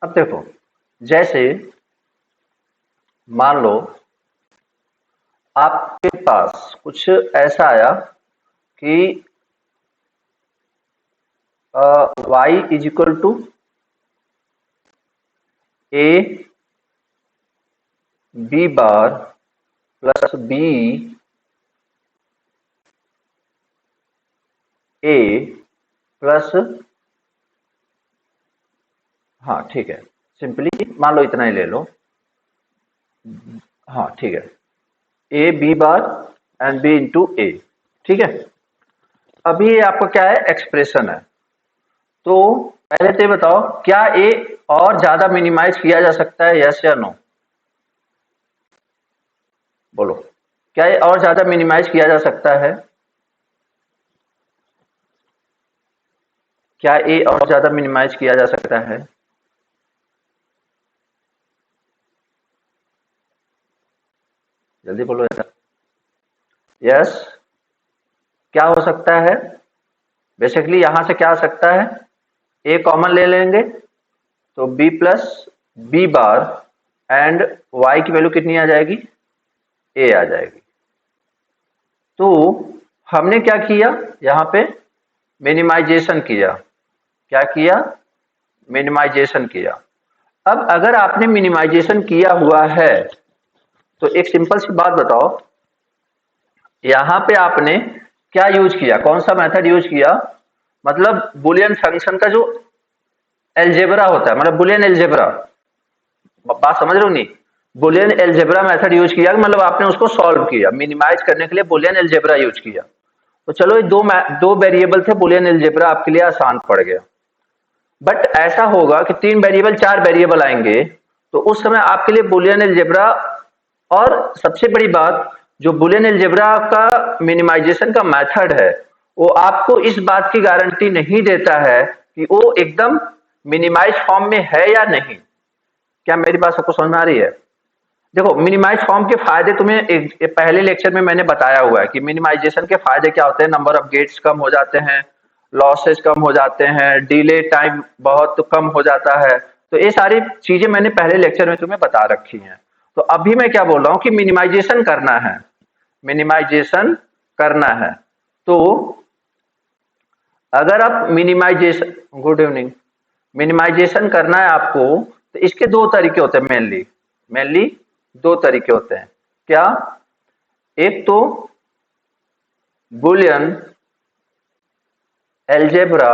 अब देखो, जैसे मान लो आपके पास कुछ ऐसा आया कि y is equal to A B bar plus B A plus, हाँ ठीक है, सिंपली मान लो इतना ही ले लो। हाँ ठीक है, A B bar and B into A. ठीक है, अभी ये आपका क्या है, एक्सप्रेशन है। तो पहले तो ये बताओ, क्या ए और ज्यादा मिनिमाइज किया जा सकता है, यस या नो? बोलो, क्या ये और ज्यादा मिनिमाइज किया जा सकता है? क्या ए और ज्यादा मिनिमाइज किया जा सकता है? जल्दी बोलो यार। यस, क्या हो सकता है? बेसिकली यहां से क्या आ सकता है, ए कॉमन ले लेंगे तो B plus B bar and Y की वैल्यू कितनी आ जाएगी, ए आ जाएगी। तो हमने क्या किया यहां पे, मिनिमाइजेशन किया। क्या किया, मिनिमाइजेशन किया। अब अगर आपने मिनिमाइजेशन किया हुआ है तो एक सिंपल सी बात बताओ, यहां पे आपने क्या यूज किया, कौन सा मेथड यूज किया? मतलब बुलियन फंक्शन का जो एलजेब्रा होता है, मतलब बुलियन एलजेब्रा, बात समझ रहे हो नहीं? बुलियन एलजेब्रा मेथड यूज किया, मतलब आपने उसको सॉल्व किया, मिनिमाइज करने के लिए बुलियन एलजेब्रा यूज किया। तो चलो ये दो वेरिएबल थे, बुलियन एलजेब्रा आपके लिए आसान पड़ गया। बट ऐसा होगा कि 3 वेरिएबल 4 वेरिएबल आएंगे, तो उस समय आपके लिए बुलियन एलजेब्रा, और सबसे बड़ी बात, जो बुलियन एलजेब्रा का मिनिमाइजेशन का मेथड है, वो आपको इस बात की गारंटी नहीं देता है कि वो एकदम मिनिमाइज फॉर्म में है या नहीं। क्या मेरी बात सबको समझ में आ रही है? देखो, मिनिमाइज फॉर्म के फायदे तुम्हें एक पहले लेक्चर में मैंने बताया हुआ है कि मिनिमाइजेशन के फायदे क्या होते हैं। नंबर ऑफ गेट्स कम हो जाते हैं, लॉसेस कम हो जाते हैं, डिले टाइम बहुत कम हो जाता है। तो ये सारी चीजें मैंने पहले लेक्चर में तुम्हें बता रखी हैं। तो अभी मैं क्या बोल रहा हूं कि मिनिमाइजेशन करना है, मिनिमाइजेशन करना है। तो अगर आप मिनिमाइजेशन, गुड इवनिंग, मिनिमाइजेशन करना है आपको, तो इसके दो तरीके होते हैं मेनली। मेनली दो तरीके होते हैं। क्या? एक तो बुलियन एलजेब्रा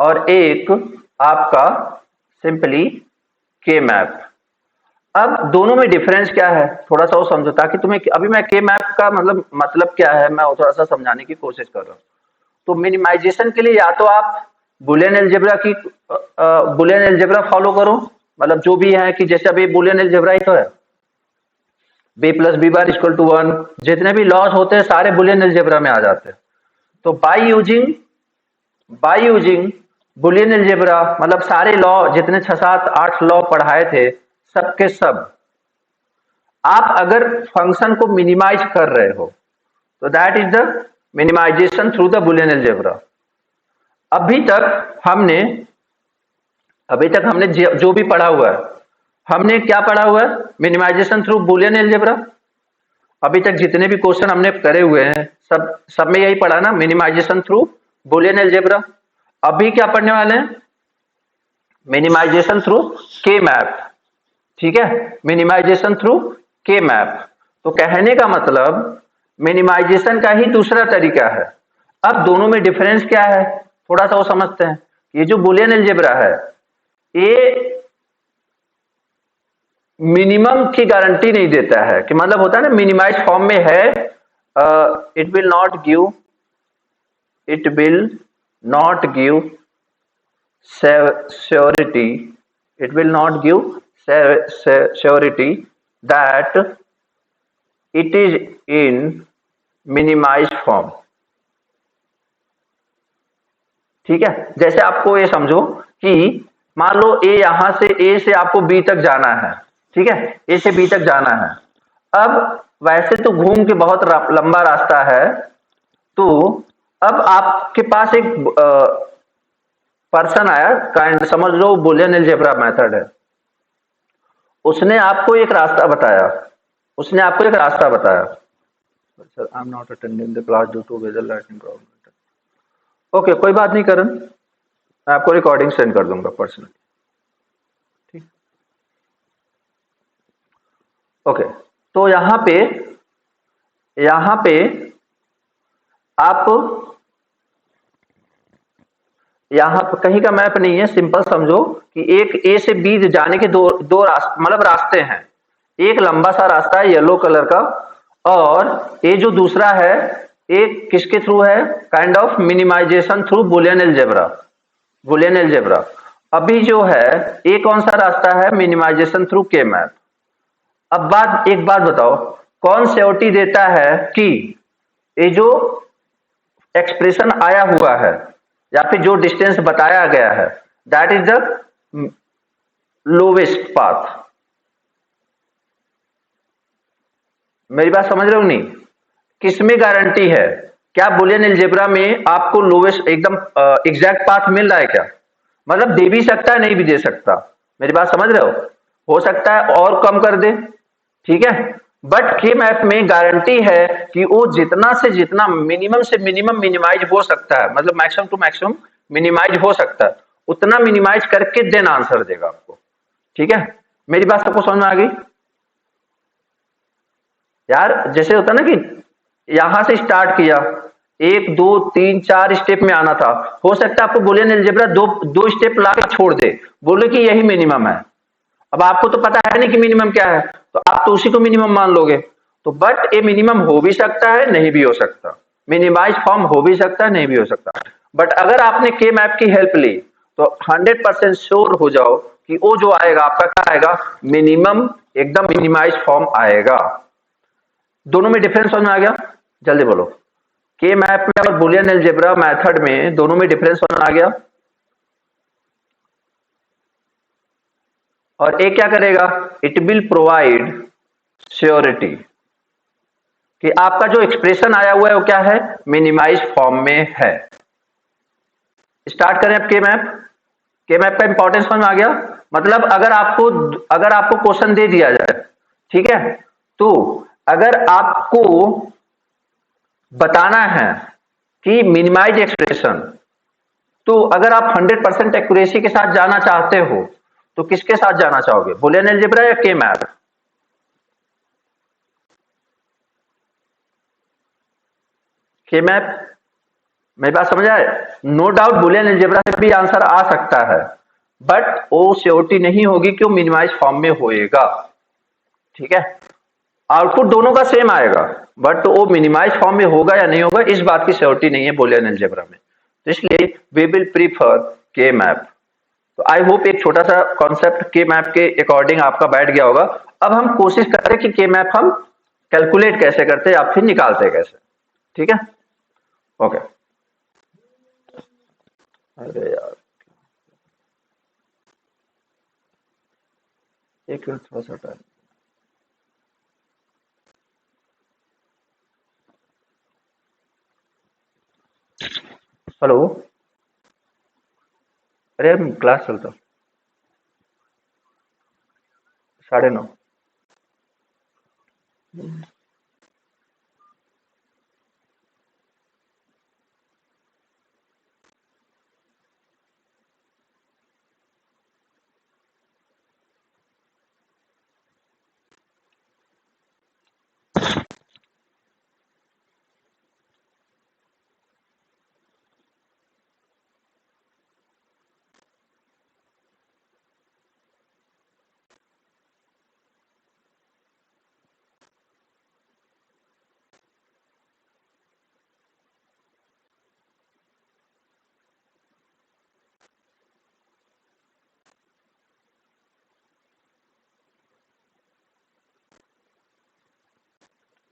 और एक आपका सिंपली के मैप। अब दोनों में डिफरेंस क्या है, थोड़ा सा वो समझो, ताकि तुम्हें, अभी मैं के मैप का मतलब क्या है मैं वो थोड़ा सा समझाने की कोशिश कर रहा हूं। तो मिनिमाइजेशन के लिए या तो आप बुलियन एलजेब्रा की बुलियन एलजेब्रा फॉलो करो, मतलब जो भी है कि जैसे अभी बुलियन एलजेब्रा ही तो है, B plus B bar equal to 1, जितने भी लॉज होते हैं सारे बुलियन एलजेब्रा में आ जाते हैं। तो बाय यूजिंग बुलियन एलजेब्रा, मतलब सारे लॉ, जितने 6 7 8 लॉ पढ़ाए थे, सबके सब आप अगर फंक्शन को मिनिमाइज कर रहे हो, तो that is the minimization through the Boolean algebra. अभी तक हमने अभी तक हमने जो भी पढ़ा हुआ है, हमने क्या पढ़ा हुआ है, मिनिमाइजेशन थ्रू बुलियन एलजेब्रा। अभी तक जितने भी क्वेश्चन हमने करे हुए हैं, सब में यही पढ़ा ना, मिनिमाइजेशन थ्रू बुलियन एलजेब्रा। अभी क्या पढ़ने वाले हैं, मिनिमाइजेशन थ्रू के मैप। ठीक है, मिनिमाइजेशन थ्रू के मैप। तो कहने का मतलब मिनिमाइजेशन का ही दूसरा तरीका है। अब दोनों में डिफरेंस क्या है, थोड़ा सा वो समझते हैं। ये जो बुलियन एलजेब्रा है, ये मिनिमम की गारंटी नहीं देता है, कि मतलब होता है ना, मिनिमाइज फॉर्म में है, it will not give, it will not give surety, it will not give surety that it is in minimize form. ठीक है, जैसे आपको ये समझो कि मान लो ए से आपको बी तक जाना है। ठीक है, ए से बी तक जाना है। अब वैसे तो घूम के बहुत लंबा रास्ता है, तो अब आपके पास एक पर्सन आया, काइंड समझ लो बुलियन अलजेब्रा मेथड है, उसने आपको एक रास्ता बताया, उसने आपको एक रास्ता बताया। Sir I am not attending the class due to weather lighting problem. Okay, कोई बात नहीं करण, मैं आपको रिकॉर्डिंग सेंड कर दूंगा पर्सनली। ठीक, ओके। तो यहां पे आप, यहाँ कहीं का मैप नहीं है, सिंपल समझो कि एक ए से बी जाने के दो दो रास्ते, मतलब रास्ते हैं। एक लंबा सा रास्ता है येलो कलर का, और ये जो दूसरा है एक किसके थ्रू है, kind of minimization through Boolean algebra, Boolean algebra. अभी जो है ये कौन सा रास्ता है, मिनिमाइजेशन थ्रू के मैप। अब एक बात बताओ, कौन श्योरिटी देता है कि ये जो एक्सप्रेशन आया हुआ है या फिर जो डिस्टेंस बताया गया है that is the lowest path. मेरी बात समझ रहे हो नहीं? किसमें गारंटी है? क्या बुलियन अलजेब्रा में आपको लोवेस्ट एकदम एग्जैक्ट पाथ मिल रहा है क्या? मतलब दे भी सकता है, नहीं भी दे सकता। मेरी बात समझ रहे हो सकता है और कम कर दे, ठीक है, बट के मैप में गारंटी है कि वो जितना से जितना मिनिमम से मिनिमम मिनिमाइज हो सकता है, मतलब मैक्सिमम टू मैक्सिमम मिनिमाइज हो सकता है, उतना मिनिमाइज करके देन आंसर देगा आपको। ठीक है, मेरी बात सबको समझ में आ गई? यार जैसे होता ना कि यहां से स्टार्ट किया, एक दो तीन चार स्टेप में आना था, हो सकता है आपको बुलियन अलजेब्रा दो दो स्टेप ला के छोड़ दे, बोले कि यही मिनिमम है। अब आपको तो पता है नहीं कि मिनिमम क्या है, तो आप तो उसी को मिनिमम मान लोगे। तो बट ये मिनिमम हो भी सकता है, नहीं भी हो सकता, मिनिमाइज फॉर्म हो भी सकता है, नहीं भी हो सकता। बट अगर आपने के मैप की हेल्प ली तो 100% श्योर हो जाओ कि वो जो आएगा आपका क्या आएगा, मिनिमम एकदम मिनिमाइज फॉर्म आएगा। दोनों में डिफरेंस समझ में आ गया? जल्दी बोलो, के मैप में और बुलियन अलजेब्रा मेथड में दोनों में डिफरेंस समझ में आ गया? और ये क्या करेगा, इट विल प्रोवाइड श्योरिटी कि आपका जो एक्सप्रेशन आया हुआ है वो क्या है, मिनिमाइज फॉर्म में है। स्टार्ट करें अब के मैप। के मैप का इंपॉर्टेंस समझ में आ गया? मतलब अगर आपको क्वेश्चन दे दिया जाए, ठीक है, तो अगर आपको बताना है कि मिनिमाइज एक्सप्रेशन, तो अगर आप 100% एक्यूरेसी के साथ जाना चाहते हो तो किसके साथ जाना चाहोगे, बुलियन अलजेब्रा या के मैप? के मैप। मेरी बात समझ आए? नो डाउट बुलियन अलजेब्रा से भी आंसर आ सकता है, बट वो श्योरिटी नहीं होगी कि वो मिनिमाइज फॉर्म में होएगा। ठीक है, आउटपुट दोनों का सेम आएगा, बट वो मिनिमाइज फॉर्म में होगा या नहीं होगा इस बात की श्योरिटी नहीं है बुलियन अलजेब्रा में। तो इसलिए वी विल प्रीफर के मैप। तो आई होप एक छोटा सा कॉन्सेप्ट के मैप के अकॉर्डिंग आपका बैठ गया होगा। अब हम कोशिश करें कि के मैप हम कैलकुलेट कैसे करते हैं या फिर निकालते कैसे। ठीक है, ओके। अरे यार एक मिनट, थोड़ा सा टाइम। हेलो, अरे क्लास चलता 9:30।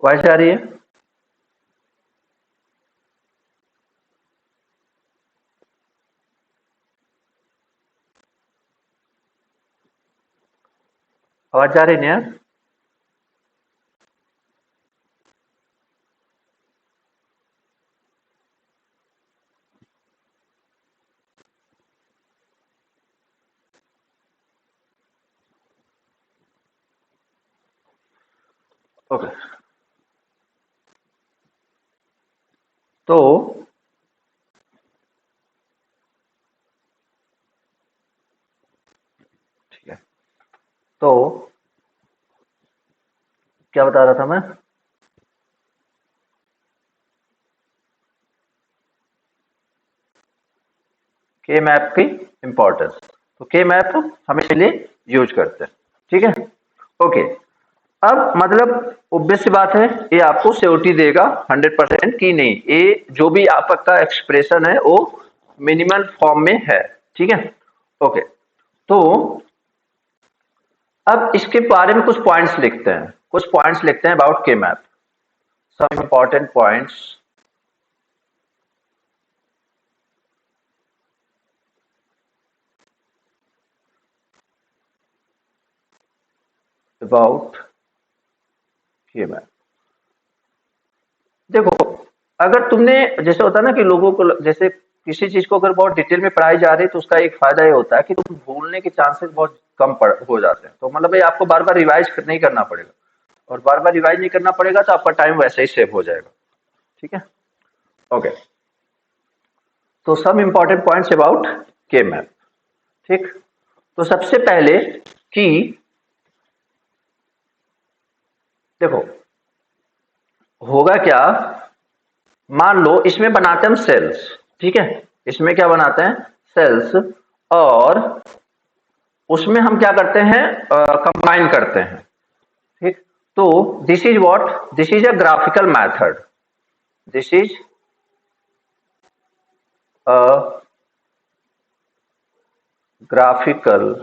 वॉइस आ रही है? आवाज जा रही नहीं यार? ओके, तो ठीक है, तो क्या बता रहा था मैं? के मैप की इंपॉर्टेंस। तो के मैप हम इसलिए यूज करते हैं, ठीक है। ओके, अब मतलब ऑब्वियस सी बात है, ये आपको श्योरिटी देगा 100% कि नहीं, ये जो भी आपका एक्सप्रेशन है वो मिनिमल फॉर्म में है, ठीक है। ओके, तो अब इसके बारे में कुछ पॉइंट्स लिखते हैं, कुछ पॉइंट्स लिखते हैं about K map, some important points about K map. देखो, अगर तुमने, जैसे होता है ना कि लोगों को, जैसे किसी चीज को अगर बहुत डिटेल में पढ़ाई जा रही है तो उसका एक फायदा ये होता है कि तुम भूलने के चांसेस बहुत कम हो जाते हैं। तो मतलब ये आपको बार बार रिवाइज नहीं करना पड़ेगा, और बार बार रिवाइज नहीं करना पड़ेगा तो आपका टाइम वैसे ही सेव हो जाएगा, ठीक है। ओके, तो सम important points about K map, ठीक। तो सबसे पहले कि देखो होगा क्या, मान लो इसमें बनाते हैं हम सेल्स, ठीक है, इसमें क्या बनाते हैं, सेल्स, और उसमें हम क्या करते हैं, कंबाइन करते हैं, ठीक। तो this is what, this is a graphical method, this is a graphical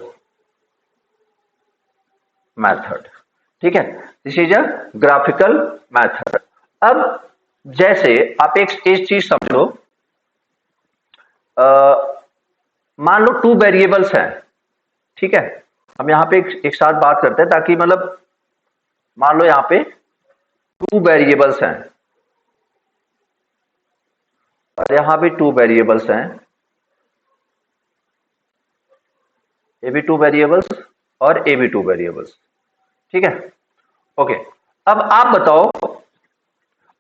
method, ठीक है, this is a graphical method. अब जैसे आप एक चीज समझो, मान लो टू वेरिएबल्स हैं, ठीक है। हम यहाँ पे एक साथ बात करते हैं ताकि मतलब मान लो यहाँ पे टू वेरिएबल्स हैं और यहाँ भी टू वेरिएबल्स हैं, ए भी टू वेरिएबल्स और ए भी टू वेरिएबल्स, ठीक है। ओके, अब आप बताओ,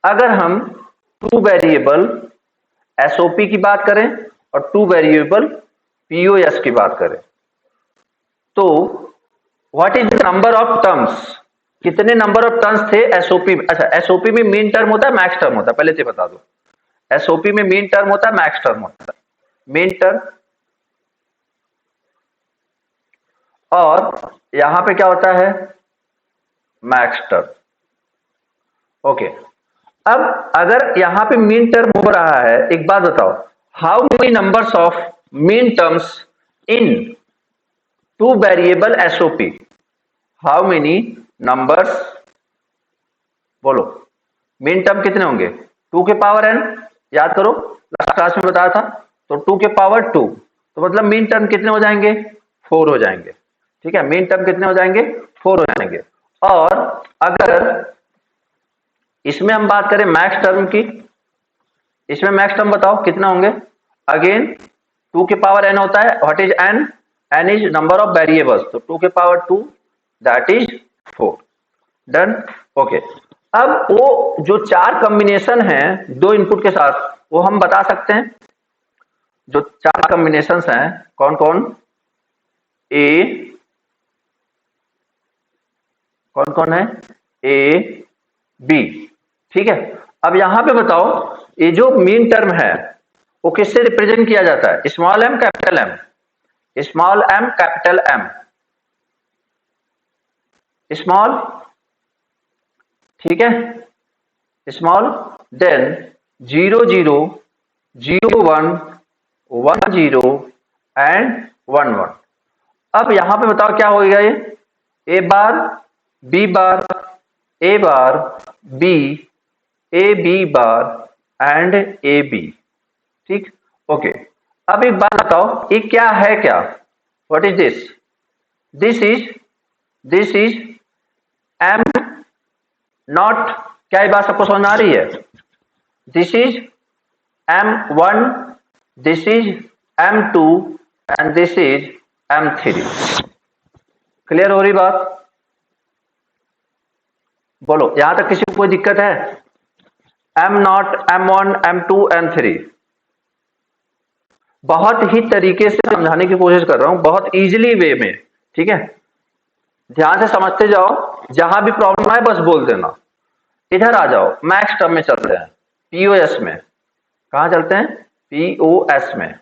अगर हम टू वेरिएबल एसओपी की बात करें और टू वेरिएबल पीओएस की बात करें, तो what is the number of terms, कितने नंबर ऑफ टर्म्स थे एसओपी में? अच्छा, एसओपी में मीन टर्म होता है, मैक्स टर्म होता है, पहले से बता दो। एसओपी में मीन टर्म होता है, मैक्स टर्म होता है। मीन टर्म, और यहां पे क्या होता है, मैक्स टर्म। ओके, अब अगर यहां पे मीन टर्म हो रहा है, एक बात बताओ, how many numbers of mean terms in two variable SOP, how many numbers, बोलो, मीन टर्म कितने होंगे? टू के पावर एन, याद करो लास्ट क्लास में बताया था, तो टू के पावर टू, तो मतलब मीन टर्म कितने हो जाएंगे? फोर हो जाएंगे, ठीक है, मीन टर्म कितने हो जाएंगे? फोर हो जाएंगे। और अगर इसमें हम बात करें मैक्स टर्म की, इसमें मैक्स टर्म बताओ कितना होंगे? अगेन टू के पावर एन होता है, what is N? N is number of variables, तो टू के power two, that is four. Done. Okay, अब वो जो चार कॉम्बिनेशन है दो इनपुट के साथ, वो हम बता सकते हैं, जो चार कॉम्बिनेशन हैं कौन कौन? ए, कौन कौन है? ए बी, ठीक है। अब यहां पे बताओ, ये जो मीन टर्म है वो किससे रिप्रेजेंट किया जाता है? Small m capital M, small m capital M, small, ठीक है, small, then zero zero, zero one, one zero and one one. अब यहां पे बताओ क्या होगा ये? A bar, B bar, A bar, B, A B bar and A B, ठीक। ओके, अब एक बात बताओ, ये क्या है, क्या, what is this? This is, this is M not, क्या ये बात सबको समझ में आ रही है? This is M one, this is M two and this is M three. Clear हो रही बात? बोलो यहां तक किसी को कोई दिक्कत है? M0, M1, M2, M3 बहुत ही तरीके से समझाने की कोशिश कर रहा हूं, बहुत इजीली वे में, ठीक है? ध्यान से समझते जाओ, जहां भी प्रॉब्लम आए बस बोल देना। इधर आ जाओ, मैक्स टर्म में चलते हैं, पीओएस में। कहां चलते हैं? पीओएस में।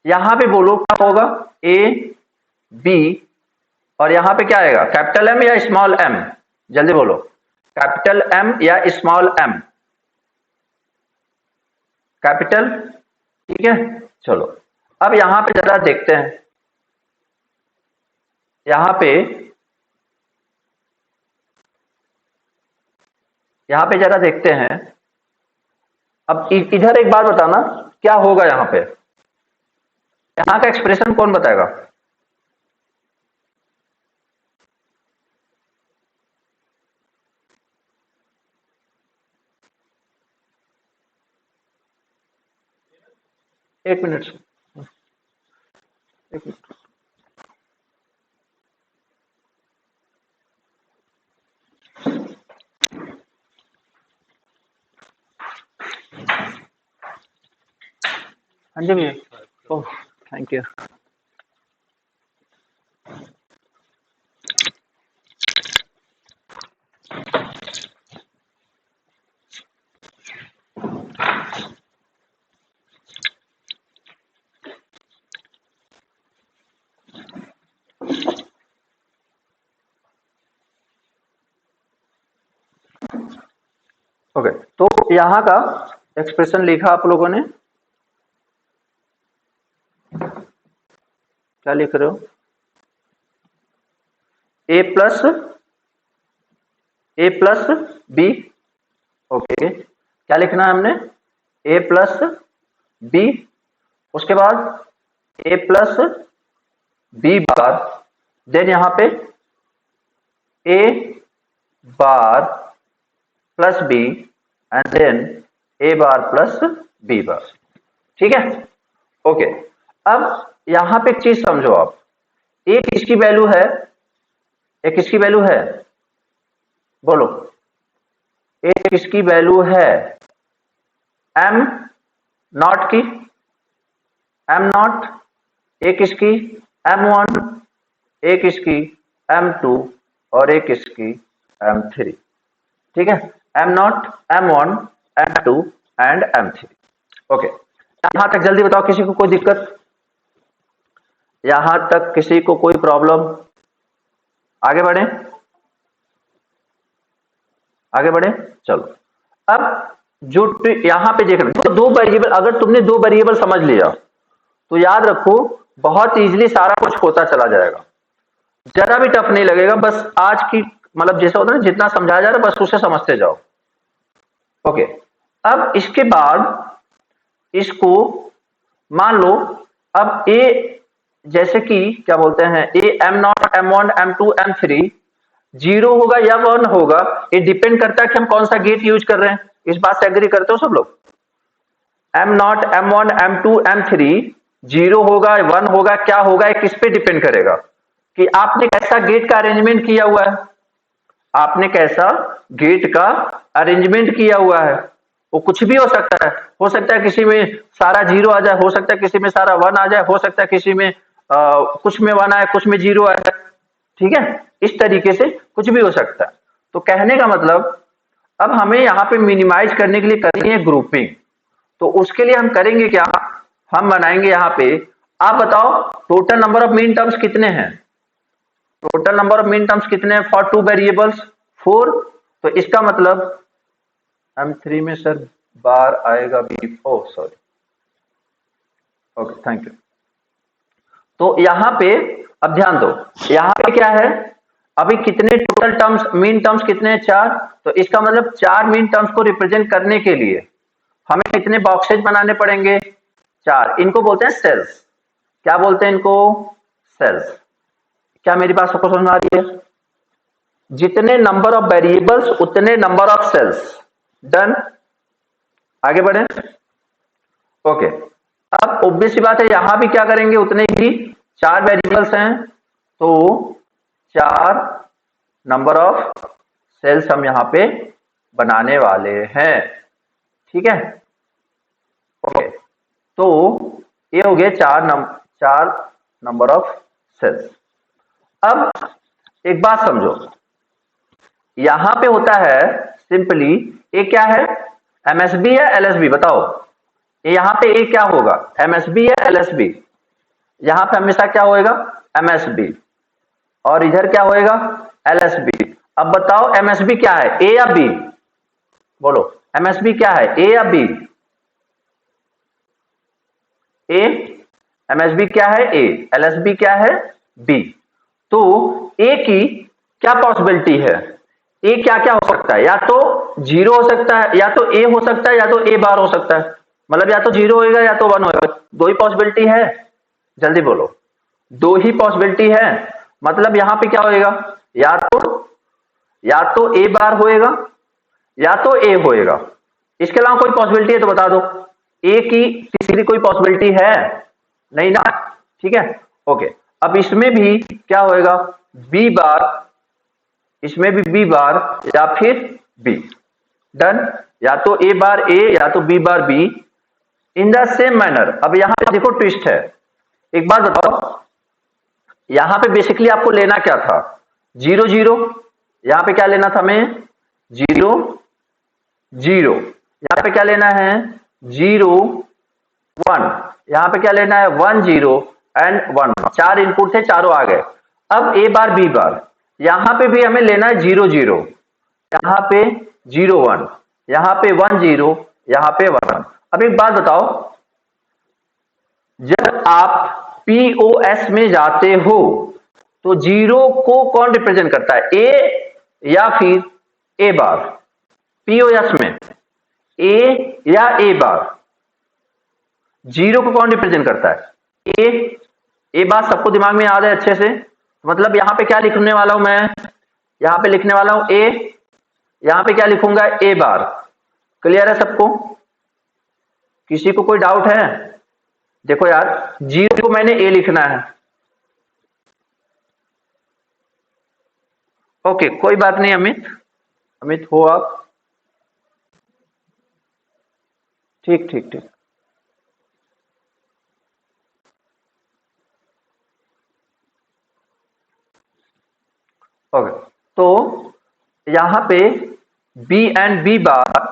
यहां पे बोलो क्या होगा? ए बी, और यहां पे क्या आएगा? कैपिटल एम या स्मॉल एम? जल्दी बोलो, कैपिटल एम या स्मॉल एम? कैपिटल, ठीक है। चलो अब यहां पे जरा देखते हैं, यहां पे जरा देखते हैं। अब इधर एक बात बताना, क्या होगा यहां पे? यहां का एक्सप्रेशन कौन बताएगा? एक मिनट, एक मिनट। हाँ जी भैया, ओह थैंक यू। ओके, तो यहां का एक्सप्रेशन लिखा आप लोगों ने, क्या लिख रहे हो? ए प्लस बी। ओके, क्या लिखना है हमने? ए प्लस बी, उसके बाद A plus B bar, then यहां पे A bar plus B, and then A bar plus B bar, ठीक है? ओके, अब यहां पे एक चीज समझो आप, ए किसकी वैल्यू है? ए किसकी वैल्यू है? बोलो, ए किसकी वैल्यू है? एम नॉट की, एम नॉट। ए किसकी? M1, ए किसकी? M2, और ए किसकी? M3, ठीक है? M0, M1, M2 and M3। Okay, यहां तक जल्दी बताओ, किसी को कोई दिक्कत? यहां तक किसी को कोई प्रॉब्लम? आगे बढ़े, आगे बढ़े, चलो। अब जो यहां पे देख रहे, दो वेरिएबल, अगर तुमने दो वेरिएबल समझ लिया तो याद रखो बहुत इजीली सारा कुछ होता चला जाएगा, जरा भी टफ नहीं लगेगा। बस आज की मतलब जैसा होता है ना, जितना समझाया जा रहा है बस उसे समझते जाओ। ओके, अब इसके बाद इसको मान लो, अब ए जैसे कि क्या बोलते हैं, ए M0, M1, M2, M3 zero होगा या 1 होगा, ये डिपेंड करता है कि हम कौन सा गेट यूज कर रहे हैं। इस बात से एग्री करते हो सब लोग? M0, M1, M2, M3 zero होगा, 1 होगा, क्या होगा, ये किस पे डिपेंड करेगा? कि आपने कैसा गेट का अरेंजमेंट किया हुआ है, आपने कैसा गेट का अरेंजमेंट किया हुआ है। वो कुछ भी हो सकता है, हो सकता है किसी में सारा जीरो आ जाए, हो सकता है किसी में सारा 1 आ जाए, हो सकता है किसी में कुछ में 1 आए, कुछ में 0 आ जाए, ठीक है? इस तरीके से कुछ भी हो सकता है। तो कहने का मतलब, अब हमें यहाँ पे मिनिमाइज करने के लिए करनी है ग्रुपिंग। तो उसके लिए हम करेंगे क्या? हम बनाएंगे यहाँ पे, आप बताओ total number of mean terms कितने हैं? Total number of mean terms कितने हैं फॉर टू वेरिएबल्स? 4। तो इसका मतलब M3 में सर बार आएगा B, oh sorry, okay thank you. तो यहां पे अब ध्यान दो, यहां पे क्या है, अभी कितने टोटल टर्म्स, मीन टर्म्स कितने हैं? 4। तो इसका मतलब 4 मीन टर्म्स को रिप्रेजेंट करने के लिए हमें कितने बॉक्सेज बनाने पड़ेंगे? 4। इनको बोलते हैं सेल्स। क्या बोलते हैं इनको? सेल्स। क्या मेरी बात सबको समझ में आ रही है? जितने नंबर ऑफ वेरिएबल्स उतने नंबर ऑफ सेल्स। डन, आगे बढ़े। ओके, अब ऑब्वियस सी बात है, यहां भी क्या करेंगे, उतने ही 4 वेरिएबल्स हैं तो 4 नंबर ऑफ सेल्स हम यहाँ पे बनाने वाले हैं। ठीक है, ओके। तो ये हो गया चार नंबर ऑफ सेल्स। अब एक बात समझो, यहां पे होता है सिंपली ए क्या है, एमएसबी या एलएसबी, बताओ। यहां पे ए क्या होगा, एमएसबी या एलएसबी? यहां पे हमेशा क्या होएगा, एमएसबी, और इधर क्या होएगा, एलएसबी। अब बताओ एमएसबी क्या है, ए या बी? बोलो, एमएसबी क्या है, ए या बी? ए। एमएसबी क्या है, ए। एलएसबी क्या है, बी। तो ए की क्या पॉसिबिलिटी है, ए क्या क्या हो सकता है, या तो जीरो हो सकता है, या तो ए हो सकता है, या तो ए बार हो सकता है। मतलब या तो जीरो होएगा या तो वन होएगा, दो ही पॉसिबिलिटी है। जल्दी बोलो, दो ही पॉसिबिलिटी है। मतलब यहां पे क्या होएगा, या तो ए बार होएगा या तो ए होएगा। इसके अलावा कोई पॉसिबिलिटी है तो बता दो। ए की तीसरी कोई पॉसिबिलिटी है नहीं ना, ठीक है, ओके। अब इसमें भी क्या होएगा, बी बार, इसमें भी बी बार या फिर बी। डन, या तो ए बार ए या तो B bar B, in the same manner. अब यहां पे देखो ट्विस्ट है, एक बात बताओ, यहां पे बेसिकली आपको लेना क्या था, जीरो जीरो। यहां पे क्या लेना था हमें, जीरो जीरो। यहां पे क्या लेना है, जीरो वन। यहां पे क्या लेना है, वन जीरो एंड वन। चार इनपुट थे, चारों आ गए। अब ए बार बी बार, यहां पे भी हमें लेना है जीरो जीरो, यहां पे जीरो वन, यहां पे वन जीरो, यहां पे वन। अब एक बात बताओ, जब आप पीओएस में जाते हो तो जीरो को कौन रिप्रेजेंट करता है, ए या फिर ए बार? पीओएस में ए या ए बार, जीरो को कौन रिप्रेजेंट करता है, ए बार। सबको दिमाग में याद है अच्छे से? मतलब यहां पे क्या लिखने वाला हूं मैं, यहां पे लिखने वाला हूं ए, यहां पे क्या लिखूंगा, ए बार। क्लियर है सबको, किसी को कोई डाउट है? देखो यार, जीरो को मैंने ए लिखना है, ओके, कोई बात नहीं। अमित हो आप, ठीक ठीक ठीक। ओके, तो यहां पे B and B bar,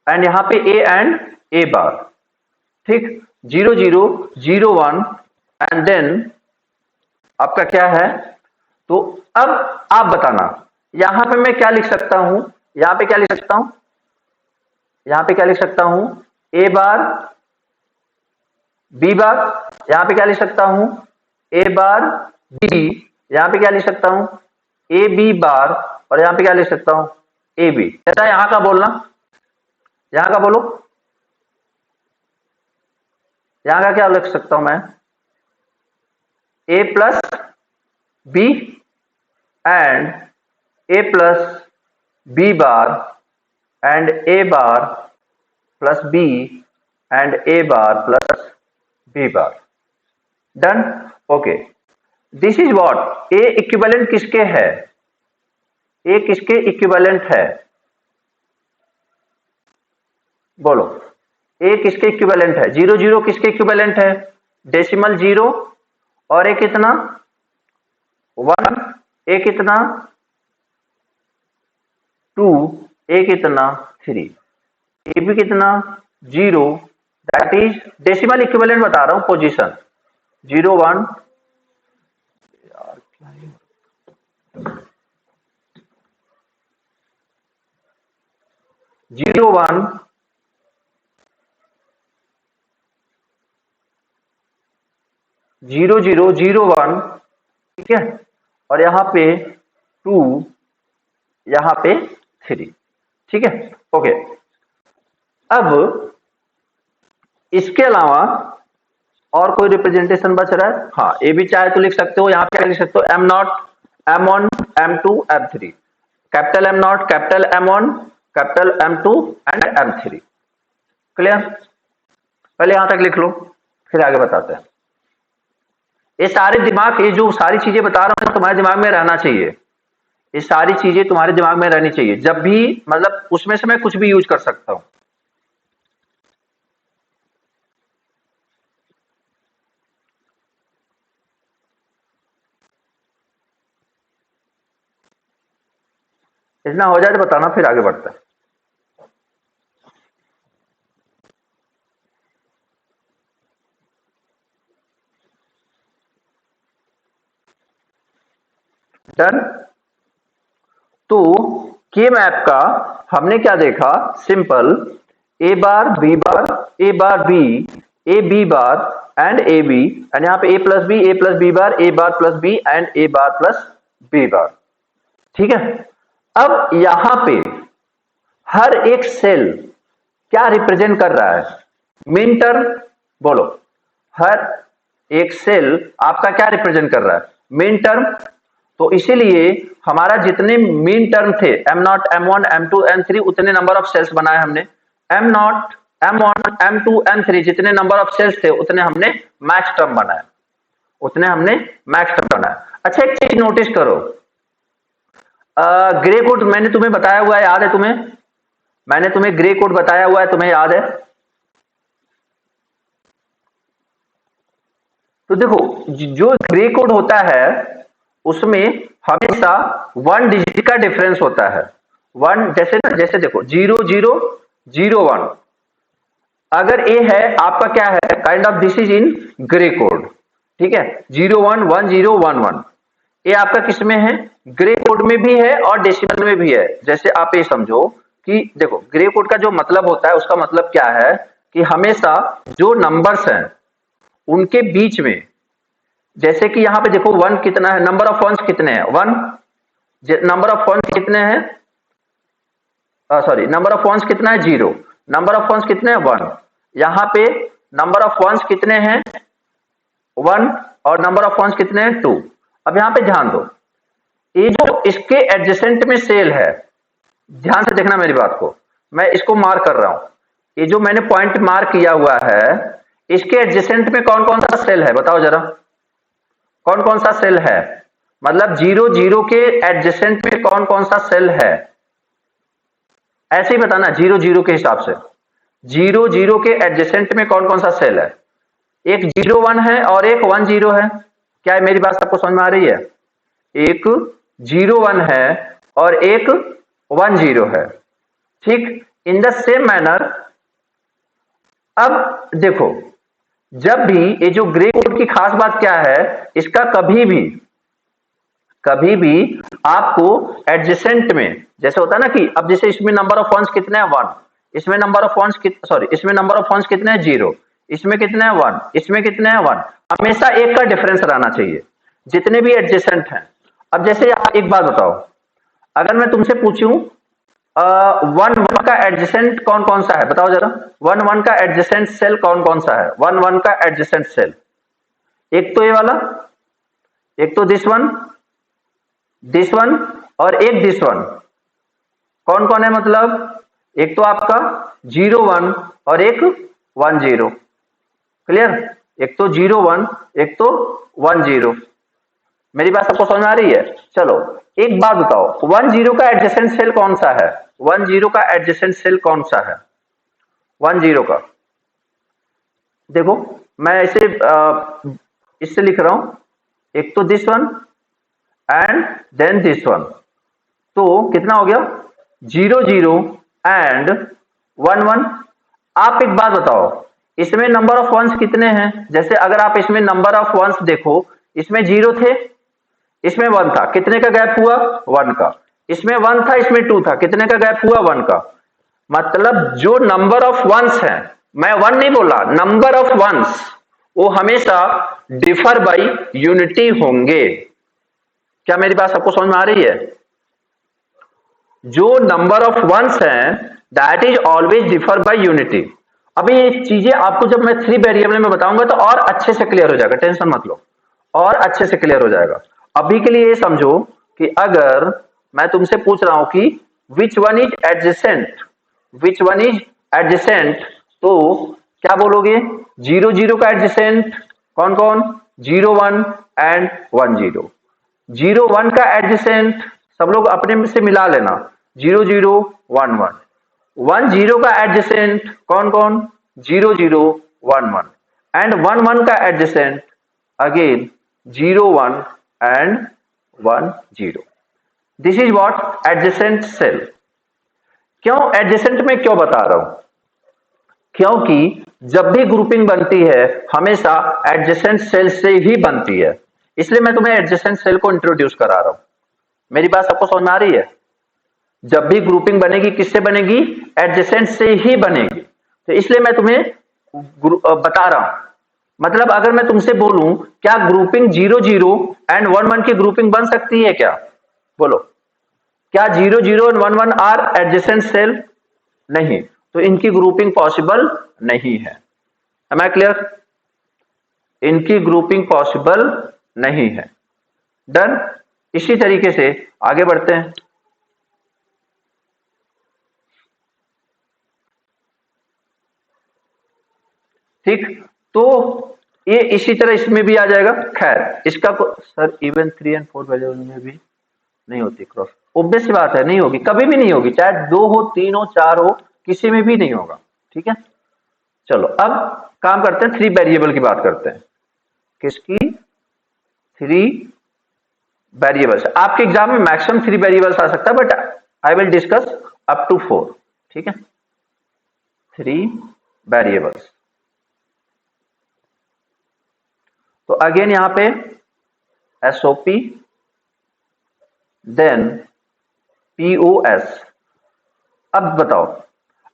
and यहां पे ए एंड ए बार, ठीक। Zero zero zero one, and then आपका क्या है। तो अब आप बताना, यहां पे मैं क्या लिख सकता हूं, यहां पे क्या लिख सकता हूं, यहां पे क्या लिख सकता हूं, ए बार बी बार। यहां पे क्या लिख सकता हूं, ए बार बी। यहां पे क्या लिख सकता हूं, ए बी बार। और यहां पे क्या लिख सकता हूं, ए बी। जरा यहां का बोलना, यहां का बोलो, यहां का क्या लिख सकता हूं मैं, A plus B and A plus B bar and A bar plus B and A bar plus B bar. Done, okay. This is what, A equivalent किसके है, ए किसके इक्विवेलेंट है, बोलो, ए किसके इक्विवेलेंट है, जीरो जीरो किसके इक्विवेलेंट है, decimal zero, और ए कितना, वन, ए कितना, टू, ए कितना, थ्री, ए भी कितना, zero. That is decimal equivalent बता रहा हूं, position zero one, zero one, zero zero zero one, ठीक है, और यहां पे टू, यहां पे थ्री, ठीक है, ओके। अब इसके अलावा और कोई रिप्रेजेंटेशन बच रहा है, हाँ, ए भी चाहे तो लिख सकते हो। यहां पे क्या लिख सकते हो, M not, M one, M two, M three, capital M not, capital M one, capital M two and M three. Clear, पहले यहां तक लिख लो, फिर आगे बताते हैं। ये सारे दिमाग, ये जो सारी चीजें बता रहा हूं तुम्हारे दिमाग में रहना चाहिए। ये सारी चीजें तुम्हारे दिमाग में रहनी चाहिए, जब भी मतलब उसमें से मैं कुछ भी यूज कर सकता हूं। इतना हो जाए तो बताना, फिर आगे बढ़ते हैं। डन। तो के मैप का हमने क्या देखा, simple, A bar B bar, A bar B, A B bar and A B, and यहाँ पे A plus B bar, A bar plus B and A bar plus B bar. ठीक है। अब यहां पे हर एक सेल क्या रिप्रेजेंट कर रहा है, मिन टर्म। बोलो, हर एक सेल आपका क्या रिप्रेजेंट कर रहा है, मिन टर्म। तो इसीलिए हमारा जितने मीन टर्म थे m0, m1, m2, m3, उतने नंबर ऑफ सेल्स बनाए हमने। m0, m1, m2, m3 जितने नंबर ऑफ सेल्स थे उतने हमने मैक्स टर्म बनाए, उतने हमने मैक्स टर्म बनाए। अच्छा, एक चीज नोटिस करो, ग्रे कोड मैंने तुम्हें बताया हुआ है, याद है तुम्हें? मैंने तुम्हें ग्रे कोड बताया हुआ है, तुम्हें याद है? तो देखो, जो ग्रे कोड होता है उसमें हमेशा 1 डिजिट का डिफरेंस होता है। वन जैसे ना, जैसे देखो 0 0 0 1, अगर ए है आपका क्या है, kind of this is in grey code. ठीक है, 0 1 1 0 1 1, ये आपका किस में है, ग्रे कोड में भी है और डेसिमल में भी है। जैसे आप ये समझो कि देखो, ग्रे कोड का जो मतलब होता है, उसका मतलब क्या है कि हमेशा जो नंबर्स हैं उनके बीच में, जैसे कि यहां पे देखो 1 कितना है, नंबर ऑफ वंस कितने हैं, 1। नंबर ऑफ वंस कितने हैं, सॉरी, नंबर ऑफ वंस कितना है, 0। नंबर ऑफ वंस कितने हैं, 1। यहां पे नंबर ऑफ वंस कितने हैं, 1, और नंबर ऑफ वंस कितने हैं, 2। अब यहां पे ध्यान दो, ये जो इसके एडजेसेंट में सेल है, ध्यान से देखना मेरी बात को, मैं इसको मार्क कर रहा हूं, ये जो मैंने पॉइंट मार्क किया हुआ है, इसके एडजेसेंट में कौन कौन सा सेल है, बताओ जरा, कौन कौन सा सेल है, मतलब 0 0 के एडजेसेंट में कौन कौन सा सेल है, ऐसे ही बताना, 0 0 के हिसाब से, 0 0 के एडजेसेंट में कौन कौन सा सेल है। एक 0 1 है और एक 1 0 है। क्या मेरी बात सबको समझ में आ रही है? एक 0 1 है और एक 1 0 है। ठीक, इन द सेम मैनर, अब देखो, जब भी ये जो ग्रे कोड की खास बात क्या है, इसका कभी भी आपको एडजेसेंट में, जैसे होता है ना कि अब जैसे इसमें नंबर ऑफ वंस कितने हैं, 1, इसमें नंबर ऑफ वंस सॉरी, इसमें नंबर ऑफ वंस कितने हैं, 0, इसमें कितने हैं, 1, इसमें कितने हैं, 1। हमेशा एक का डिफरेंस रहना चाहिए जितने भी एडजेसेंट हैं। अब जैसे आप एक बात बताओ, अगर मैं तुमसे पूछूं 1 1 का एडजेसेंट कौन कौन सा है, बताओ जरा, 1 1 का एडजेसेंट सेल कौन कौन सा है, 1 1 का एडजेसेंट सेल, एक तो ये वाला, एक तो दिस वन और एक दिस वन, कौन कौन है, मतलब एक तो आपका 0 1 और एक 1 0। क्लियर? एक तो 0 1, एक तो 1 0। मेरी बात सबको समझ आ रही है? चलो एक बात बताओ, 1 0 का एडजेसेंट सेल कौन सा है, 1 0 का एडजेसेंट सेल कौन सा है, 1 0 का, देखो मैं ऐसे इससे लिख रहा हूं, एक तो this one and then this one, तो कितना हो गया, 0 0 एंड 1 1। आप एक बात बताओ, इसमें नंबर ऑफ वंस कितने हैं, जैसे अगर आप इसमें नंबर ऑफ वंस देखो, इसमें 0 थे, इसमें 1 था, कितने का गैप हुआ, 1 का। इसमें 1 था, इसमें 2 था, कितने का गैप हुआ, 1 का। मतलब जो नंबर ऑफ वंस है, मैं 1 नहीं बोला, नंबर ऑफ वंस, वो हमेशा डिफर बाई यूनिटी होंगे। क्या मेरी बात सबको समझ में आ रही है? जो नंबर ऑफ वंस हैं that is always differ by unity. अभी ये चीजें आपको जब मैं 3 वेरिएबल में बताऊंगा तो और अच्छे से क्लियर हो जाएगा, टेंशन मत लो, और अच्छे से क्लियर हो जाएगा। अभी के लिए ये समझो कि अगर मैं तुमसे पूछ रहा हूं कि which one is adjacent, which one is adjacent, तो क्या बोलोगे, 0 0 का एडजेसेंट कौन कौन, 0 1 एंड 1 0। 0 1 का एडजेसेंट सब लोग अपने में से मिला लेना। 0 0 1 1, 1 0 का एडजेसेंट कौन कौन? 0 0 1 1, एंड 1 1 का adjacent again 0 1 and 1 0। This is what adjacent cell. क्यों एडजेसेंट में क्यों बता रहा हूं? क्योंकि जब भी ग्रुपिंग बनती है हमेशा एडजेसेंट सेल से ही बनती है, इसलिए मैं तुम्हें एडजेसेंट सेल को इंट्रोड्यूस करा रहा हूं। मेरी बात सबको समझ में आ रही है? जब भी ग्रुपिंग बनेगी किससे बनेगी? एडजेसेंट से ही बनेगी, तो इसलिए मैं तुम्हें बता रहा हूं। मतलब अगर मैं तुमसे बोलूं क्या ग्रुपिंग 0 0 एंड 1 1 की ग्रुपिंग बन सकती है क्या? बोलो, क्या 0 0 एंड 1 1 आर एडजेसेंट सेल? नहीं, तो इनकी ग्रुपिंग पॉसिबल नहीं है। Am I clear? इनकी ग्रुपिंग पॉसिबल नहीं है। डन। इसी तरीके से आगे बढ़ते हैं। ठीक, तो ये इसी तरह इसमें भी आ जाएगा। खैर इसका सर इवन 3 एंड 4 वेरिएबल में भी नहीं होती क्रॉस। ऑब्वियस सी बात है, नहीं होगी, कभी भी नहीं होगी, चाहे 2 हो 3 हो 4 हो, किसी में भी नहीं होगा। ठीक है, चलो अब काम करते हैं, 3 वेरिएबल की बात करते हैं। किसकी? 3 वेरिएबल्स। आपके एग्जाम में मैक्सिमम 3 वेरिएबल्स आ सकता है, but I will discuss up to 4। ठीक है, 3 वेरिएबल्स। तो अगेन यहां पे एसओपी देन पीओएस। अब बताओ,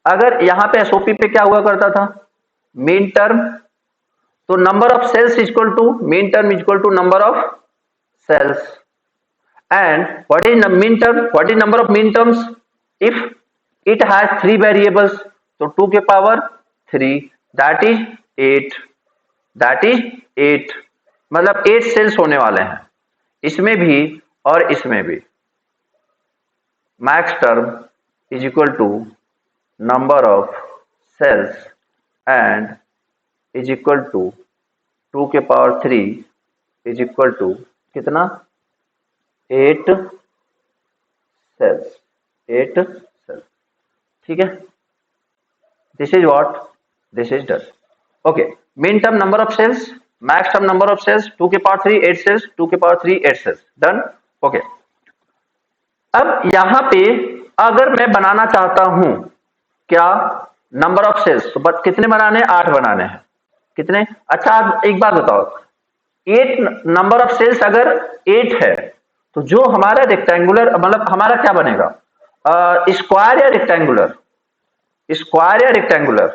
अगर यहां पे एसओपी पे क्या हुआ करता था? मीन टर्म, तो number of cells equal to minterm equal to number of cells, and what is minterm? What is number of minterms? If it has 3 variables, तो 2 के power 3, that is 8, that is 8। मतलब 8 sales होने वाले हैं, इसमें भी और इसमें भी। Maxterm is equal to number of cells and is equal to 2 के पावर 3 इज इक्वल टू कितना? 8 सेल्स, 8 सेल्स। ठीक है, this is what this is done. Okay, minterm number of cells, maxterm number of cells, 2 के power 3 8 sales, 2 के power 3 8 sales. Done. Okay, अब यहां पे अगर मैं बनाना चाहता हूं क्या? नंबर ऑफ सेल्स, तो कितने बनाने हैं? 8 बनाने हैं। कितने? अच्छा आप एक बात बताओ, 8 नंबर ऑफ सेल्स अगर 8 है, तो जो हमारा रेक्टेंगुलर मतलब हमारा क्या बनेगा? स्क्वायर या रेक्टेंगुलर? स्क्वायर या रेक्टेंगुलर?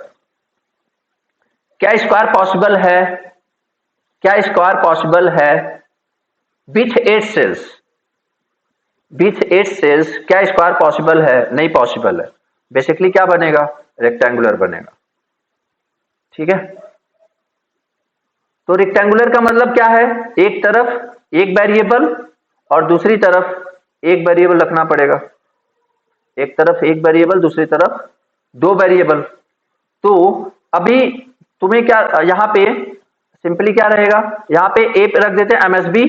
क्या स्क्वायर पॉसिबल है? क्या स्क्वायर पॉसिबल है विथ 8 सेल्स? विथ 8 सेल्स क्या स्क्वायर पॉसिबल है? नहीं पॉसिबल है। बेसिकली क्या बनेगा? रेक्टेंगुलर बनेगा। ठीक है, तो रेक्टेंगुलर का मतलब क्या है? एक तरफ एक वेरिएबल और दूसरी तरफ एक वेरिएबल रखना पड़ेगा। एक तरफ एक वेरिएबल, दूसरी तरफ 2 वेरिएबल। तो अभी तुम्हें क्या यहां पे सिंपली क्या रहेगा? यहां पे ए पे रख देते हैं एमएसबी,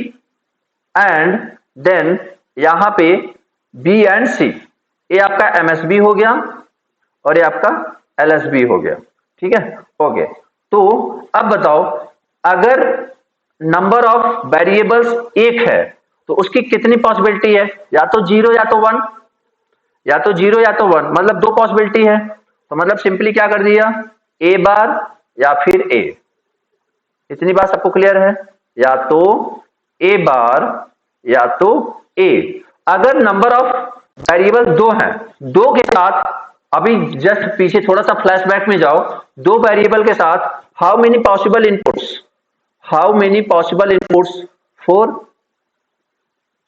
एंड देन यहां पे बी एंड सी। ये आपका एमएसबी हो गया और ये आपका एलएसबी हो गया। ठीक है, ओके। तो अब बताओ, अगर नंबर ऑफ वेरिएबल्स 1 है तो उसकी कितनी पॉसिबिलिटी है? या तो 0 या तो 1, या तो 0 या तो 1, मतलब 2 पॉसिबिलिटी है। तो मतलब सिंपली क्या कर दिया? ए बार या फिर ए। इतनी बात सबको क्लियर है? या तो ए बार या तो ए। अगर नंबर ऑफ वेरिएबल 2 हैं, 2 के साथ अभी जस्ट पीछे थोड़ा सा फ्लैशबैक में जाओ, 2 वेरिएबल के साथ how many possible inputs? How many possible inputs? 4।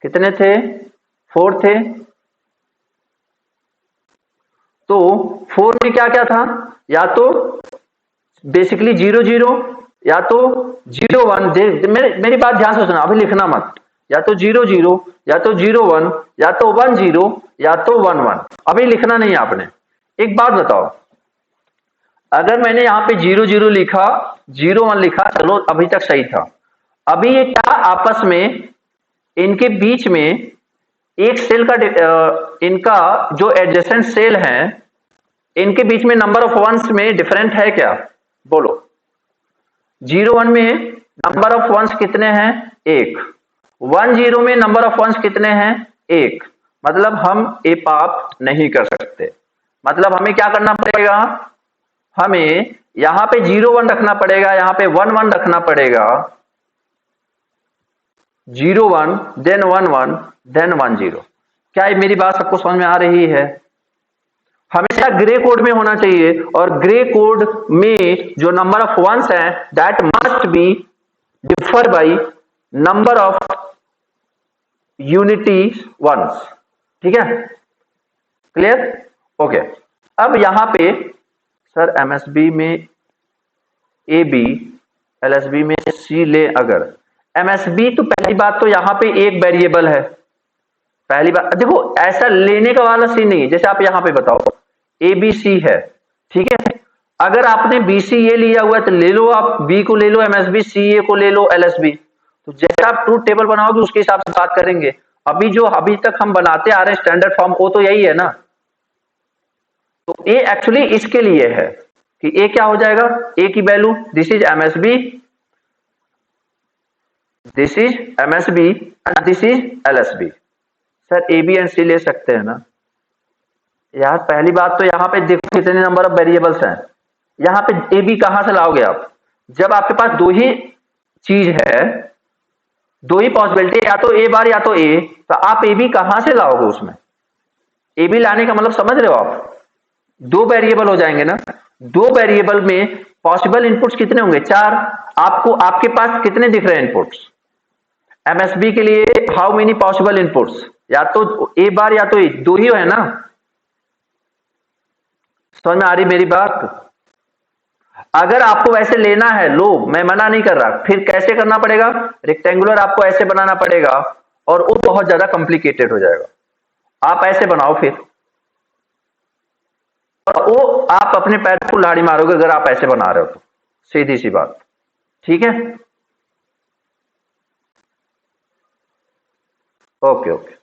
कितने थे? 4 थे। तो 4 में क्या क्या था? या तो बेसिकली 0 0, या तो 0 1। मेरी बात ध्यान से सुना, अभी लिखना मत। या तो 0 0, या तो 0 1, या तो 1 0, या तो 1 1। अभी लिखना नहीं आपने। एक बात बताओ, अगर मैंने यहां पे 0 0 लिखा, 0 1 लिखा, चलो अभी तक सही था। अभी ये क्या आपस में, इनके बीच में एक सेल का इनका जो एडजेसेंट सेल हैं इनके बीच में नंबर ऑफ वंस में डिफरेंट है क्या? बोलो। 0 1 में नंबर ऑफ वंस कितने हैं? 1। 1 0 में नंबर ऑफ वंस कितने हैं? 1। मतलब हम ए पाप नहीं कर सकते। मतलब हमें क्या करना पड़ेगा? हमें यहां पे 0 1 रखना पड़ेगा, यहां पे 1 1 रखना पड़ेगा। 0 1 देन 1 1 देन 1 0। क्या ये मेरी बात सबको समझ में आ रही है? हमेशा ग्रे कोड में होना चाहिए, और ग्रे कोड में जो नंबर ऑफ वंस है that must be differ by number of unity ones. ठीक है, क्लियर? ओके। अब यहां पे सर एमएसबी में ए बी, एलएसबी में सी ले। अगर एमएसबी तो पहली बात तो यहां पे एक वेरिएबल है। पहली बात देखो, ऐसा लेने का वाला सी नहीं है। जैसे आप यहां पे बताओ ए बी सी है, ठीक है। अगर आपने बी सी ए लिया हुआ है तो ले लो, आप बी को ले लो एमएसबी, सी ए को ले लो एलएसबी। तो जैसे आप ट्रूथ टेबल बनाओगे उसके हिसाब से बात करेंगे। अभी जो अभी तक हम बनाते आ रहे हैं स्टैंडर्ड फॉर्म, वो तो यही है ना। तो ए एक्चुअली इसके लिए है कि ए क्या हो जाएगा? ए की value this is MSB, this is MSB and this is LSB. Sir A B and C ले सकते हैं ना यार? पहली बात तो यहाँ पे देखो कितने नंबर ऑफ वेरिएबल्स हैं। यहाँ पे ए बी कहां से लाओगे आप? जब आपके पास दो ही चीज है, दो ही पॉसिबिलिटी, या तो ए बार या तो ए, तो आप ए बी कहां से लाओगे? उसमें ए बी लाने का मतलब समझ रहे हो आप? दो वेरिएबल हो जाएंगे ना। दो वेरिएबल में पॉसिबल इनपुट्स कितने होंगे? 4। आपको आपके पास कितने दिख रहे हैं इनपुट्स एमएसबी के लिए? How many possible inputs? या तो ए बार या तो ए, दो ही है ना। समझ में आ रही मेरी बात? अगर आपको ऐसे लेना है लो, मैं मना नहीं कर रहा, फिर कैसे करना पड़ेगा? रेक्टेंगुलर आपको ऐसे बनाना पड़ेगा, और वो बहुत ज्यादा कॉम्प्लिकेटेड हो जाएगा। आप ऐसे बनाओ फिर, और वो आप अपने पैर को लाड़ी मारोगे अगर आप ऐसे बना रहे हो तो। सीधी सी बात, ठीक है? ओके ओके,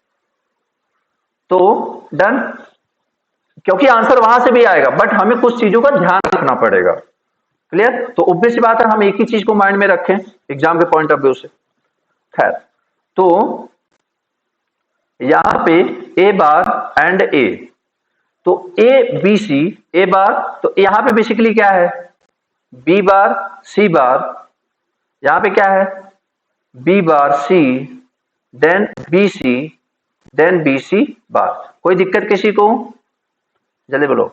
तो डन। क्योंकि आंसर वहां से भी आएगा, बट हमें कुछ चीजों का ध्यान रखना पड़ेगा। क्लियर? तो ऑब्वियस सी बात है हम एक ही चीज को माइंड में रखें एग्जाम के पॉइंट ऑफ व्यू से। खैर, तो यहां पे ए बार एंड ए, तो ए बी सी, ए बार, तो यहां पे बेसिकली क्या है? B bar C bar. यहां पे क्या है? B bar C, then B C, then B C bar. कोई दिक्कत किसी को? जल्दी बोलो,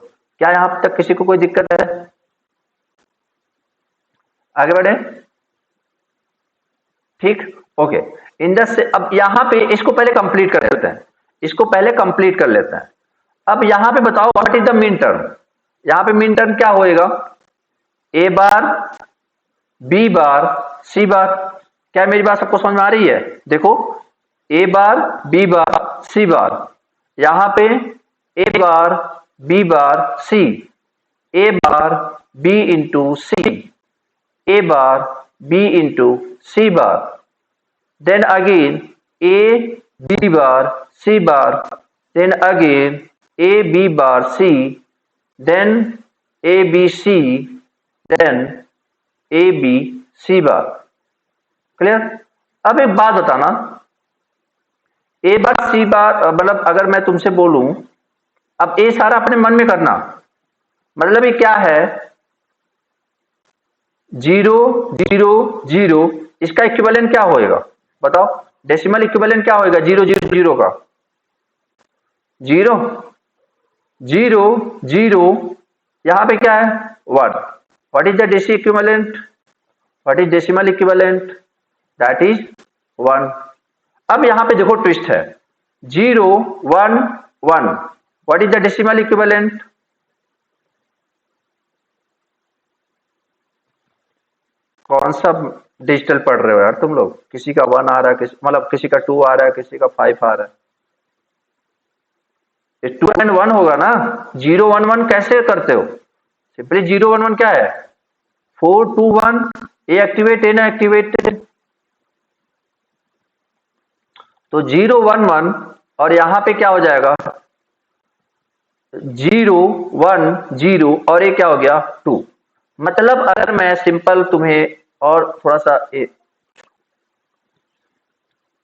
क्या यहां तक किसी को कोई दिक्कत है? आगे बढ़े, ठीक? ओके। इन से अब यहां पे इसको पहले कंप्लीट कर लेते हैं, इसको पहले कंप्लीट कर लेते हैं। अब यहां पे बताओ what is the mean term? यहां पे मीन टर्म क्या होएगा? ए बार बी बार सी बार। क्या मेरी बात सबको समझ में आ रही है? देखो, ए bar B bar C bar, यहां पे A bar B bar C, A bar B into C, A bar B into C bar, then again a b bar c bar, then again a b bar c, then a b c, then a b c bar। Clear? अब एक बात बताना, ए बार C बार मतलब अगर मैं तुमसे बोलूं, अब ए सारा अपने मन में करना, मतलब ये क्या है? 0 0 0, इसका इक्विवेलेंट क्या होएगा बताओ? डेसिमल इक्विवेलेंट क्या होएगा 0 0 0 का? 0 0 0, यहां पे क्या है? 1। What is the deci equivalent? What is decimal equivalent? That is 1। अब यहां पे देखो ट्विस्ट है, 0 1 1, what is the decimal equivalent? कौन सा डिजिटल पढ़ रहे हो यार तुम लोग? किसी का 1 आ रहा है, मतलब किसी का 2 आ रहा है, किसी का 5 आ रहा है। 2 एंड 1 होगा ना। 0 1 1 कैसे करते हो? सिंपली 0 1 1 क्या है? 4 2 1, ए एक्टिवेट ए ना एक्टिवेटेड। तो 0 1 1 और यहां पे क्या हो जाएगा 0 1 0 और ये क्या हो गया 2। मतलब अगर मैं सिंपल तुम्हें और थोड़ा सा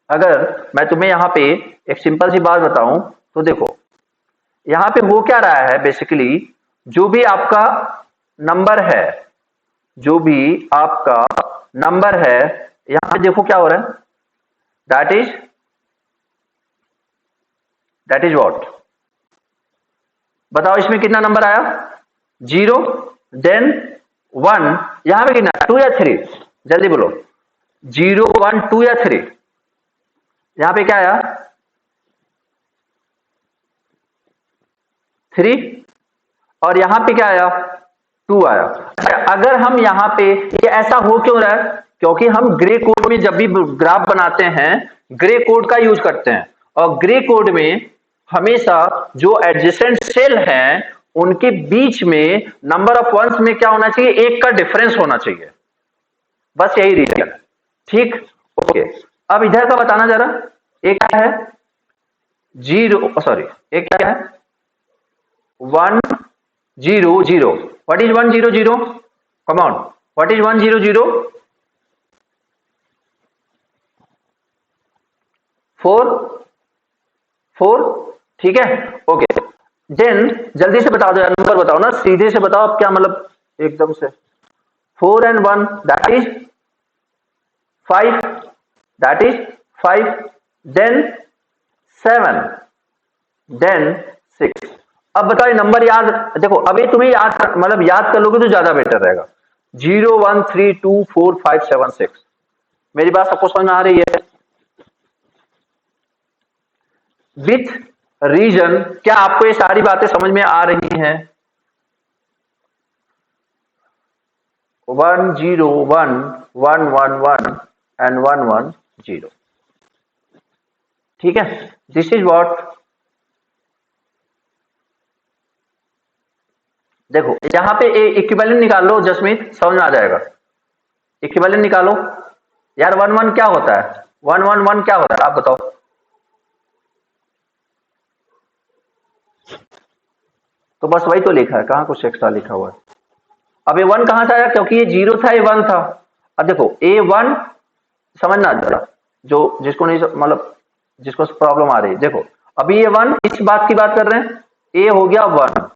अगर मैं तुम्हें यहां पे एक सिंपल सी बात बताऊं तो देखो यहां पे हो क्या रहा है बेसिकली, जो भी आपका नंबर है, जो भी आपका नंबर है, यहां पे देखो क्या हो रहा है, दैट इज व्हाट, बताओ इसमें कितना नंबर आया 0, देन 1, यहां पे कितना 2 या 3, जल्दी बोलो 0 1 2 या 3, यहां पे क्या आया 3, और यहां पे क्या आया 2 आया। अगर हम यहां पे ये ऐसा हो क्यों रहा है, क्योंकि हम ग्रे कोड में जब भी ग्राफ बनाते हैं ग्रे कोड का यूज करते हैं, और ग्रे कोड में हमेशा जो एडजेसेंट सेल हैं उनके बीच में नंबर ऑफ वंस में क्या होना चाहिए, एक का डिफरेंस होना चाहिए, बस यही रीजन है। ठीक, ओके। अब इधर का बताना जरा, एक क्या है 0, सॉरी एक क्या है 1 0 0, what is 1 0 0, come on, what is 1 0 0, 4 4, ठीक है, ओके। देन जल्दी से बता दो यार, नंबर बताओ ना, सीधे से बताओ, अब क्या मतलब एकदम से 4 and 1 that is 5, that is 5, then 7, then 6। अब बताओ ये नंबर याद, देखो अभी तुम्हें याद मतलब याद कर लोगे तो ज्यादा बेटर रहेगा, 0 1 3 2 4 5 7 6। मेरी बात सबको समझ में आ रही है विथ रीजन? क्या आपको ये सारी बातें समझ में आ रही हैं? 1 0 1 1 1 1 एंड 1 1 0, ठीक है, दिस इज व्हाट। देखो यहां पे इक्विवेलेंट निकाल लो जसमीत, समझ में आ जाएगा, इक्विवेलेंट निकालो यार। 1 1 क्या होता है, 1 1 1 क्या होता है आप बताओ। तो बस वही तो लिखा है, कहां कुछ एक्स्ट्रा लिखा हुआ है। अब ये 1 कहां से आया, क्योंकि ये 0 था ये 1 था। अब देखो A1 समझना जरा, जो जिसको नहीं मतलब जिसको प्रॉब्लम आ रही है, देखो अभी ये 1 इस बात की बात कर रहे हैं, ए हो गया 1,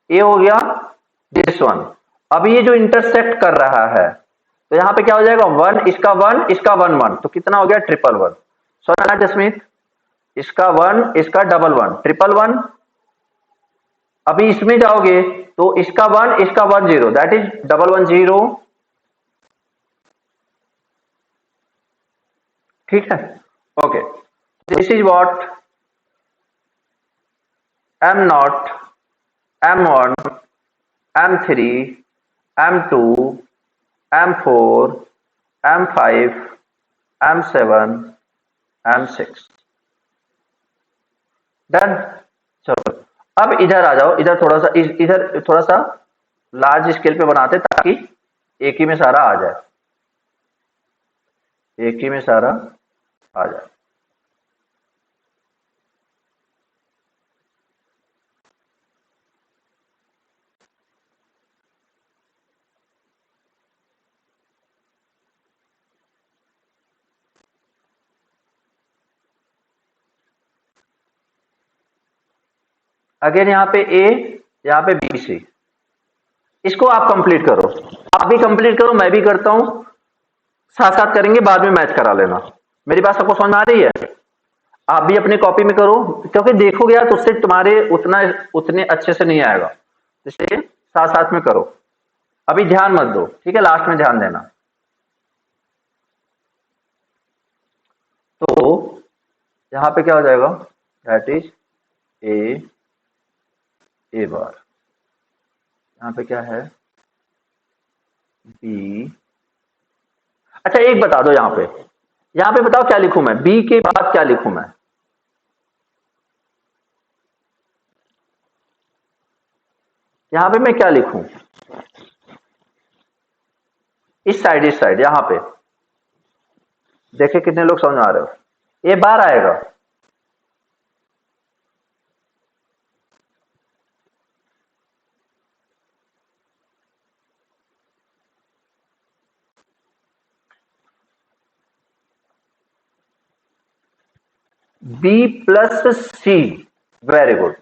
ए हो गया दिस 1। अभी ये जो इंटरसेक्ट कर रहा है तो यहां पे क्या हो जाएगा 1 इसका 1 इसका 1 1, तो कितना हो गया 1 1 1। सुना जसमीत, इसका 1 इसका डबल 1 1 1 1। अभी इसमें जाओगे तो इसका 1 इसका 1 0, दैट इज 1 1 0, ठीक है, okay. This is what M0, M1, M3, M2, M4, M5, M7, M6, done. चलो अब इधर आ जाओ, इधर थोड़ा सा इधर थोड़ा सा लार्ज स्केल पे बनाते ताकि एक ही में सारा आ जाए, एक ही में सारा आ जाए। अगेन यहाँ पे ए, यहाँ पे बी सी, इसको आप कंप्लीट करो, आप भी कंप्लीट करो, मैं भी करता हूं, साथ साथ करेंगे, बाद में मैच करा लेना। मेरी बात सबको समझ में आ रही है? आप भी अपनी कॉपी में करो, क्योंकि देखोगे यार तो उससे तुम्हारे उतना उतने अच्छे से नहीं आएगा, इसलिए साथ साथ में करो। अभी ध्यान मत दो, ठीक है, लास्ट में ध्यान देना। तो यहां पे क्या हो जाएगा, दैट इज ए बार, यहां पे क्या है बी। अच्छा एक बता दो यहां पे बताओ क्या लिखूं मैं, बी के बाद क्या लिखूं मैं, यहां पे मैं क्या लिखूं, इस साइड यहां पे देखे कितने लोग समझ आ रहे हो, ए बार आएगा, बी प्लस सी, वेरी गुड,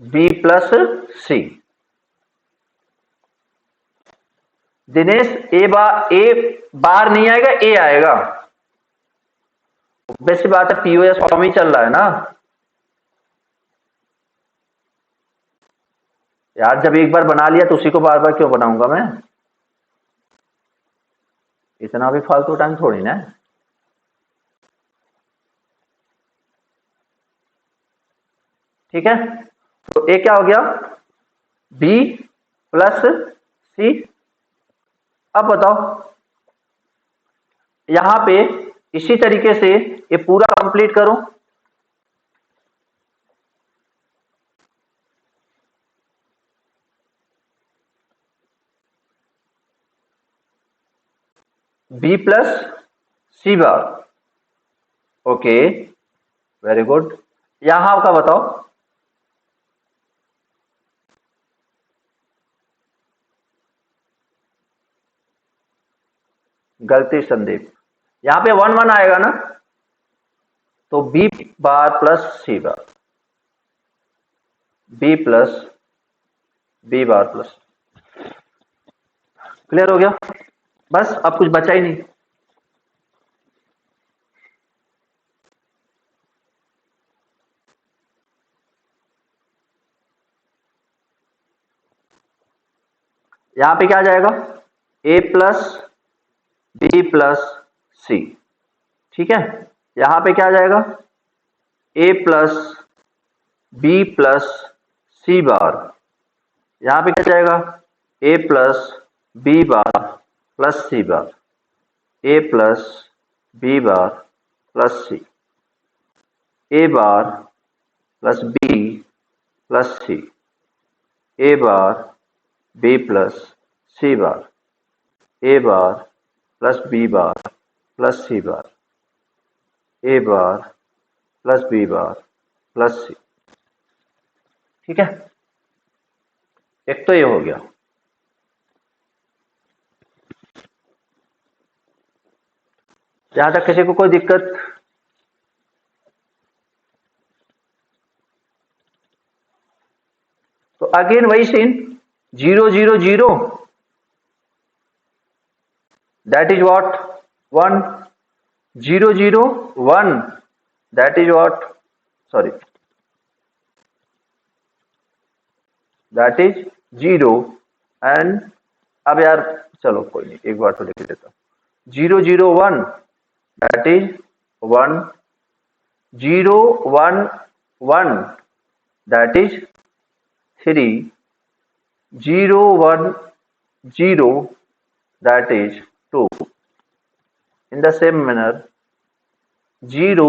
बी प्लस सी। दिनेश ए बार नहीं आएगा, ए आएगा। वैसी बात है, पीओएस फॉर्म ही चल रहा है ना यार। जब एक बार बना लिया तो उसी को बार बार क्यों बनाऊंगा मैं? इतना भी फालतू टाइम थोड़ी ना है। ठीक है, तो ए क्या हो गया? बी प्लस सी। अब बताओ, यहां पे इसी तरीके से ये पूरा कंप्लीट करो। बी प्लस सी बार, ओके, वेरी गुड। यहां का बताओ, गलती संदीप, यहां पे 1 1 आएगा ना, तो B bar plus C bar, B plus B bar plus. Clear हो गया? बस अब कुछ बचा ही नहीं। यहां पे क्या आ जाएगा? ए प्लस बी प्लस सी। ठीक है, यहां पे क्या आ जाएगा? ए plus B plus C bar. यहां पे क्या जाएगा? ए plus B bar plus C bar, A plus B bar plus C, A bar plus B plus C, A bar B plus C bar, A bar plus B bar plus C bar, A bar plus B bar plus सी। ठीक है, एक तो ये हो गया। यहां तक किसी को कोई दिक्कत? तो अगेन वही scene, 0 0 0, that is what? 1, 0 0 1, that is what? Sorry, that is 0 and अब यार चलो कोई नहीं, एक बार तो लिख लेता हूं। 0 0 1, that is 1, 0 1 1, that is 3, 0 1 0, that is 2. In the same manner, 0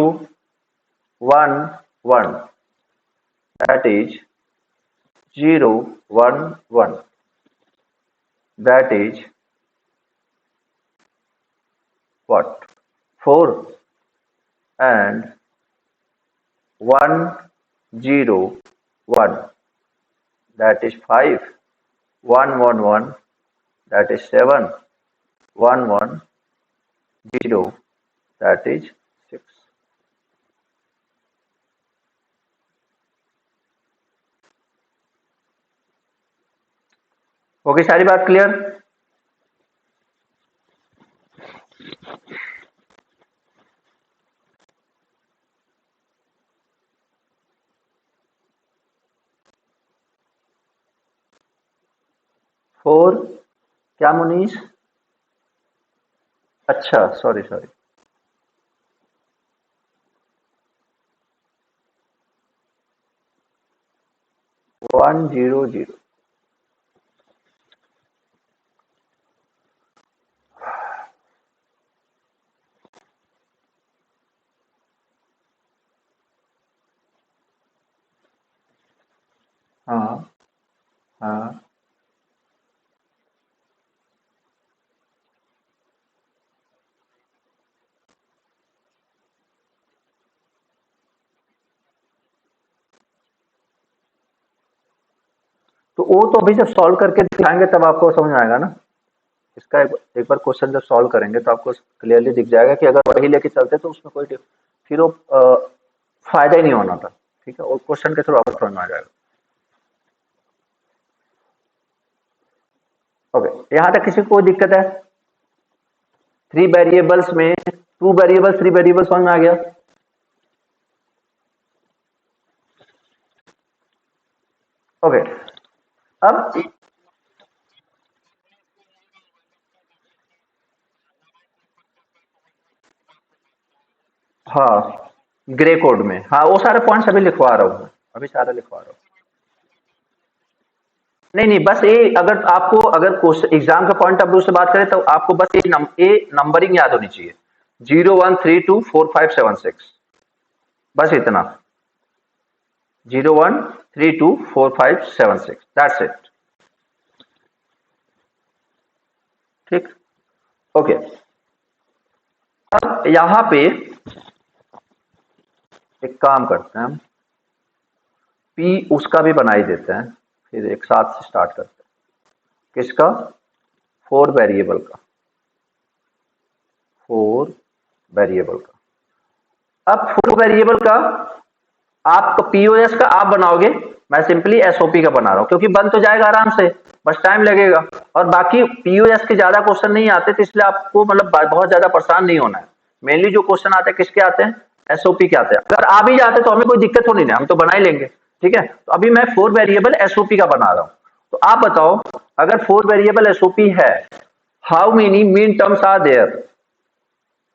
1 1, that is 0 1 1, that is what? 4 and 1 0 1, that is 5, 1 1 1, that is 7, 1 1 0, that is 6. Okay, सारी बात क्लियर? फोर क्या मुनीष? अच्छा, सॉरी सॉरी, 1 0 0, हाँ हाँ, तो वो तो अभी जब सॉल्व करके दिखाएंगे तब आपको समझ में आएगा ना। इसका एक बार क्वेश्चन जब सॉल्व करेंगे तो आपको क्लियरली दिख जाएगा कि अगर वही लेके चलते तो उसमें कोई फिर वो फायदा ही नहीं होना था। ठीक है, और क्वेश्चन के थ्रू आपको समझ में आ जाएगा। ओके, यहां तक किसी को कोई दिक्कत है? 3 वेरिएबल्स में 2 वेरिएबल्स 3 वेरिएबल्स समझ में आ गया? ओके, अब हाँ, ग्रे कोड में, हाँ वो सारे पॉइंट्स अभी लिखवा रहा हूँ, अभी सारा लिखवा रहा हूँ। नहीं नहीं, बस ये अगर आपको अगर क्वेश्चन एग्जाम का पॉइंट ऑफ व्यू से बात करें तो आपको बस ये नंबरिंग याद होनी चाहिए, 01324576, बस इतना, 01324576, दैट्स इट। ठीक, ओके। अब यहां पे एक काम करते हैं हम, पी उसका भी बना ही देते हैं, फिर एक साथ से स्टार्ट करते हैं। किसका? 4 वेरिएबल का, 4 वेरिएबल का। अब 4 वेरिएबल का आप पीओएस का आप बनाओगे, मैं सिंपली एसओपी का बना रहा हूं क्योंकि बन तो जाएगा आराम से, बस टाइम लगेगा। और बाकी पीओएस के ज्यादा क्वेश्चन नहीं आते, तो इसलिए आपको मतलब बहुत ज्यादा परेशान नहीं होना है। मेनली जो क्वेश्चन आते हैं किसके आते हैं? एसओपी के आते हैं। अगर आ भी जाते तो हमें कोई दिक्कत होनी नहीं, हम तो बना ही लेंगे। ठीक है, तो अभी मैं 4 वेरिएबल एसओपी का बना रहा हूं। तो आप बताओ, अगर 4 वेरिएबल एसओपी है, how many minterms are there?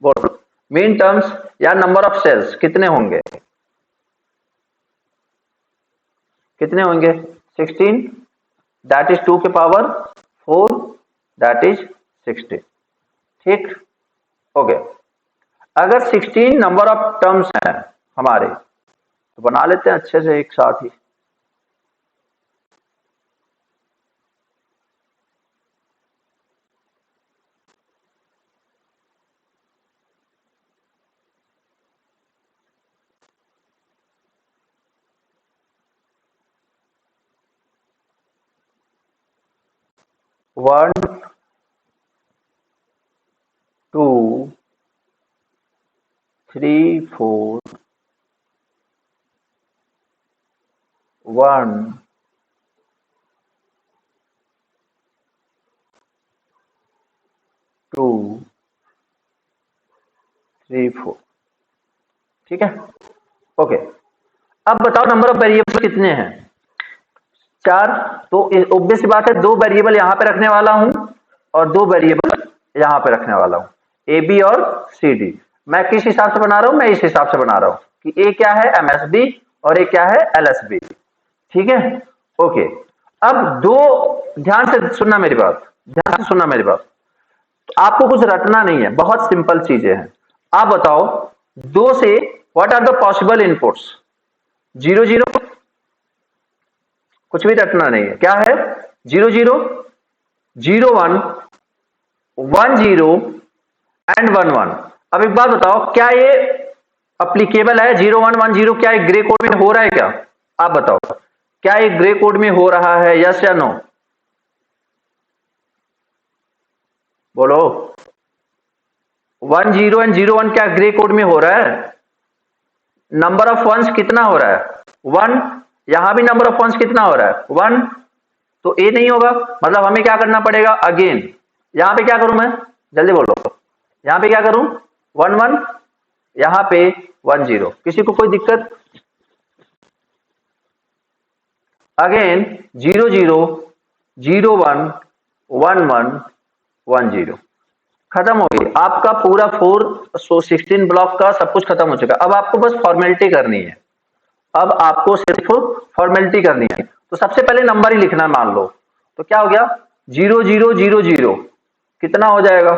बोलो, मीन टर्म्स या नंबर ऑफ सेल्स कितने होंगे? कितने होंगे? 16, दैट इज 2 के पावर 4, दैट इज 16। ठीक, ओके। अगर 16 नंबर ऑफ टर्म्स हैं हमारे, तो बना लेते हैं अच्छे से एक साथ ही। One, two, three, four, one, two, three, four. ठीक है, ओके। अब बताओ नंबर ऑफ वेरिएबल कितने हैं? 4। तो ऑब्वियस सी बात है, 2 वेरिएबल यहां पे रखने वाला हूं और 2 वेरिएबल यहां पे रखने वाला हूं, ए बी और सी डी। मैं किस हिसाब से बना रहा हूं? मैं इस हिसाब से बना रहा हूं कि ए क्या है, एमएसबी, और ए क्या है, एलएसबी। ठीक है, ओके। अब दो, ध्यान से सुनना मेरी बात, ध्यान से सुनना मेरी बात। आपको कुछ रटना नहीं है, बहुत सिंपल चीजें हैं। आप बताओ, 2 से what are the possible inputs? 0 0, कुछ भी रटना नहीं है। क्या है? 0 0, 0 1, 1 0 एंड 1 1। अब एक बात बताओ, क्या ये अप्लीकेबल है? 0 1 1 0 क्या एक ग्रे कोड में हो रहा है क्या? आप बताओ, क्या एक ग्रे कोड में हो रहा है, यस या नो? बोलो। 1 0 एंड 0 1 क्या ग्रे कोड में हो रहा है? नंबर ऑफ वंस कितना हो रहा है? 1। यहां भी नंबर ऑफ वंस कितना हो रहा है? 1। तो ए नहीं होगा, मतलब हमें क्या करना पड़ेगा? अगेन यहां पे क्या करूं मैं? जल्दी बोलो, यहां पे क्या करूं? 1 1, यहां पे 1 0। किसी को कोई दिक्कत? अगेन 0 0, 0 1, 1 1, 1 0। खत्म हो गई आपका पूरा 16 ब्लॉक का सब कुछ खत्म हो चुका। अब आपको बस फॉर्मेलिटी करनी है, अब आपको सिर्फ फॉर्मेलिटी करनी है। तो सबसे पहले नंबर ही लिखना है, मान लो। तो क्या हो गया? 0 0 0 0 कितना हो जाएगा?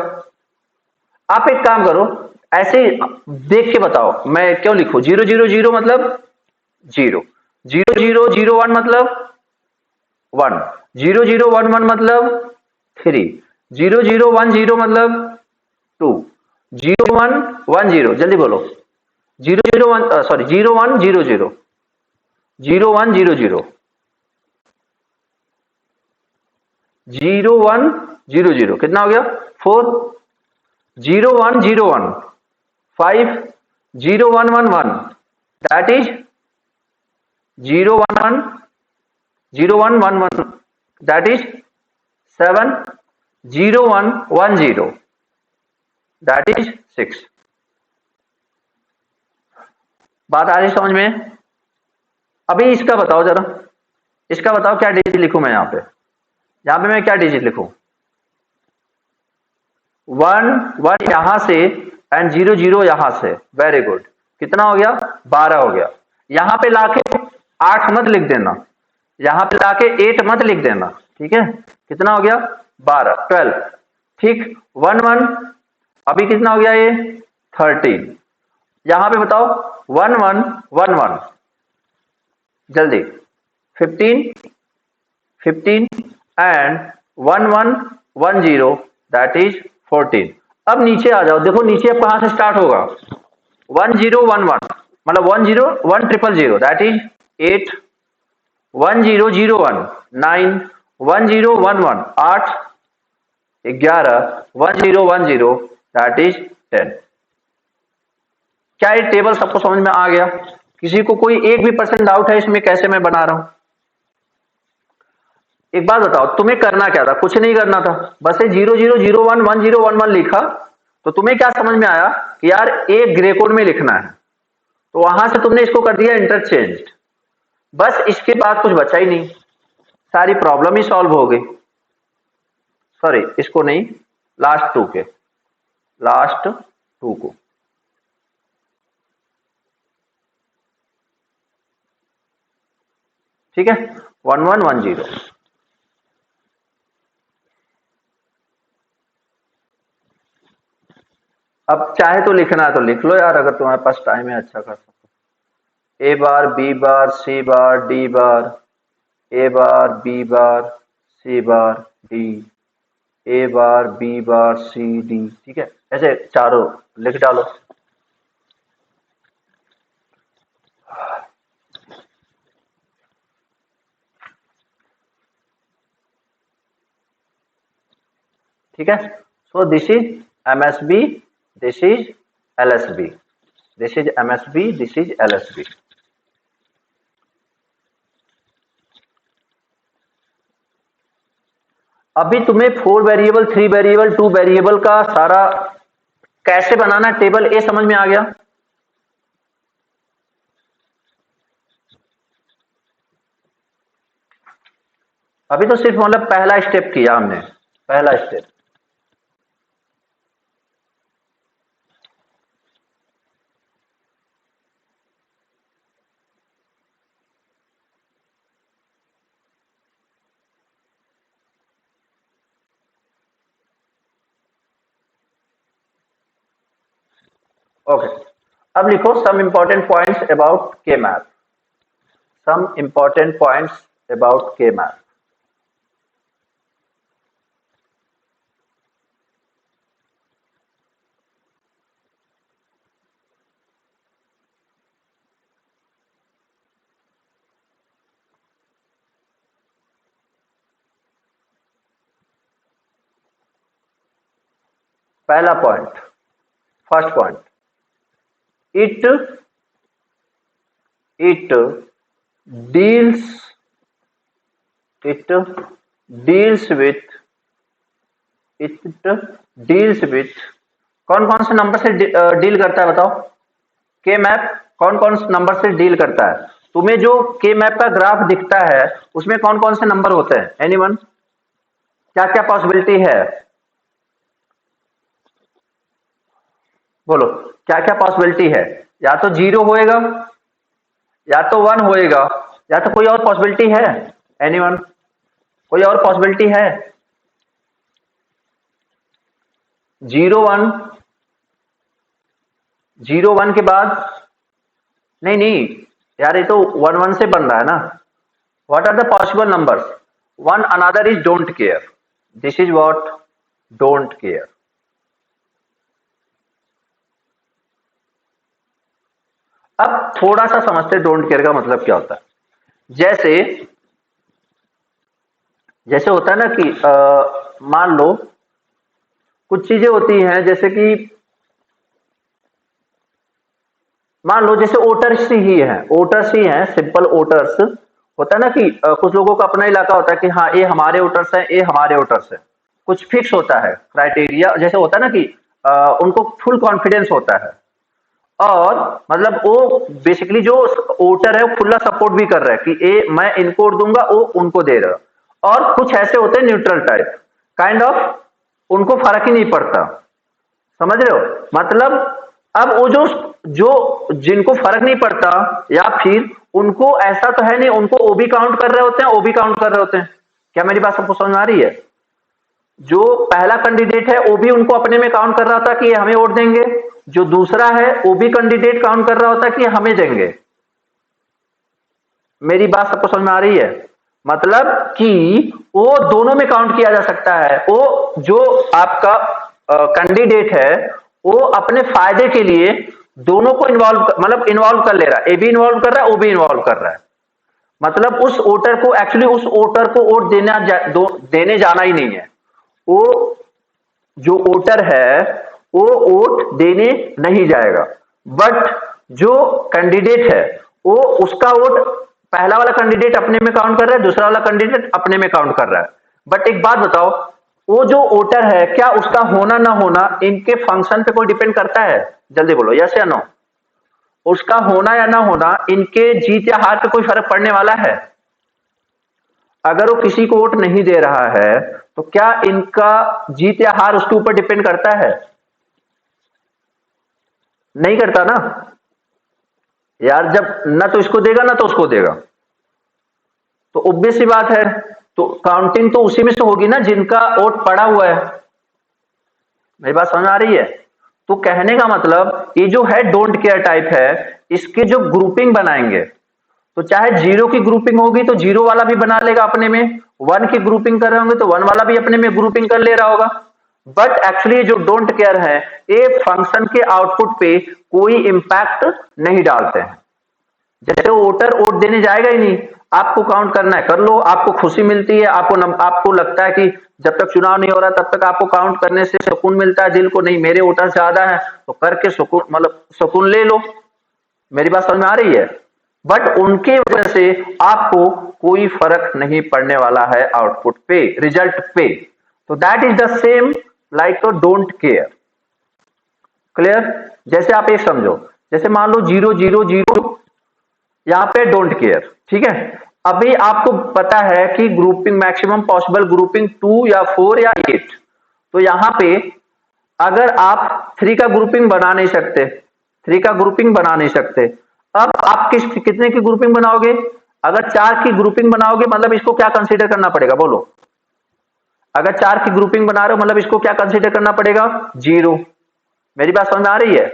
आप एक काम करो, ऐसे देख के बताओ, मैं क्यों लिखूं 0 0 0 मतलब 0, 0 0 0 1 मतलब 1, 0 0 1 1 मतलब 3, 0 0 1 0 मतलब 2, 0 1 1 0, जल्दी बोलो। 0 0 1, सॉरी 0 1 0 0, 0 1 0 0, 0 1 0 0 कितना हो गया? 4, 0 1 0 1 5, 0 1 1 1, that is 0 1 1 0 1 1 1, that is 7 0 1 1 0, that is 6। बात आ रही समझ में? अभी इसका बताओ जरा, इसका बताओ क्या डिजिट लिखूं मैं यहाँ पे मैं क्या डिजिट लिखूं? 1 1 यहां से एंड 0 0 यहां से, वेरी गुड। कितना हो गया? 12 हो गया। यहां पे लाके 8 मत लिख देना, यहां पे लाके 8 मत लिख देना, ठीक है? कितना हो गया? 12 12, ठीक। 1 1 अभी कितना हो गया ये? 13। यहां पे बताओ 1 1 1 1, जल्दी। 15 15 एंड 1 1 1 0, दैट इज 14। अब नीचे आ जाओ, देखो नीचे अब कहां से स्टार्ट होगा? 1 0 1 1, मतलब 1 0 1 0 0, दैट इज 8। 1 0 0 1 9, 1 0 1 1 8, 11, 1 0 1 0, that is 10। क्या ये टेबल सबको समझ में आ गया? किसी को कोई एक भी परसेंट डाउट है इसमें कैसे मैं बना रहा हूं? एक बात बताओ, तुम्हें करना क्या था? कुछ नहीं करना था, बस ये 0 0 0 1 1 0 1 1 लिखा। तो तुम्हें क्या समझ में आया कि यार एक ग्रे कोड में लिखना है, तो वहां से तुमने इसको कर दिया इंटरचेंज। बस इसके बाद कुछ बचा ही नहीं, सारी प्रॉब्लम ही सॉल्व हो गई। सॉरी, इसको नहीं, लास्ट टू को। ठीक है, 1 1 1 0। अब चाहे तो लिखना है तो लिख लो यार, अगर तुम्हारे पास टाइम है अच्छा खासा। ए bar B bar C bar D bar, A bar B bar C bar D, A bar B bar C D, ठीक है? ऐसे चारों लिख डालो। ठीक है, so this is MSB, this is LSB, this is MSB, this is LSB. अभी तुम्हें 4 वेरिएबल 3 वेरिएबल 2 वेरिएबल का सारा कैसे बनाना टेबल, ये समझ में आ गया? अभी तो सिर्फ मतलब पहला स्टेप किया हमने, पहला स्टेप। ओके, अब लिखो some important points about K map, some important points about K map. पहला point, first point, it deals with कौन कौन से नंबर से डील करता है बताओ? के मैप कौन कौन से नंबर से डील करता है? तुम्हें जो के मैप का ग्राफ दिखता है उसमें कौन कौन से नंबर होते हैं? एनीवन? क्या क्या पॉसिबिलिटी है? बोलो, क्या क्या पॉसिबिलिटी है? या तो 0 होएगा, या तो 1 होएगा, या तो कोई और पॉसिबिलिटी है? एनीवन? कोई और पॉसिबिलिटी है? 0 1 0 1 के बाद नहीं नहीं यार, ये तो 1 1 से बन रहा है ना। What are the possible numbers? One another is don't care, this is what don't care. अब थोड़ा सा समझते डोंट केयर का मतलब क्या होता है। जैसे जैसे होता है ना कि मान लो कुछ चीजें होती हैं, जैसे कि मान लो जैसे ओटर्स ही है, ओटर्स ही है, सिंपल ओटर्स होता है ना कि कुछ लोगों का अपना इलाका होता है कि हाँ ये हमारे वोटर्स हैं, ये हमारे वोटर्स हैं, कुछ फिक्स होता है क्राइटेरिया, जैसे होता है ना कि उनको फुल कॉन्फिडेंस होता है, और मतलब वो बेसिकली जो वोटर है वो खुला सपोर्ट भी कर रहा है कि ये मैं इनको वोट दूंगा, वो उनको दे रहा है। और कुछ ऐसे होते हैं न्यूट्रल टाइप, काइंड ऑफ उनको फर्क ही नहीं पड़ता, समझ रहे हो मतलब। अब वो जो जो जिनको फर्क नहीं पड़ता, या फिर उनको ऐसा तो है नहीं, उनको ओबी काउंट कर रहे होते हैं, ओबी काउंट कर रहे होते हैं। क्या मेरी बात सबको समझ आ रही है? जो पहला कैंडिडेट है वो भी उनको अपने में काउंट कर रहा था कि ये हमें वोट देंगे, जो दूसरा है वो भी कैंडिडेट काउंट कर रहा होता कि हमें देंगे। मेरी बात सबको समझ में आ रही है? मतलब कि वो दोनों में काउंट किया जा सकता है। वो जो आपका कैंडिडेट है वो अपने फायदे के लिए दोनों को इन्वॉल्व मतलब इन्वॉल्व कर ले रहा है, ए भी इन्वॉल्व कर रहा है, ओ भी इन्वॉल्व कर रहा है। मतलब उस वोटर को एक्चुअली उस वोटर को वोट देने जाना ही नहीं है। वो जो वोटर है वो वोट देने नहीं जाएगा, बट जो कैंडिडेट है वो उसका वोट, पहला वाला कैंडिडेट अपने में काउंट कर रहा है, दूसरा वाला कैंडिडेट अपने में काउंट कर रहा है। बट एक बात बताओ, वो जो वोटर है क्या उसका होना ना होना इनके फंक्शन पे कोई डिपेंड करता है? जल्दी बोलो, यस या नो। उसका होना या ना होना इनके जीत या हार पे कोई फर्क पड़ने वाला है? अगर वो किसी को वोट नहीं दे रहा है तो क्या इनका जीत या हार उसके ऊपर डिपेंड करता है? नहीं करता ना यार, जब ना तो इसको देगा ना तो उसको देगा, तो ऑब्वियस सी बात है। तो काउंटिंग तो उसी में से होगी ना जिनका वोट पड़ा हुआ है। मेरी बात समझ आ रही है? तो कहने का मतलब ये जो है डोंट केयर टाइप है, इसके जो ग्रुपिंग बनाएंगे, तो चाहे जीरो की ग्रुपिंग होगी तो जीरो वाला भी बना लेगा अपने में, वन की ग्रुपिंग कर रहे होंगे तो वन वाला भी अपने में ग्रुपिंग कर ले रहा होगा। बट एक्चुअली जो डोंट केयर है ये फंक्शन के आउटपुट पे कोई इंपैक्ट नहीं डालते हैं। जैसे वोटर वोट देने जाएगा ही नहीं, आपको काउंट करना है कर लो, आपको खुशी मिलती है, आपको लगता है कि जब तक चुनाव नहीं हो रहा तब तक आपको काउंट करने से सुकून मिलता है दिल को, नहीं मेरे वोटर ज्यादा है तो करके सुकून मतलब सुकून ले लो। मेरी बात समझ में आ रही है? बट उनके वजह से आपको कोई फर्क नहीं पड़ने वाला है आउटपुट पे, रिजल्ट पे। तो that is the same like don't care. Clear? जैसे आप एक समझो, जैसे मान लो 0 0 0 यहां पे डोंट केयर, ठीक है। अभी आपको पता है कि ग्रुपिंग मैक्सिमम पॉसिबल ग्रुपिंग 2 या 4 या 8, तो यहां पे अगर आप 3 का ग्रुपिंग बना नहीं सकते, 3 का ग्रुपिंग बना नहीं सकते, अब आप कितने की ग्रुपिंग बनाओगे? अगर 4 की ग्रुपिंग बनाओगे मतलब इसको क्या कंसीडर करना पड़ेगा बोलो? अगर 4 की ग्रुपिंग बना रहे हो मतलब इसको क्या कंसीडर करना पड़ेगा? 0। मेरी बात समझ में आ रही है?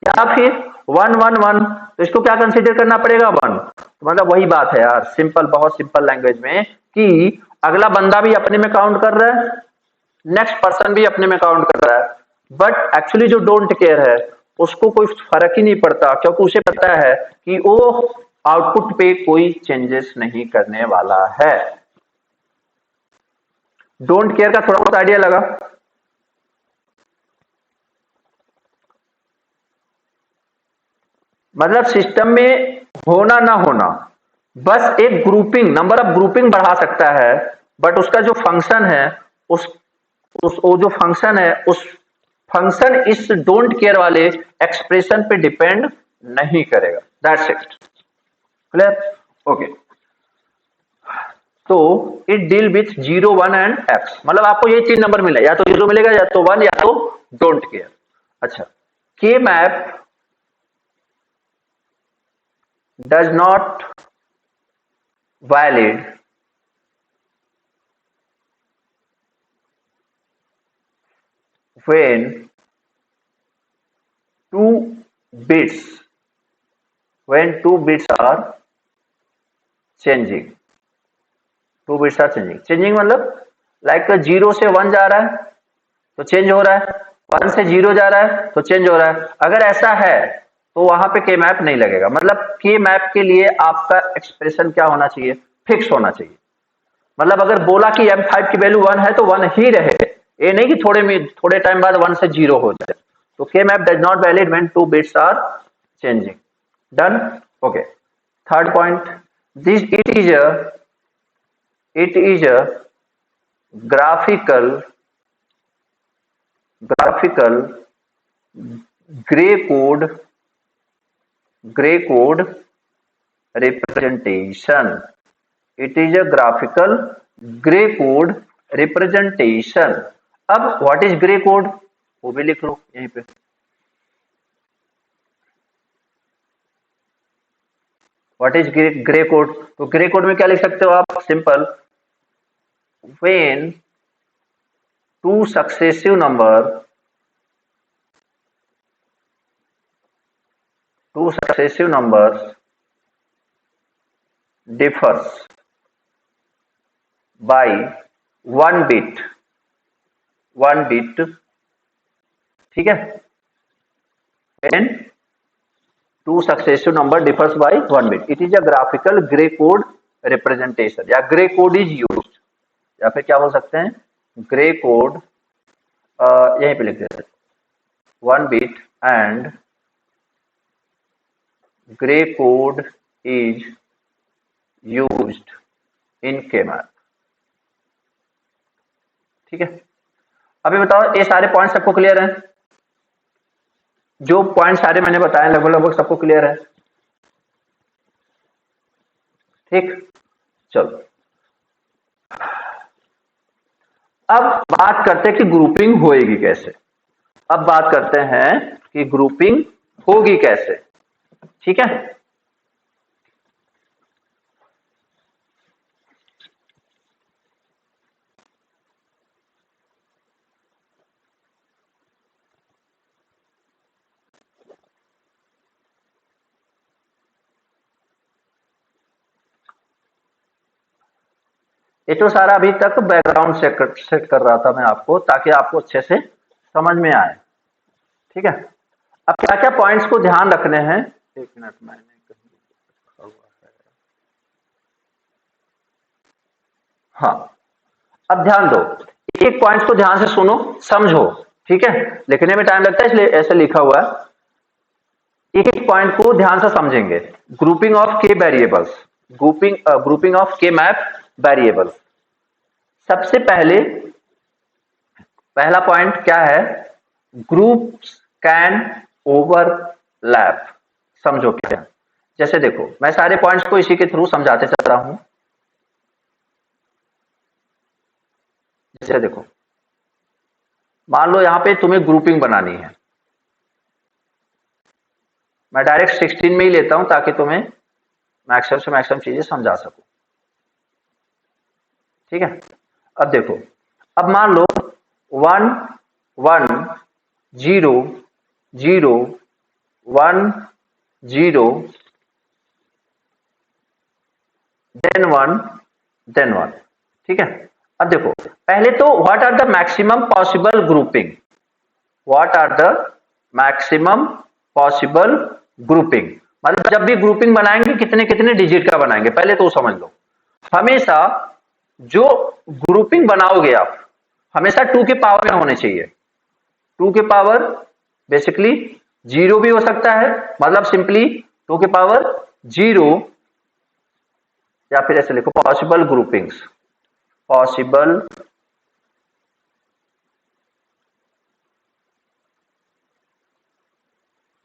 या फिर 1 1 1, तो इसको क्या कंसीडर करना पड़ेगा? 1। तो मतलब वही बात है यार, सिंपल, बहुत सिंपल लैंग्वेज में, कि अगला बंदा भी अपने में काउंट कर रहा है, नेक्स्ट पर्सन भी अपने में काउंट कर रहा है, बट एक्चुअली जो डोंट केयर है उसको कोई फर्क ही नहीं पड़ता, क्योंकि उसे पता है कि वो आउटपुट पे कोई चेंजेस नहीं करने वाला है। डोंट केयर का थोड़ा बहुत आइडिया लगा? मतलब सिस्टम में होना ना होना बस एक ग्रुपिंग, नंबर ऑफ ग्रुपिंग बढ़ा सकता है, बट उसका जो फंक्शन है उस वो जो फंक्शन है उस फंक्शन इस डोंट केयर वाले एक्सप्रेशन पे डिपेंड नहीं करेगा। That's it. क्लियर? ओके। तो it deal with 0 1 and x, मतलब आपको ये 3 नंबर मिला, या तो 0 मिलेगा, या तो 1, या तो डोंट केयर। अच्छा, के map does not valid when two bits are changing, 2 bits are changing मतलब लाइक 0 से 1 जा रहा है तो चेंज हो रहा है, 1 से 0 जा रहा है तो चेंज हो रहा है। अगर ऐसा है तो वहां पे के मैप नहीं लगेगा। मतलब के मैप के लिए आपका एक्सप्रेशन क्या होना चाहिए? फिक्स होना चाहिए। मतलब अगर बोला कि M5 की वैल्यू 1 है तो 1 ही रहे, ये नहीं कि थोड़े टाइम बाद 1 से 0 हो जाए। तो K map does not valid when 2 bits are changing. Done? Okay. Third point, it is a graphical gray code representation. It is a graphical gray code representation. अब व्हाट इज ग्रे कोड वो भी लिख लो यहीं पे. What is grey code? तो grey code में क्या लिख सकते हो आप? Simple, when two successive numbers differs by one bit, ठीक है. when two successive number differs by one bit, it is a graphical gray code representation. या gray code is used, या फिर क्या बोल सकते हैं, ग्रे कोड, यहीं पे लिख देते हैं, one bit and gray code is used in K-map. ठीक है. अभी बताओ, ये सारे पॉइंट सबको क्लियर है? जो पॉइंट सारे मैंने बताए लगभग सबको क्लियर है? ठीक, चलो अब बात करते हैं कि ग्रुपिंग होएगी कैसे. अब बात करते हैं कि ग्रुपिंग होगी कैसे. ठीक है. ये तो सारा अभी तक बैकग्राउंड सेट कर रहा था मैं आपको, ताकि आपको अच्छे से समझ में आए. ठीक है. अब क्या क्या पॉइंट्स को ध्यान रखने हैं, एक मिनट, मैंने कहीं लिखा हुआ है. हाँ, अब ध्यान दो, एक पॉइंट्स को ध्यान से सुनो, समझो. ठीक है, लिखने में टाइम लगता है इसलिए ऐसे लिखा हुआ है. एक पॉइंट को ध्यान से समझेंगे. ग्रुपिंग ऑफ के वेरिएबल्स, ग्रुपिंग ऑफ के मैप वेरिएबल्स. सबसे पहला पॉइंट क्या है? Groups can overlap. समझो क्या. जैसे देखो, मैं सारे पॉइंट्स को इसी के थ्रू समझाते चल रहा हूं. जैसे देखो, मान लो यहां पे तुम्हें ग्रुपिंग बनानी है. मैं डायरेक्ट 16 में ही लेता हूं ताकि तुम्हें मैक्सिमम से मैक्सिमम चीजें समझा सकूं. ठीक है. अब देखो, अब मान लो 1 1 0 0 1 0 then 1. ठीक है. अब देखो, पहले तो what are the maximum possible grouping, what are the maximum possible grouping, मतलब जब भी ग्रुपिंग बनाएंगे कितने कितने डिजिट का बनाएंगे, पहले तो समझ लो. हमेशा जो ग्रुपिंग बनाओगे आप, हमेशा 2 के पावर में होने चाहिए. 2 के पावर बेसिकली 0 भी हो सकता है, मतलब सिंपली 2 के पावर 0, या फिर ऐसे लिखो पॉसिबल ग्रुपिंग्स, पॉसिबल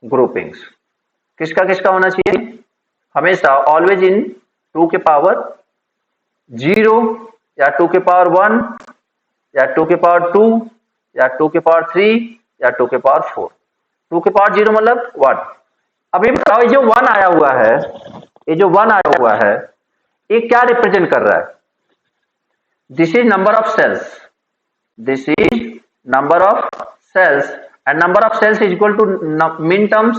ग्रुपिंग्स. किसका किसका होना चाहिए? हमेशा ऑलवेज इन 2 के पावर 0 या 2 के पावर 1 या 2 के पावर 2 या 2 के पावर 3 या 2 के पावर 4. 2 के पावर 0 मतलब 1. अभी बताओ, ये जो 1 आया हुआ है, ये जो 1 आया हुआ है, ये क्या रिप्रेजेंट कर रहा है? This is number of cells, this is number of cells, and number of cells is equal to minterms.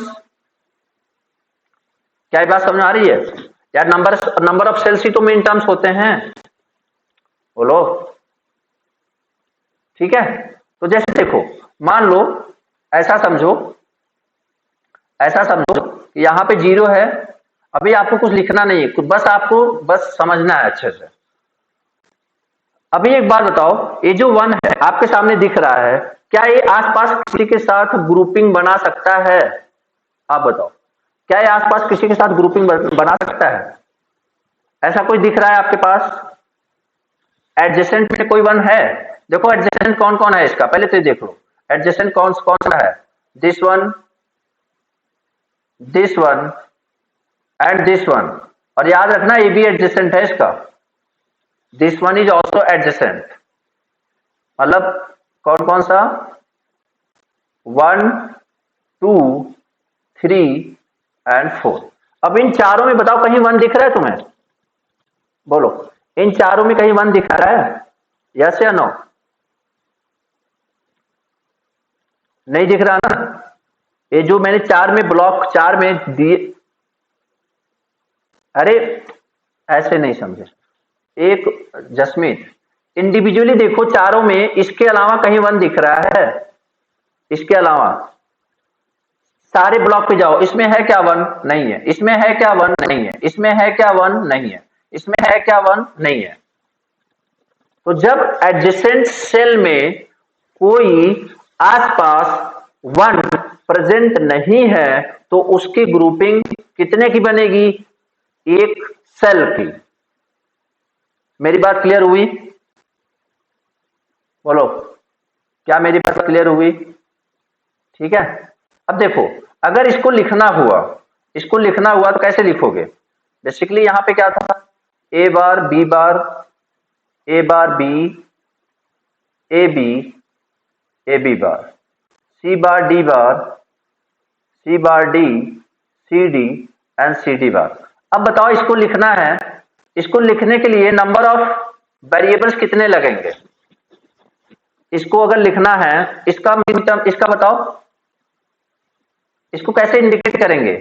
क्या ये बात समझ आ रही है यार? नंबर ऑफ सेल्स ही तो मिन टर्म्स होते हैं, बोलो. ठीक है. तो जैसे देखो, मान लो ऐसा समझो कि यहां पे 0 है. अभी आपको कुछ लिखना नहीं है, बस आपको बस समझना है अच्छे से. अभी एक बात बताओ, ये जो 1 है आपके सामने दिख रहा है, क्या ये आसपास किसी के साथ ग्रुपिंग बना सकता है? आप बताओ. क्या ये आसपास किसी के साथ ग्रुपिंग बना सकता है? ऐसा कोई दिख रहा है आपके पास? एडजेसेंट में कोई वन है? देखो एडजेसेंट कौन कौन है इसका, पहले तो ये देख लो एडजेसेंट कौन कौन सा है। This one and this one, और याद रखना ये भी एडजेसेंट है इसका। This one is also adjacent, मतलब कौन कौन सा? 1 2 3 एंड 4। अब इन चारों में बताओ कहीं वन दिख रहा है तुम्हें? बोलो, इन चारों में कहीं वन दिख रहा है? यस या नो? नहीं दिख रहा ना? ये जो मैंने चार में ब्लॉक चार में दिए, अरे ऐसे नहीं समझे। एक जसमीत, इंडिविजुअली देखो चारों में, इसके अलावा कहीं वन दिख रहा है? इसके अलावा सारे ब्लॉक पे जाओ, इसमें है क्या वन? नहीं है। इसमें है क्या वन? नहीं है। इसमें है क्या वन? नहीं है। इसमें है क्या वन? नहीं है। तो जब एडजेसेंट सेल में कोई आसपास वन प्रेजेंट नहीं है तो उसकी ग्रुपिंग कितने की बनेगी? एक सेल की। मेरी बात क्लियर हुई? बोलो, क्या मेरी बात क्लियर हुई? ठीक है। अब देखो, अगर इसको लिखना हुआ तो कैसे लिखोगे? बेसिकली यहां पे क्या था? A bar B bar, A bar B, A B, A B bar, C bar D bar, C bar D, C D and C D bar. अब बताओ इसको लिखना है, इसको लिखने के लिए नंबर ऑफ वेरिएबल्स कितने लगेंगे? इसको अगर लिखना है, इसका मिनिमम, इसका बताओ, इसको कैसे इंडिकेट करेंगे?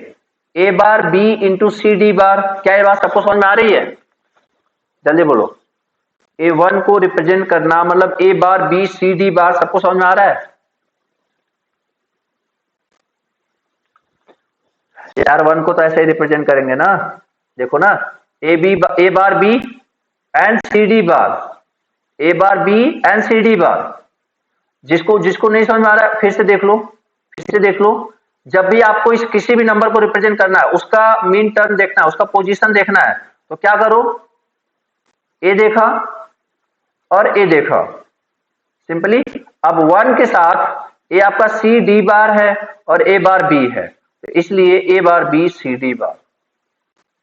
A bar B into C D bar. क्या ये बात सबको समझ में आ रही है? जल्दी बोलो। ए वन को रिप्रेजेंट करना मतलब ए बार बी सी डी बार, सबको समझ में आ रहा है? यार वन को तो ऐसे ही रिप्रेजेंट करेंगे ना, देखो ना, A bar B and C D bar, A bar B and C D bar. जिसको जिसको नहीं समझ में आ रहा है फिर से देख लो, फिर से देख लो। जब भी आपको इस किसी भी नंबर को रिप्रेजेंट करना है, उसका मीन टर्म देखना है, उसका पोजीशन देखना है, तो क्या करो? ए देखा और ए देखा, सिंपली। अब वन के साथ ए आपका सी डी बार है और ए बार बी है, तो इसलिए ए बार बी सी डी बार।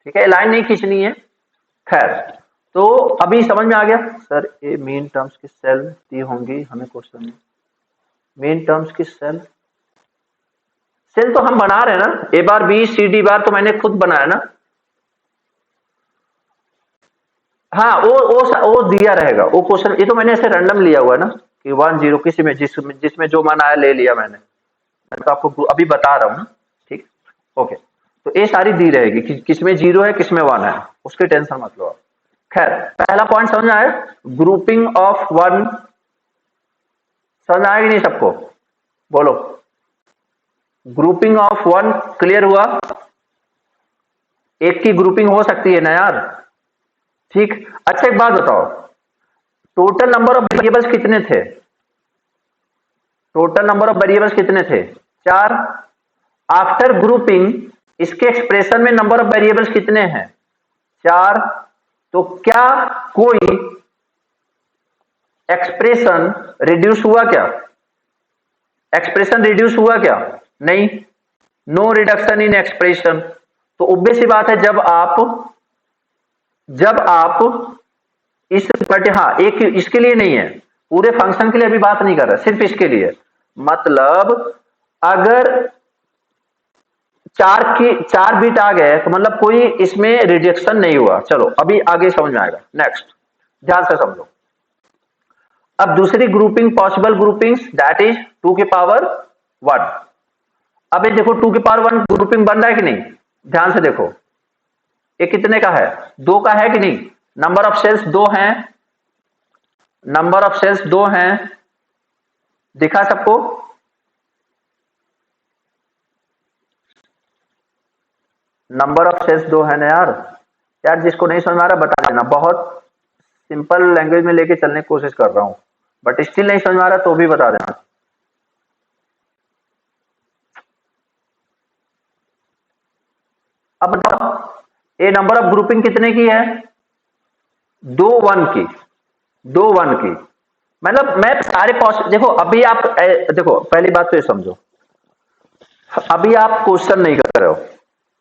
ठीक है, लाइन नहीं खींचनी है। खैर, तो अभी समझ में आ गया सर? ये मीन टर्म्स की सेल दी होंगी हमें क्वेश्चन में। मीन टर्म्स की सेल तो हम बना रहे हैं ना, A bar B C D बार तो मैंने खुद बनाया ना। हाँ, वो दिया रहेगा वो क्वेश्चन, ये तो मैंने ऐसे रैंडम लिया हुआ है ना कि 1 0 किसी में जिसमें जो मन आया ले लिया मैंने तो आपको अभी बता रहा हूँ ना। ठीक, ओके। तो ये सारी दी रहेगी कि किसमें 0 है किसमें 1 है, उसकी टेंशन मत लो आप। खैर, पहला पॉइंट समझ में आया? ग्रुपिंग ऑफ वन समझ में आया कि नहीं सबको? बोलो, ग्रुपिंग ऑफ वन क्लियर हुआ? एक की ग्रुपिंग हो सकती है ना यार। ठीक, अच्छा एक बात बताओ, टोटल नंबर ऑफ वेरिएबल्स कितने थे? टोटल नंबर ऑफ वेरिएबल्स कितने थे? 4। आफ्टर ग्रुपिंग इसके एक्सप्रेशन में नंबर ऑफ वेरिएबल्स कितने हैं? 4। तो क्या कोई एक्सप्रेशन रिड्यूस हुआ क्या? एक्सप्रेशन रिड्यूस हुआ क्या? नहीं, नो रिडक्शन इन एक्सप्रेशन। तो ऑब्वियस सी बात है, जब आप इस हाँ, एक इसके लिए नहीं है, पूरे फंक्शन के लिए अभी बात नहीं कर रहा, सिर्फ इसके लिए। मतलब अगर 4 बिट आ गए तो मतलब कोई इसमें रिजेक्शन नहीं हुआ। चलो अभी आगे समझ में आएगा। नेक्स्ट, ध्यान से समझो। अब दूसरी grouping, possible groupings, that is 2 की पावर 1। अब ये देखो 2 की पावर 1 ग्रुपिंग बन रहा है कि नहीं? ध्यान से देखो, ये कितने का है? 2 का है कि नहीं? नंबर ऑफ सेल्स 2 हैं, नंबर ऑफ सेल्स 2 हैं, दिखा सबको? नंबर ऑफ सेल्स 2 है ना यार। यार जिसको नहीं समझ में आ रहा बता देना, बहुत सिंपल लैंग्वेज में लेके चलने की कोशिश कर रहा हूं, बट स्टिल नहीं समझ में आ रहा तो भी बता देना। अब बताओ ए नंबर ऑफ ग्रुपिंग कितने की है? 2 1 की, 2 1 की। मतलब मैं सारे देखो अभी आप देखो पहली बात तो ये समझो, अभी आप क्वेश्चन नहीं कर रहे हो,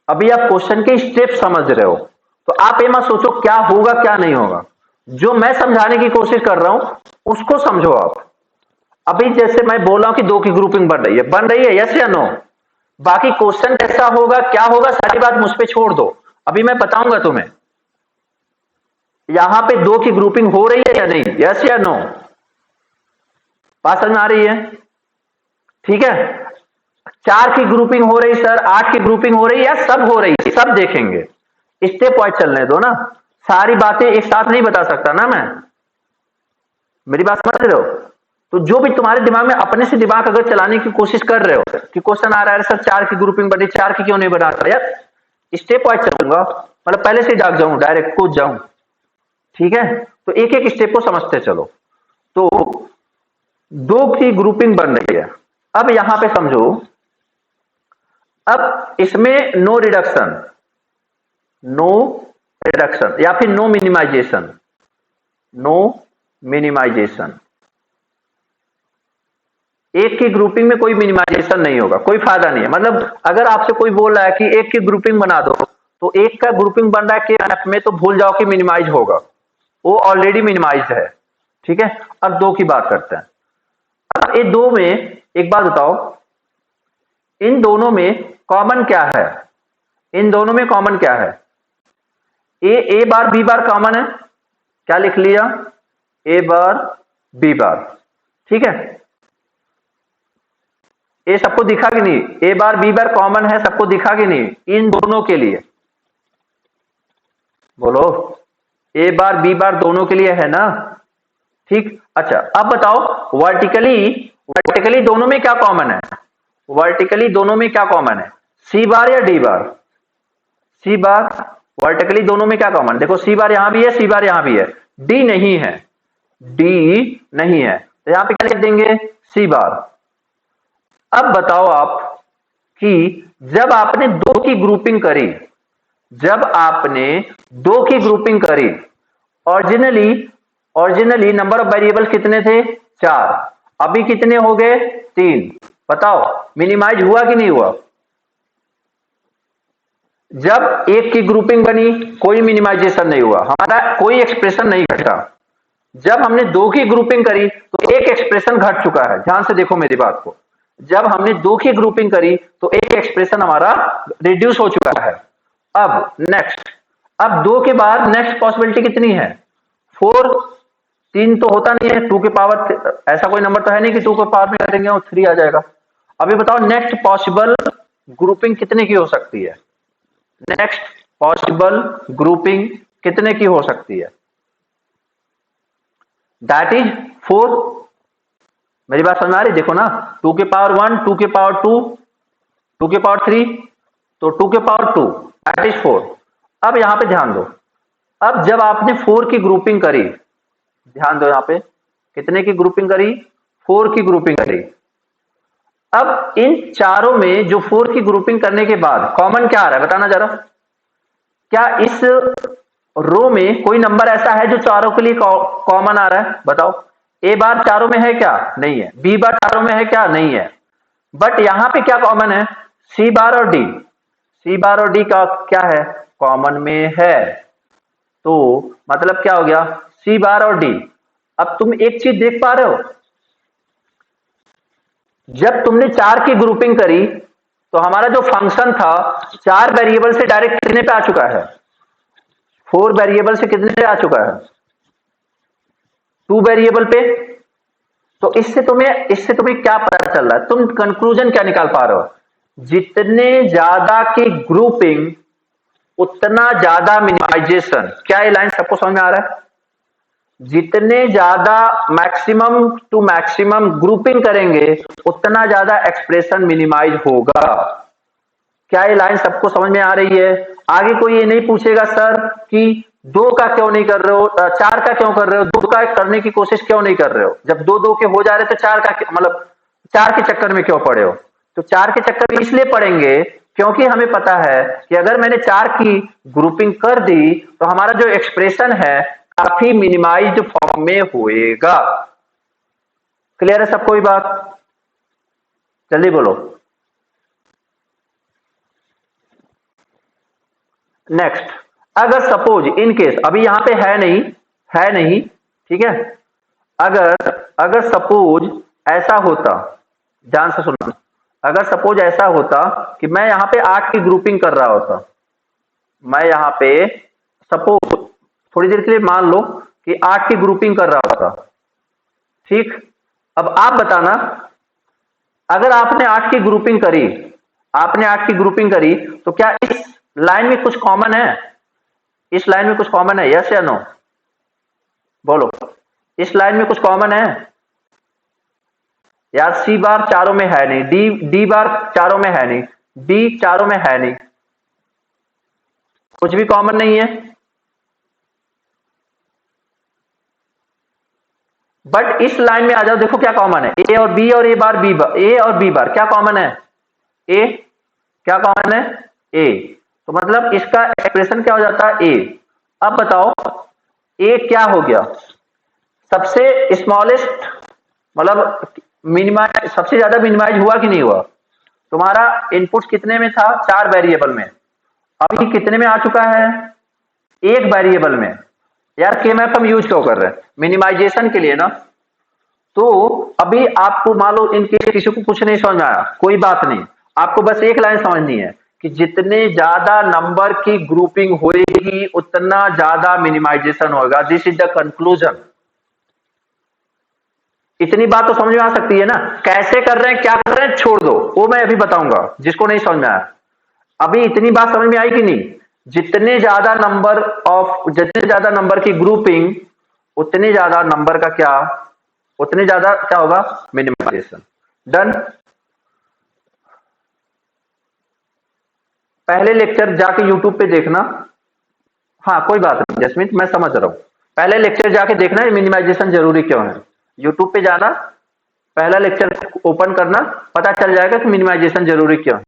अभी आप क्वेश्चन के स्टेप समझ रहे हो, तो आप ये मत सोचो क्या होगा क्या नहीं होगा। जो मैं समझाने की कोशिश कर रहा हूं उसको समझो आप। अभी जैसे मैं बोल रहा हूं कि 2 की ग्रुपिंग बन रही है, यस या नो? बाकी क्वेश्चन कैसा होगा क्या होगा सारी बात मुझ पे छोड़ दो, अभी मैं बताऊंगा तुम्हें यहां पे 2 की ग्रुपिंग हो रही है या नहीं, यस या नो? बात समझ में आ रही है? ठीक है। 4 की ग्रुपिंग हो रही सर, 8 की ग्रुपिंग हो रही है, या सब हो रही है, सब देखेंगे, स्टेप वाइज चलने दो ना, सारी बातें एक साथ नहीं बता सकता ना मैं। मेरी बात समझ रहे हो? तो जो भी तुम्हारे दिमाग में अपने से दिमाग अगर चलाने की कोशिश कर रहे हो कि क्वेश्चन आ रहा है सर 4 की ग्रुपिंग बनी, 4 की क्यों नहीं बना रहा यार, स्टेप वाइज चलूंगा, मतलब पहले से डाक जाऊं, डायरेक्ट कूद जाऊं। ठीक है, तो एक एक स्टेप को समझते चलो। तो 2 की ग्रुपिंग बन रही है, अब यहां पे समझो, अब इसमें नो रिडक्शन, नो रिडक्शन या फिर नो मिनिमाइजेशन, नो मिनिमाइजेशन, एक की ग्रुपिंग में कोई मिनिमाइजेशन नहीं होगा, कोई फायदा नहीं है। मतलब अगर आपसे कोई बोल रहा है कि एक की ग्रुपिंग बना दो, तो एक का ग्रुपिंग बन रहा है के में, तो भूल जाओ कि मिनिमाइज होगा, वो ऑलरेडी मिनिमाइज्ड है। ठीक है, अब 2 की बात करते हैं। अब ये 2 में एक बात बताओ, इन दोनों में कॉमन क्या है? इन दोनों में कॉमन क्या है? A bar B bar common है, क्या लिख लिया? ए बार बी बार। ठीक है, ये सबको दिखा कि नहीं? ए बार बी बार कॉमन है, सबको दिखा कि नहीं इन दोनों के लिए? बोलो, ए बार बी बार दोनों के लिए है ना? ठीक, अच्छा अब बताओ वर्टिकली, वर्टिकली दोनों में क्या कॉमन है? वर्टिकली दोनों में क्या कॉमन है? सी बार या डी बार? सी बार। वर्टिकली दोनों में क्या कॉमन? देखो सी बार यहां भी है, सी बार यहां भी है, डी नहीं है, डी नहीं है, तो यहां पे क्या लिख देंगे? सी बार। अब बताओ आप कि जब आपने 2 की ग्रुपिंग करी, जब आपने 2 की ग्रुपिंग करी, originally originally number of variable कितने थे? 4, अभी कितने हो गए? 3। बताओ मिनिमाइज हुआ कि नहीं हुआ? जब 1 की ग्रुपिंग बनी कोई मिनिमाइजेशन नहीं हुआ, हमारा कोई एक्सप्रेशन नहीं घटा। जब हमने 2 की ग्रुपिंग करी तो एक एक्सप्रेशन घट चुका है, ध्यान से देखो मेरी बात को। जब हमने 2 की ग्रुपिंग करी तो एक एक्सप्रेशन हमारा रिड्यूस हो चुका है। अब नेक्स्ट, अब 2 के बाद नेक्स्ट पॉसिबिलिटी कितनी है? 4। 3 तो होता नहीं है, 2 के पावर, ऐसा कोई नंबर तो है नहीं कि 2 के पावर में करेंगे और 3 आ जाएगा। अभी बताओ नेक्स्ट पॉसिबल ग्रुपिंग कितने की हो सकती है? नेक्स्ट पॉसिबल ग्रुपिंग कितने की हो सकती है? That is 4। मेरी बात समझ आ रही? देखो ना, 2 के पावर 1, 2 के पावर 2, 2 के पावर 3, तो 2 के पावर 2 दैट इज 4। अब यहां पे ध्यान दो, अब जब आपने 4 की ग्रुपिंग करी, ध्यान दो यहां पे कितने की ग्रुपिंग करी? 4 की ग्रुपिंग करी। अब इन चारों में जो 4 की ग्रुपिंग करने के बाद कॉमन क्या आ रहा है बताना जरा? क्या इस रो में कोई नंबर ऐसा है जो चारों के लिए कॉमन आ रहा है? बताओ, ए बार चारों में है क्या? नहीं है। बी बार चारों में है क्या? नहीं है। बट यहां पे क्या कॉमन है? सी बार और डी। सी बार और डी का क्या है? कॉमन में है। तो मतलब क्या हो गया? सी बार और डी। अब तुम एक चीज देख पा रहे हो, जब तुमने 4 की ग्रुपिंग करी तो हमारा जो फंक्शन था 4 वेरिएबल से डायरेक्ट कितने पे आ चुका है? 4 वेरिएबल से कितने पे आ चुका है? 2 वेरिएबल पे। तो इससे तुम्हें क्या पता चल रहा है? तुम कंक्लूजन क्या निकाल पा रहे हो? जितने ज्यादा की ग्रुपिंग उतना ज्यादा मिनिमाइजेशन। क्या ये लाइन सबको समझ में आ रहा है? जितने ज्यादा मैक्सिमम टू मैक्सिमम ग्रुपिंग करेंगे उतना ज्यादा एक्सप्रेशन मिनिमाइज होगा। क्या ये लाइन सबको समझ में आ रही है? आगे कोई ये नहीं पूछेगा सर कि 2 का क्यों नहीं कर रहे हो, 4 का क्यों कर रहे हो, 2 का करने की कोशिश क्यों नहीं कर रहे हो? जब 2 के हो जा रहे तो 4 का मतलब 4 के चक्कर में क्यों पड़े हो? तो 4 के चक्कर में इसलिए पड़ेंगे क्योंकि हमें पता है कि अगर मैंने 4 की ग्रुपिंग कर दी तो हमारा जो एक्सप्रेशन है काफी मिनिमाइज्ड फॉर्म में होएगा। क्लियर है सबको ये बात? जल्दी बोलो। नेक्स्ट, अगर सपोज इन केस, अभी यहां पे है नहीं, ठीक है, अगर अगर सपोज ऐसा होता, ध्यान से सुनना, अगर सपोज ऐसा होता कि मैं यहां पे 8 की ग्रुपिंग कर रहा होता, मैं यहां पे सपोज थोड़ी देर के लिए मान लो कि 8 की ग्रुपिंग कर रहा होता, ठीक। अब आप बताना, अगर आपने 8 की ग्रुपिंग करी, आपने 8 की ग्रुपिंग करी तो क्या इस लाइन में कुछ कॉमन है? इस लाइन में कुछ कॉमन है, यस या नो? बोलो, इस लाइन में कुछ कॉमन है? यार सी बार चारों में है नहीं, डी बार चारों में है नहीं, डी चारों में है नहीं, कुछ भी कॉमन नहीं है। बट इस लाइन में आ जाओ, देखो क्या कॉमन है, ए और बी और ए बार बी बार, ए और बी बार क्या कॉमन है? ए, क्या कॉमन है? ए। तो मतलब इसका एक्सप्रेशन क्या हो जाता है? ए। अब बताओ ए क्या हो गया? सबसे स्मॉलेस्ट, मतलब मिनिमाइज, सबसे ज्यादा मिनिमाइज हुआ कि नहीं हुआ? तुम्हारा इनपुट कितने में था? 4 वेरिएबल में, अभी कितने में आ चुका है? 1 वेरिएबल में। यार के मैप हम यूज क्यों कर रहे हैं? मिनिमाइजेशन के लिए ना। तो अभी आपको मान लो इनके किसी को कुछ नहीं समझ में आया, कोई बात नहीं, आपको बस एक लाइन समझनी है कि जितने ज्यादा नंबर की ग्रुपिंग होएगी उतना ज्यादा मिनिमाइजेशन होगा। This is the conclusion. इतनी बात तो समझ में आ सकती है ना? कैसे कर रहे हैं, क्या कर रहे हैं, छोड़ दो, वो मैं अभी बताऊंगा जिसको नहीं समझ में आया। अभी इतनी बात समझ में आई कि नहीं? जितने ज्यादा नंबर की ग्रुपिंग, उतने ज्यादा नंबर का क्या, उतने ज्यादा क्या होगा? मिनिमाइजेशन। डन। पहले लेक्चर जाके यूट्यूब पे देखना। हाँ कोई बात नहीं जसमीत, मैं समझ रहा हूं। पहले लेक्चर जाके देखना है मिनिमाइजेशन जरूरी क्यों है। यूट्यूब पे जाना, पहला लेक्चर ओपन करना, पता चल जाएगा कि मिनिमाइजेशन जरूरी क्यों है।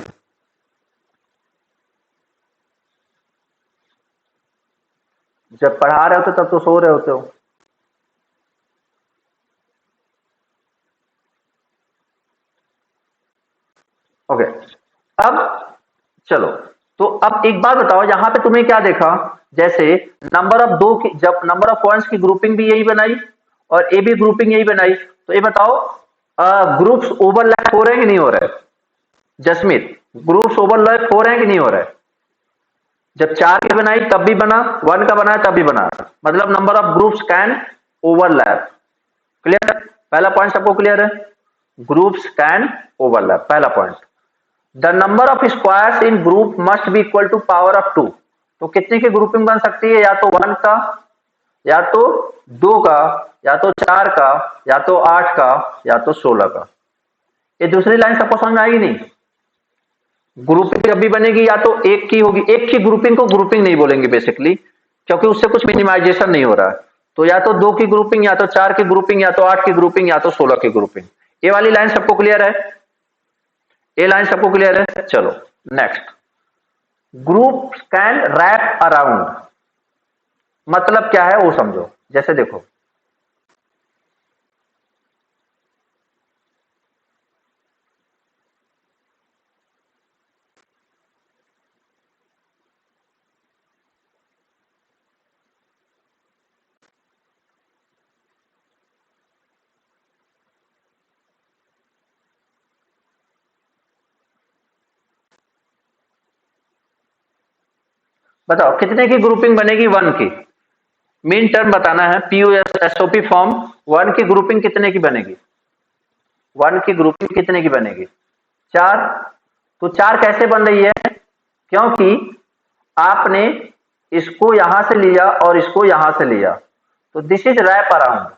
जब पढ़ा रहे होते तब तो सो रहे होते हो। ओके, अब चलो, तो अब एक बात बताओ, यहां पे तुमने क्या देखा? जैसे नंबर ऑफ दो की, जब नंबर ऑफ पॉइंट्स की ग्रुपिंग भी यही बनाई और ए बी ग्रुपिंग यही बनाई, तो ये बताओ ग्रुप्स ओवरलैप हो रहे हैं कि नहीं हो रहे? जसमीत, ग्रुप्स ओवरलैप हो रहे हैं कि नहीं हो रहे? जब 4 की बनाई तब भी बना, 1 का बनाया तब भी बना, मतलब number of groups can overlap. Clear? पहला पॉइंट सबको क्लियर है? ग्रुप्स कैन ओवरलैप, पहला point. The number of squares in group must be equal to power of 2। तो कितने की ग्रुपिंग बन सकती है? या तो 1 का, या तो 2 का, या तो 4 का, या तो 8 का, या तो 16 का। ये दूसरी लाइन सबको समझ में आएगी नहीं? ग्रुपिंग जब भी बनेगी या तो एक की होगी, एक की ग्रुपिंग को ग्रुपिंग नहीं बोलेंगे बेसिकली, क्योंकि उससे कुछ मिनिमाइजेशन नहीं हो रहा है। तो या तो 2 की ग्रुपिंग, या तो 4 की ग्रुपिंग, या तो 8 की ग्रुपिंग, या तो 16 की ग्रुपिंग। ये वाली लाइन सबको क्लियर है? ये लाइन सबको क्लियर है? चलो next, group can wrap around, मतलब क्या है वो समझो। जैसे देखो, बताओ कितने की ग्रुपिंग बनेगी? 1 की। मीन टर्म बताना है, पीयूएसओपी फॉर्म। 1 की ग्रुपिंग कितने की बनेगी? 1 की ग्रुपिंग कितने की बनेगी? 4। तो 4 कैसे बन रही है? क्योंकि आपने इसको यहां से लिया और इसको यहां से लिया, तो दिस इज रैप अराउंड।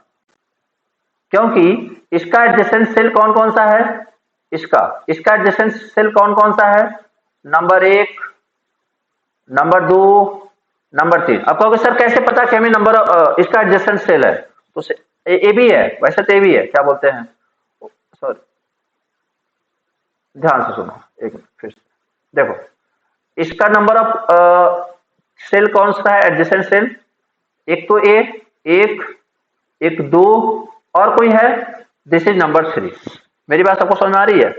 क्योंकि इसका एडजेसेंट सेल कौन कौन सा है? इसका एडजेसेंट सेल कौन कौन सा है? Number 1, number 2, number 3। अब कहोगे सर कैसे पता कि हमें नंबर इसका एडजेसेंट सेल है? तो ए भी है, वैसे तो ए भी है, क्या बोलते हैं, सॉरी, ध्यान से सुनो एक मिनट फिर से। देखो इसका नंबर ऑफ सेल कौन सा है एडजेसेंट सेल? एक तो ए, एक, एक दो, और कोई है? This is number 3। मेरी बात सबको समझ में आ रही है?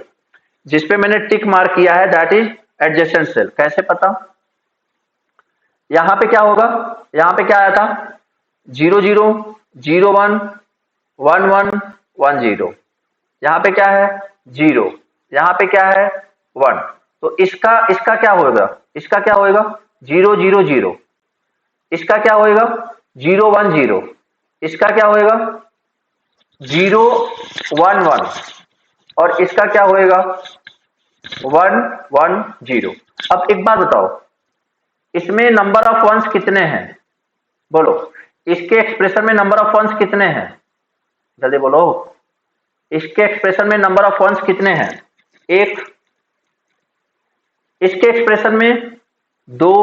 जिसपे मैंने टिक मार्क किया है दैट इज एडजेसेंट सेल। कैसे पता? यहां पे क्या होगा? यहां पे क्या आया था? 0 0 0 1 1 1 1 0। यहां पे क्या है? 0। यहां पे क्या है? 1। तो इसका इसका क्या होगा? इसका क्या होगा? 0 0 0। इसका क्या होगा? 0 1 0। इसका क्या होगा? 0 1 1। और इसका क्या होएगा? 1 1 0। अब एक बात बताओ, इसमें नंबर ऑफ वंस कितने हैं? बोलो, इसके एक्सप्रेशन में नंबर ऑफ वंस कितने हैं? जल्दी बोलो, इसके एक्सप्रेशन में नंबर ऑफ वंस कितने हैं? एक। इसके एक्सप्रेशन में दो।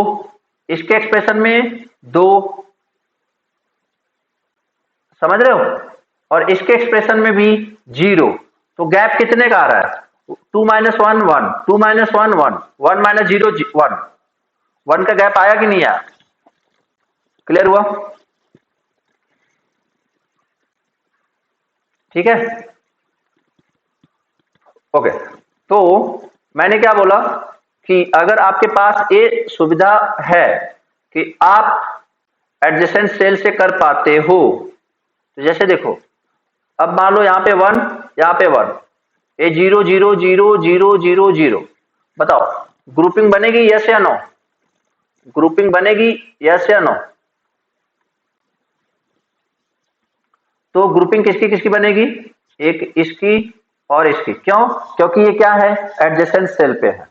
इसके एक्सप्रेशन में दो। समझ रहे हो? और इसके एक्सप्रेशन में भी 0। तो गैप कितने का आ रहा है? 2 - 1 1, 2 - 1 1, 1 - 0 1। 1 का गैप आया कि नहीं आया? क्लियर हुआ? ठीक है, ओके। तो मैंने क्या बोला कि अगर आपके पास ये सुविधा है कि आप एडजेसेंट सेल से कर पाते हो, तो जैसे देखो, अब मान लो यहाँ पे 1, यहाँ पे 1, ये 0 0 0 0 0 0। बताओ ग्रुपिंग बनेगी यस या नो? ग्रुपिंग बनेगी यस या नो? तो ग्रुपिंग किसकी किसकी बनेगी? एक इसकी और इसकी। क्यों? क्योंकि ये क्या है? एडजेसेंट सेल पे है।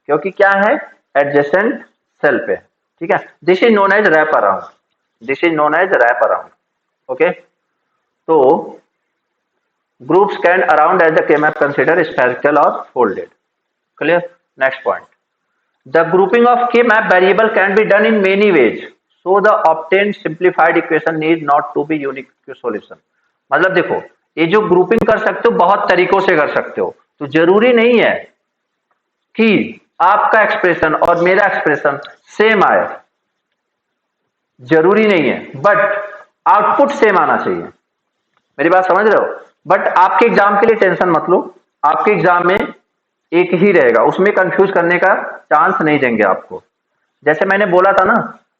क्योंकि क्या है? एडजेसेंट सेल पे। ठीक है, this is known as wrap around. This is known as wrap around. Okay, तो groups can around as the K-map consider spherical or folded. Clear? Next point. The grouping of K-map variable can be done in many ways. So the obtained simplified equation need not to be unique solution. मतलब देखो, ये जो grouping कर सकते हो बहुत तरीकों से कर सकते हो, तो जरूरी नहीं है कि आपका एक्सप्रेशन और मेरा एक्सप्रेशन सेम आए। जरूरी नहीं है, बट आउटपुट सेम आना चाहिए। मेरी बात समझ रहे हो? बट आपके एग्जाम के लिए टेंशन मत लो, आपके एग्जाम में एक ही रहेगा, उसमें कंफ्यूज करने का चांस नहीं देंगे आपको। जैसे मैंने बोला था ना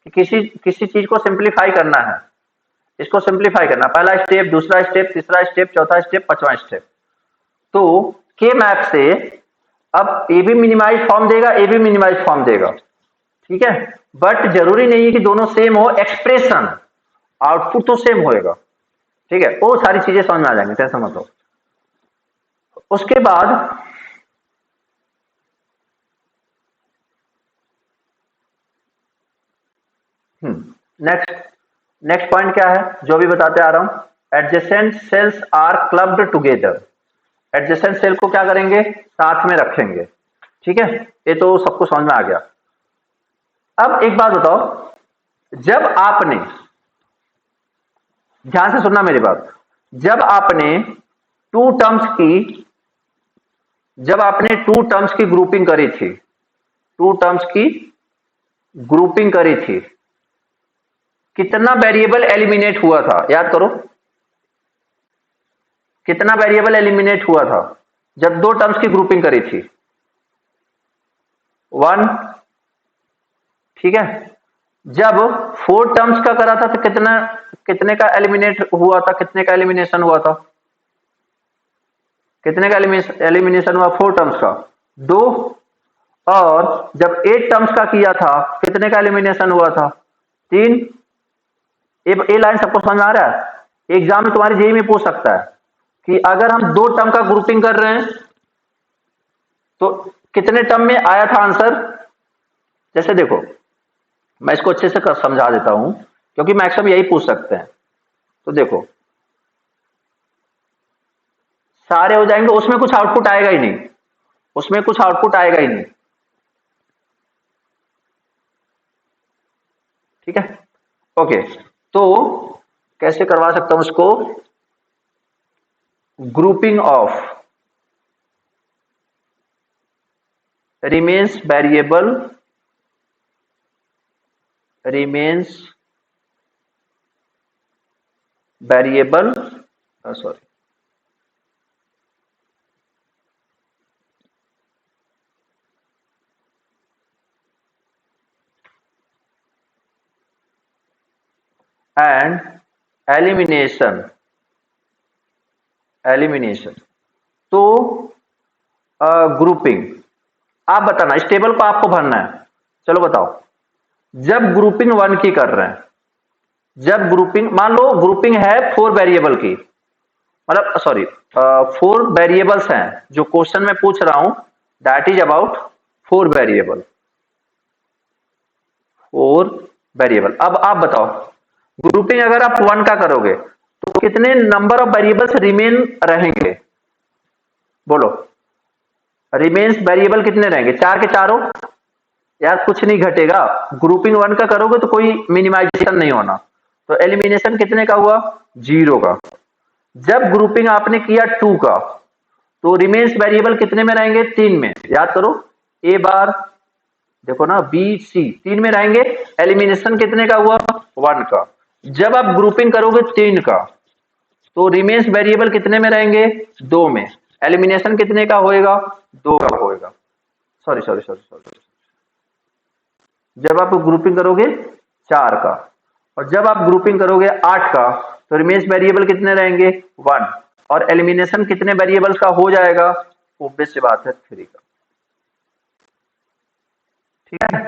कि किसी किसी चीज को सिंप्लीफाई करना है, इसको सिंप्लीफाई करना, पहला स्टेप, दूसरा स्टेप, तीसरा स्टेप, चौथा स्टेप, पांचवा स्टेप। तो के मैप से अब ए भी मिनिमाइज फॉर्म देगा, ए भी मिनिमाइज फॉर्म देगा। ठीक है, बट जरूरी नहीं है कि दोनों सेम हो, एक्सप्रेशन आउटपुट तो सेम होएगा। ठीक है, वो सारी चीजें समझ में आ जाएंगी, टेंशन मत हो। उसके बाद नेक्स्ट नेक्स्ट पॉइंट क्या है जो भी बताते आ रहा हूं? Adjacent cells are clubbed together. Adjacent cell को क्या करेंगे? साथ में रखेंगे। ठीक है, ये तो सबको समझ में आ गया। अब एक बात बताओ, जब आपने, ध्यान से सुनना मेरी बात, जब आपने टू टर्म्स की जब आपने टू टर्म्स की ग्रुपिंग करी थी, टू टर्म्स की ग्रुपिंग करी थी, कितना वेरिएबल एलिमिनेट हुआ था? याद करो, कितना वेरिएबल एलिमिनेट हुआ था जब दो टर्म्स की ग्रुपिंग करी थी? 1। ठीक है, जब 4 टर्म्स का करा था तो कितना, कितने का एलिमिनेट हुआ था, कितने का एलिमिनेशन हुआ था? कितने का एलिमिनेशन हुआ? 4 टर्म्स का 2। और जब 8 टर्म्स का किया था कितने का एलिमिनेशन हुआ था? 3। ये लाइन सबको समझ आ रहा है? एग्जाम में तुम्हारे जेई में पूछ सकता है कि अगर हम दो टर्म का ग्रुपिंग कर रहे हैं तो कितने टर्म में आया था आंसर? जैसे देखो, मैं इसको अच्छे से समझा देता हूं क्योंकि मैक्सिमम यही पूछ सकते हैं। तो देखो, सारे हो जाएंगे, उसमें कुछ आउटपुट आएगा ही नहीं, उसमें कुछ आउटपुट आएगा ही नहीं। ठीक है, ओके। तो कैसे करवा सकता हूं इसको? Grouping of remains variable, remains variable, sorry, and elimination, elimination। तो ग्रुपिंग आप बताना, इस टेबल को आपको भरना है। चलो बताओ, जब ग्रुपिंग 1 की कर रहे हैं, जब ग्रुपिंग मान लो ग्रुपिंग है 4 वेरिएबल की, मतलब सॉरी 4 वेरिएबल्स हैं जो क्वेश्चन में पूछ रहा हूं, that is about 4 variable, 4 variable. अब आप बताओ, ग्रुपिंग अगर आप 1 का करोगे तो कितने नंबर ऑफ वेरिएबल्स रिमेन रहेंगे? बोलो, रिमेन्स वेरिएबल कितने रहेंगे? 4 के चारों? यार कुछ नहीं घटेगा। ग्रुपिंग 1 का करोगे तो कोई मिनिमाइजेशन नहीं होना, तो एलिमिनेशन कितने का हुआ? 0 का। जब ग्रुपिंग आपने किया 2 का, तो रिमेन्स वेरिएबल कितने में रहेंगे? 3 में। याद करो, ए बार देखो ना, बी सी 3 में रहेंगे। एलिमिनेशन कितने का हुआ? 1 का। जब आप ग्रुपिंग करोगे 3 का, तो रिमेन्स वेरिएबल कितने में रहेंगे? 2 में। एलिमिनेशन कितने का होएगा? 2 का होएगा। सॉरी सॉरी सॉरी सॉरी, जब आप ग्रुपिंग करोगे 4 का, और जब आप ग्रुपिंग करोगे 8 का, तो रिमेन्स वेरिएबल कितने रहेंगे? 1। और एलिमिनेशन कितने वेरिएबल्स का हो जाएगा? ऑब्वियस सी बात है 3 का। ठीक है।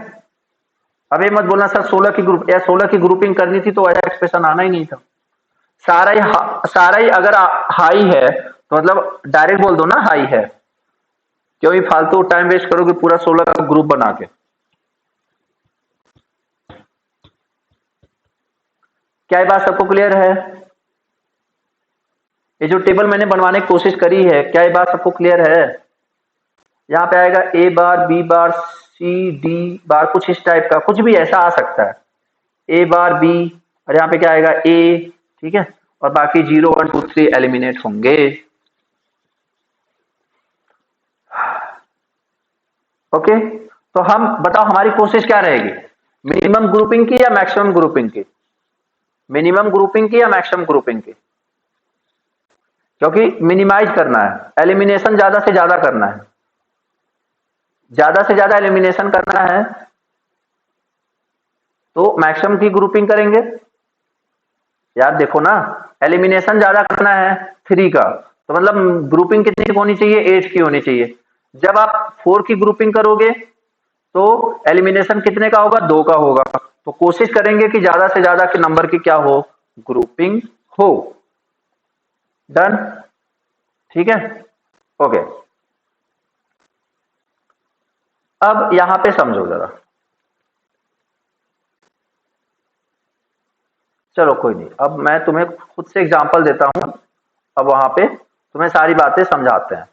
अब ये मत बोलना सर 16 की ग्रुप या 16 की ग्रुपिंग करनी थी तो ऐसा एक्सप्रेशन आना ही नहीं था। सारा ही अगर हाई है तो मतलब डायरेक्ट बोल दो ना हाई है, क्यों ही फालतू टाइम वेस्ट करोगे पूरा 16 का ग्रुप बना के। क्या ये बात सबको क्लियर है? ये जो टेबल मैंने बनवाने की कोशिश करी है, क्या ये बात सबको क्लियर है? यहाँ पे आएगा ए बार, बी बार, सी डी बार, कुछ इस टाइप का, कुछ भी ऐसा आ सकता है, ए बार बी, और यहाँ पे क्या आएगा? ए। ठीक है, और बाकी 0 1 2 3 एलिमिनेट होंगे। ओके, तो हम बताओ हमारी कोशिश क्या रहेगी? मिनिमम ग्रुपिंग की या मैक्सिमम ग्रुपिंग की? मिनिमम ग्रुपिंग की या मैक्सिमम ग्रुपिंग की? क्योंकि मिनिमाइज करना है, एलिमिनेशन ज्यादा से ज्यादा करना है, ज्यादा से ज्यादा एलिमिनेशन करना है, तो मैक्सिमम की ग्रुपिंग करेंगे। यार देखो ना, एलिमिनेशन ज्यादा करना है 3 का, तो मतलब ग्रुपिंग कितनी की होनी चाहिए? 8 की होनी चाहिए। जब आप 4 की ग्रुपिंग करोगे तो एलिमिनेशन कितने का होगा? 2 का होगा। तो कोशिश करेंगे कि ज्यादा से ज्यादा के नंबर की क्या हो? ग्रुपिंग हो। डन? ठीक है, ओके। अब यहां पे समझो जरा, चलो कोई नहीं, अब मैं तुम्हें खुद से एग्जांपल देता हूं, अब वहां पे तुम्हें सारी बातें समझाते हैं।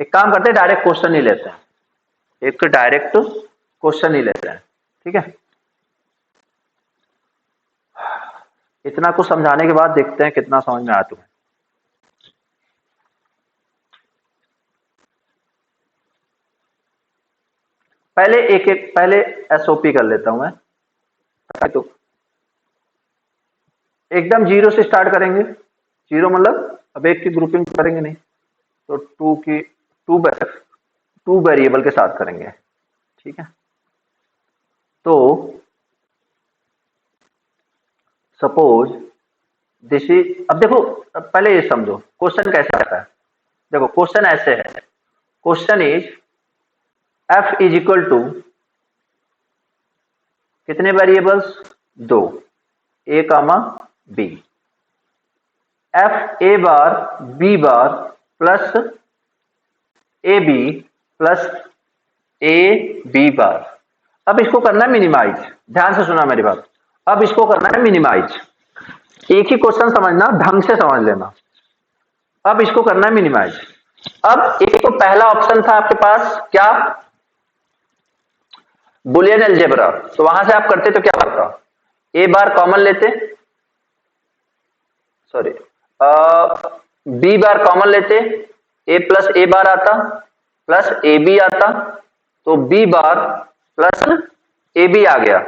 एक काम करते हैं, डायरेक्ट क्वेश्चन ही लेते हैं, एक डायरेक्ट क्वेश्चन ही लेते हैं। ठीक है, इतना कुछ समझाने के बाद देखते हैं कितना समझ में आया तुम्हें। पहले एक एक पहले एसओपी कर लेता हूं मैं। तो एकदम 0 से स्टार्ट करेंगे। 0 मतलब अब एक की ग्रुपिंग करेंगे नहीं, तो 2 की 2 वेरिएबल के साथ करेंगे। ठीक है, तो सपोज दिस इज, अब देखो पहले ये समझो क्वेश्चन कैसे आता है। देखो क्वेश्चन ऐसे है, question is F is equal to कितने variables? 2, A comma B. F A bar B bar plus A B plus A B bar. अब इसको करना है मिनिमाइज, ध्यान से सुना मेरी बात। अब इसको करना है मिनिमाइज, एक ही क्वेश्चन समझना, ढंग से समझ लेना। अब इसको करना है मिनिमाइज। अब एक तो पहला ऑप्शन था आपके पास क्या? Boolean algebra. तो वहां से आप करते तो क्या होता? ए बार कॉमन लेते, सॉरी बी बार कॉमन लेते, ए प्लस ए बार आता प्लस ए बी आता, तो B bar plus A B आ गया,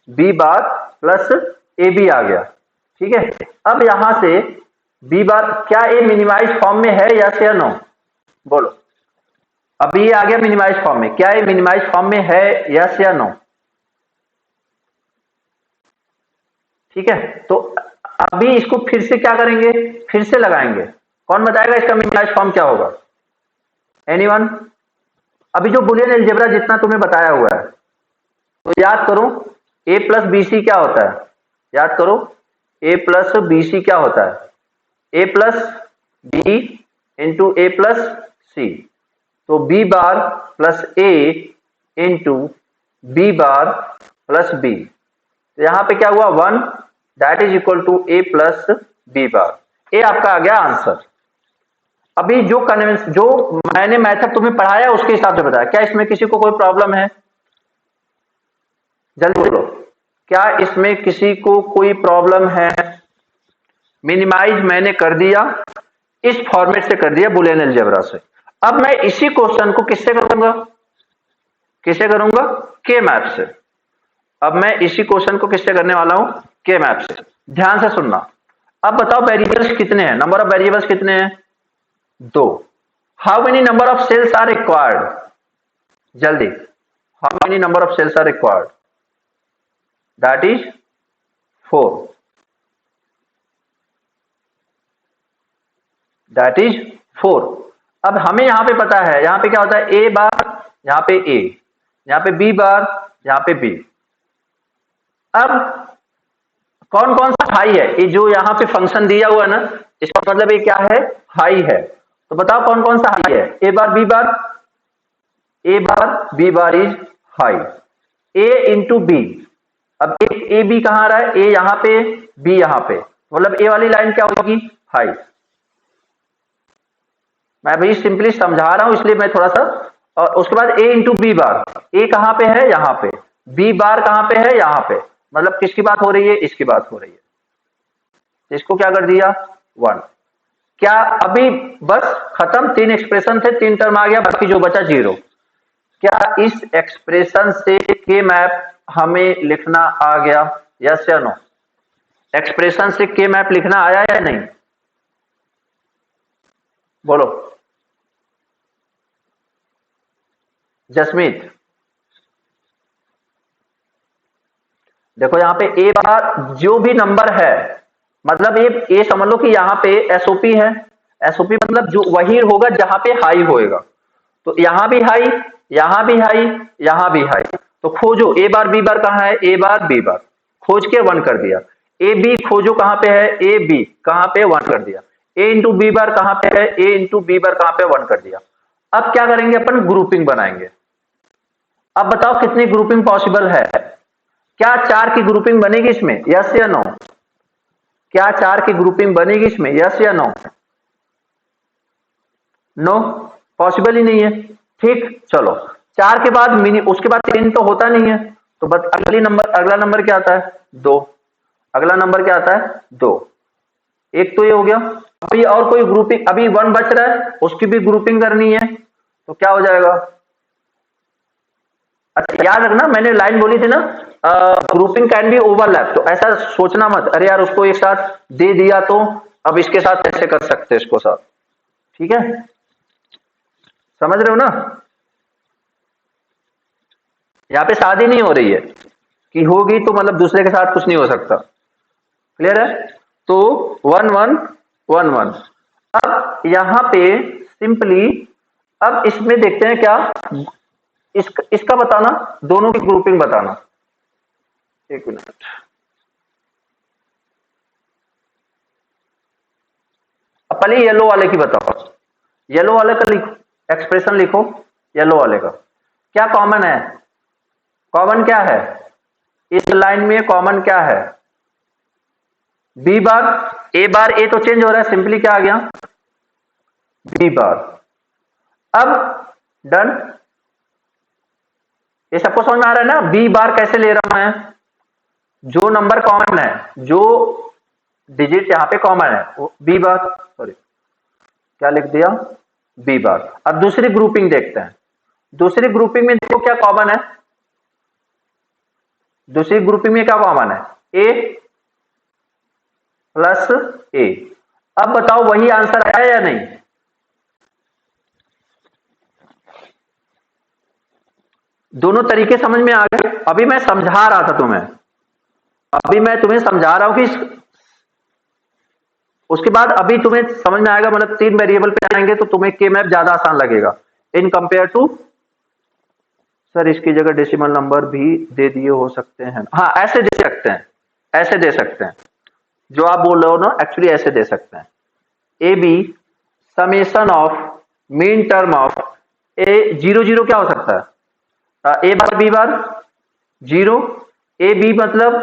B bar plus A B आ गया। ठीक है, अब यहां से बी बार, क्या ए मिनिमाइज फॉर्म में है यस या नो? बोलो। अब ये आ गया मिनिमाइज फॉर्म में, क्या ये मिनिमाइज फॉर्म में है यस या नो? ठीक है, तो अभी इसको फिर से क्या करेंगे, फिर से लगाएंगे। कौन बताएगा इसका मिनिमाइज फॉर्म क्या होगा? एनीवन? अभी जो बुलियन अलजेब्रा जितना तुम्हें बताया हुआ है, तो याद करो ए प्लस बी सी क्या होता है, याद करो ए प्लस बी सी क्या होता है, A plus B into A plus C. तो B bar plus A into B bar plus B, तो यहां पे क्या हुआ 1, that is equal to A plus B bar. A आपका आ गया आंसर। अभी जो जो मैंने मैथड तुम्हें पढ़ाया उसके हिसाब से बताया, क्या इसमें किसी को कोई प्रॉब्लम है? जल्दी बोलो, क्या इसमें किसी को कोई प्रॉब्लम है? मिनिमाइज मैंने कर दिया, इस फॉर्मेट से कर दिया बुलियन अलजेब्रा से। अब मैं इसी क्वेश्चन को किससे करूंगा, किससे करूंगा? के मैप से। अब मैं इसी क्वेश्चन को किससे करने वाला हूं? के मैप से। ध्यान से सुनना। अब बताओ वेरिएबल्स कितने हैं, नंबर ऑफ वेरिएबल्स कितने हैं? 2। How many number of cells are required? जल्दी, how many number of cells are required? That is 4, that is 4। अब हमें यहां पे पता है, यहां पे क्या होता है, ए बार, यहां पे ए, यहां पे बी बार, यहां पे बी। अब कौन कौन सा हाई है, ये जो यहां पे फंक्शन दिया हुआ है ना, इसका मतलब ये क्या है, हाई है। तो बताओ कौन कौन सा हाई है? A bar B bar, A bar B bar is high, A into B. अब ए बी कहां आ रहा है, ए यहां पे, बी यहां पे, मतलब ए वाली लाइन क्या होगी, हाई। मैं भाई सिंपली समझा रहा हूं इसलिए मैं थोड़ा सा। और उसके बाद ए इंटू बी बार, ए कहां पे है, यहां पे, बी बार कहां पे है, यहां पे, मतलब किसकी बात हो रही है, इसकी बात हो रही है। इसको क्या कर दिया 1। क्या अभी बस खत्म, 3 एक्सप्रेशन थे, 3 टर्म आ गया, बाकी जो बचा 0। क्या इस एक्सप्रेशन से के मैप हमें लिखना आ गया, यस या नो? एक्सप्रेशन से के मैप लिखना आया या नहीं? बोलो जसमीत। देखो यहां पे ए बार जो भी नंबर है, मतलब ये समझ लो कि यहां पे एसओपी है, एसओपी मतलब जो वही होगा जहां पे हाई होएगा। तो यहां भी हाई, यहां भी हाई, यहां भी हाई। तो खोजो ए बार बी बार कहां है, ए बार बी बार, खोज के 1 कर दिया। ए बी खोजो कहां पे है, ए बी कहां पे, 1 कर दिया। ए इंटू बी बार कहां पे है, ए इंटू बी बार कहां पे, 1 कर दिया। अब क्या करेंगे अपन, ग्रुपिंग बनाएंगे। अब बताओ कितनी ग्रुपिंग पॉसिबल है? क्या 4 की ग्रुपिंग बनेगी इसमें, यस या नो? क्या 4 की ग्रुपिंग बनेगी इसमें, यस या नो? नो, पॉसिबल ही नहीं है। ठीक, चलो 4 के बाद मिनी, उसके बाद 3 तो होता नहीं है, तो बस अगला नंबर क्या आता है, 2। अगला नंबर क्या आता है, 2। एक तो ये हो गया। अभी और कोई ग्रुपिंग, अभी 1 बच रहा है, उसकी भी ग्रुपिंग करनी है, तो क्या हो जाएगा? अच्छा याद रखना, मैंने लाइन बोली थी ना, ग्रुपिंग कैन बी ओवरलैप, तो ऐसा सोचना मत अरे यार उसको एक साथ दे दिया तो अब इसके साथ कैसे कर सकते हैं इसको साथ। ठीक है, समझ रहे हो ना? यहाँ पे शादी नहीं हो रही है कि होगी तो मतलब दूसरे के साथ कुछ नहीं हो सकता। क्लियर है? तो 1 1 1 1। अब यहां पे सिंपली, अब इसमें देखते हैं क्या, इसका बताना, दोनों की ग्रुपिंग बताना। एक मिनट, अब पहले येलो वाले की बताओ। येलो वाले का लिखो, एक्सप्रेशन लिखो येलो वाले का। क्या कॉमन है, कॉमन क्या है इस लाइन में, कॉमन क्या है? बी बार, ए बार, ए तो चेंज हो रहा है, सिंपली क्या आ गया, बी बार। अब डन, ये सबको समझ में आ रहा है ना, बी बार कैसे ले रहा हूं मैं? जो नंबर कॉमन है, जो डिजिट यहां पे कॉमन है वो बी बार, सॉरी क्या लिख दिया, बी बार। अब दूसरी ग्रुपिंग देखते हैं। दूसरी ग्रुपिंग में देखो क्या कॉमन है, दूसरी ग्रुपिंग में क्या कॉमन है, ए प्लस ए। अब बताओ वही आंसर आया या नहीं? दोनों तरीके समझ में आ गए? अभी मैं समझा रहा था तुम्हें, अभी मैं तुम्हें समझा रहा हूं कि उसके बाद अभी तुम्हें समझ में आएगा, मतलब 3 वेरिएबल पे आएंगे तो तुम्हें के मैप ज्यादा आसान लगेगा इन कंपेयर टू। सर इसकी जगह डेसिमल नंबर भी दे दिए हो सकते हैं, हाँ ऐसे दे सकते हैं, ऐसे दे सकते हैं, जो आप बोल रहे हो ना एक्चुअली ऐसे दे सकते हैं। A B summation of min term of A, zero zero क्या हो सकता है, A bar B bar zero, A B मतलब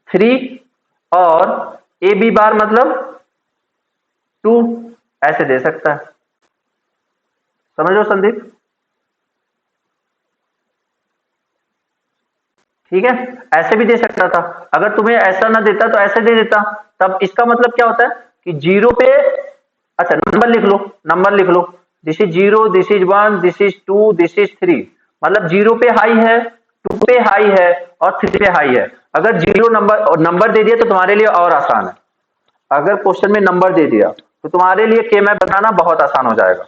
3 और ए बी बार मतलब 2, ऐसे दे सकता है। समझ लो संदीप, ठीक है, ऐसे भी दे सकता था। अगर तुम्हें ऐसा ना देता तो ऐसे दे देता, तब इसका मतलब क्या होता है कि जीरो पे, अच्छा नंबर लिख लो, नंबर लिख लो, this is zero, this is one, this is two, this is three. मतलब जीरो पे हाई है, टू पे हाई है और थ्री पे हाई है। अगर जीरो नंबर और नंबर दे दिया तो तुम्हारे लिए और आसान है, अगर क्वेश्चन में नंबर दे दिया तो तुम्हारे लिए के मैप बनाना बहुत आसान हो जाएगा।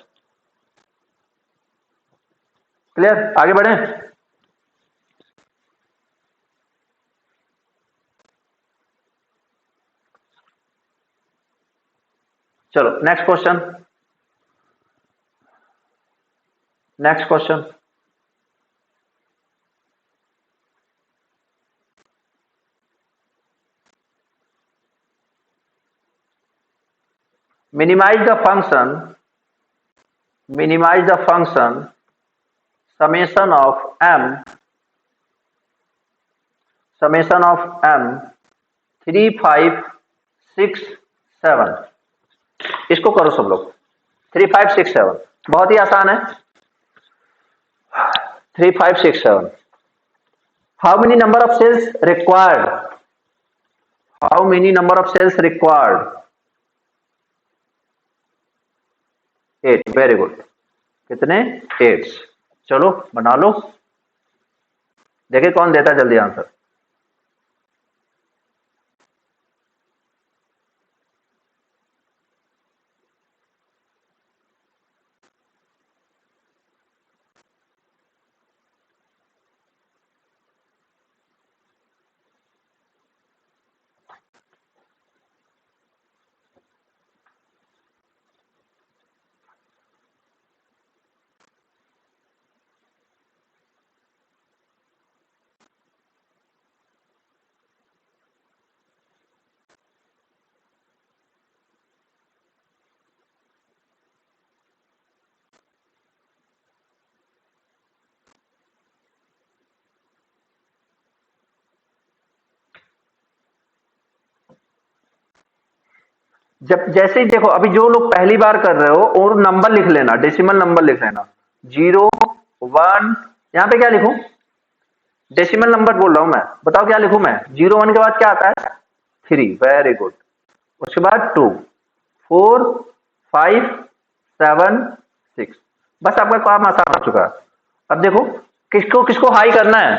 क्लियर, आगे बढ़े। चलो next question, next question. minimize the function, minimize the function summation of m, summation of m 3 5 6 7। इसको करो सब लोग, 3 5 6 7, बहुत ही आसान है। 3 5 6 7, how many number of cells required, how many number of cells required, 8, very good. कितने, 8। चलो बना लो, देखिए कौन देता है जल्दी आंसर। जब जैसे ही देखो, अभी जो लोग पहली बार कर रहे हो और नंबर लिख लेना, डेसिमल नंबर लिख लेना, 0 1, यहां पे क्या लिखूं, डेसिमल नंबर बोल रहा हूं मैं, बताओ क्या लिखूं मैं, 0 1 के बाद क्या आता है, 3, वेरी गुड। उसके बाद 2 4 5 7 6, बस आपका काम आसान हो चुका है। अब देखो किसको किसको हाई करना है,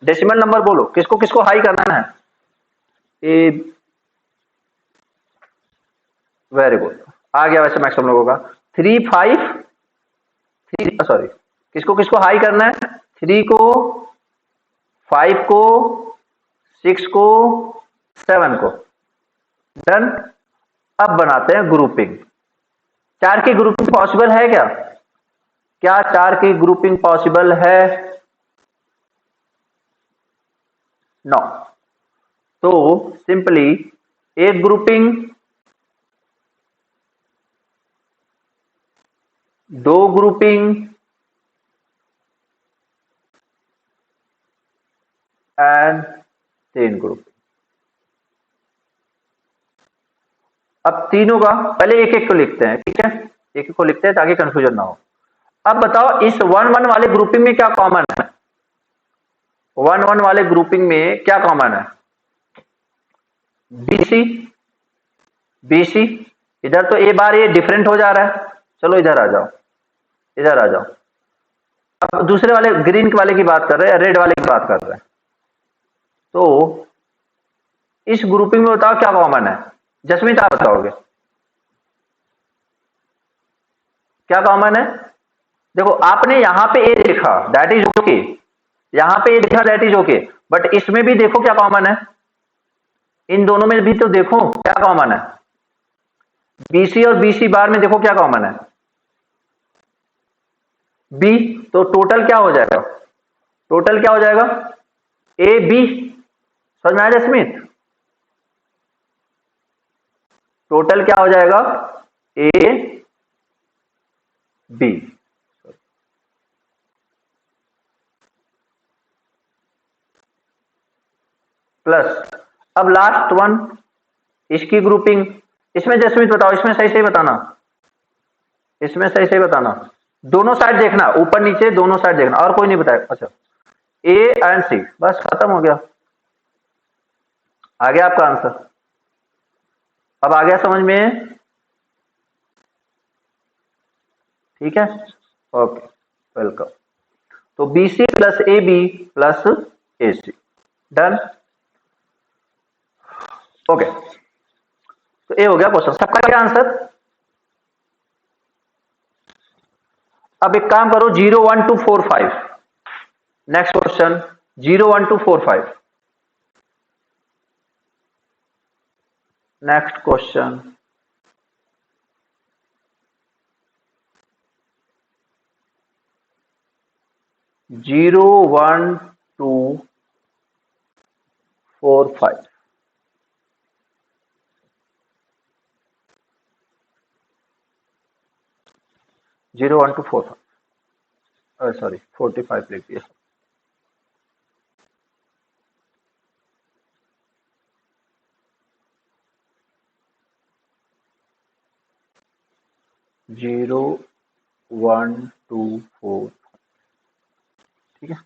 डेसिमल नंबर बोलो, किसको किसको हाई करना है, ए, वेरी गुड, आ गया वैसे मैक्सिमम लोगों का। 3 5 3, सॉरी, किसको किसको हाई करना है, 3 को, 5 को, 6 को, 7 को, डन। अब बनाते हैं ग्रुपिंग, 4 की ग्रुपिंग पॉसिबल है क्या, क्या 4 की ग्रुपिंग पॉसिबल है, नो। तो सिंपली एक ग्रुपिंग, दो ग्रुपिंग एंड 3 ग्रुपिंग। अब तीनों का पहले एक एक को लिखते हैं, ठीक है, एक एक को लिखते हैं ताकि कंफ्यूजन ना हो। अब बताओ इस 1 1 वाले ग्रुपिंग में क्या कॉमन है, 1 1 वाले ग्रुपिंग में क्या कॉमन है, बीसी, बीसी, इधर तो ए बार ये डिफरेंट हो जा रहा है, चलो इधर आ जाओ, इधर आ जाओ। अब दूसरे वाले ग्रीन वाले की बात कर रहे हैं, रेड वाले की बात कर रहे हैं। तो इस ग्रुपिंग में बताओ क्या कॉमन है? जसमीत आप बताओगे क्या कॉमन है? देखो आपने यहां पे ए लिखा, दैट इज ओके, यहां पे ए लिखा, दैट इज ओके, बट इसमें भी देखो क्या कॉमन है, इन दोनों में भी तो देखो क्या कॉमन है। बीसी और बीसी बार में देखो क्या कॉमन है, बी। तो टोटल क्या हो जाएगा? टोटल क्या हो जाएगा? A B. समझ में आया जसमीत? टोटल क्या हो जाएगा? A B. प्लस अब लास्ट वन, इसकी ग्रुपिंग। इसमें जसमीत बताओ, इसमें सही सही बताना, इसमें सही सही बताना, दोनों साइड देखना, ऊपर नीचे दोनों साइड देखना, और कोई नहीं बताएगा। अच्छा, ए एंड सी, बस खत्म हो गया, आ गया आपका आंसर। अब आ गया समझ में? ठीक है, ओके, वेलकम। तो B C plus A B plus A C, done. Okay, तो ए हो गया क्वेश्चन, सबका क्या आंसर? अब एक काम करो, 0 1 2 4 5, next question 0 1 2 4 5, next question 0 1 2 4 5। 0 1 2 4 5, sorry 45 लिख दिया। 0 1 2 4, ठीक है।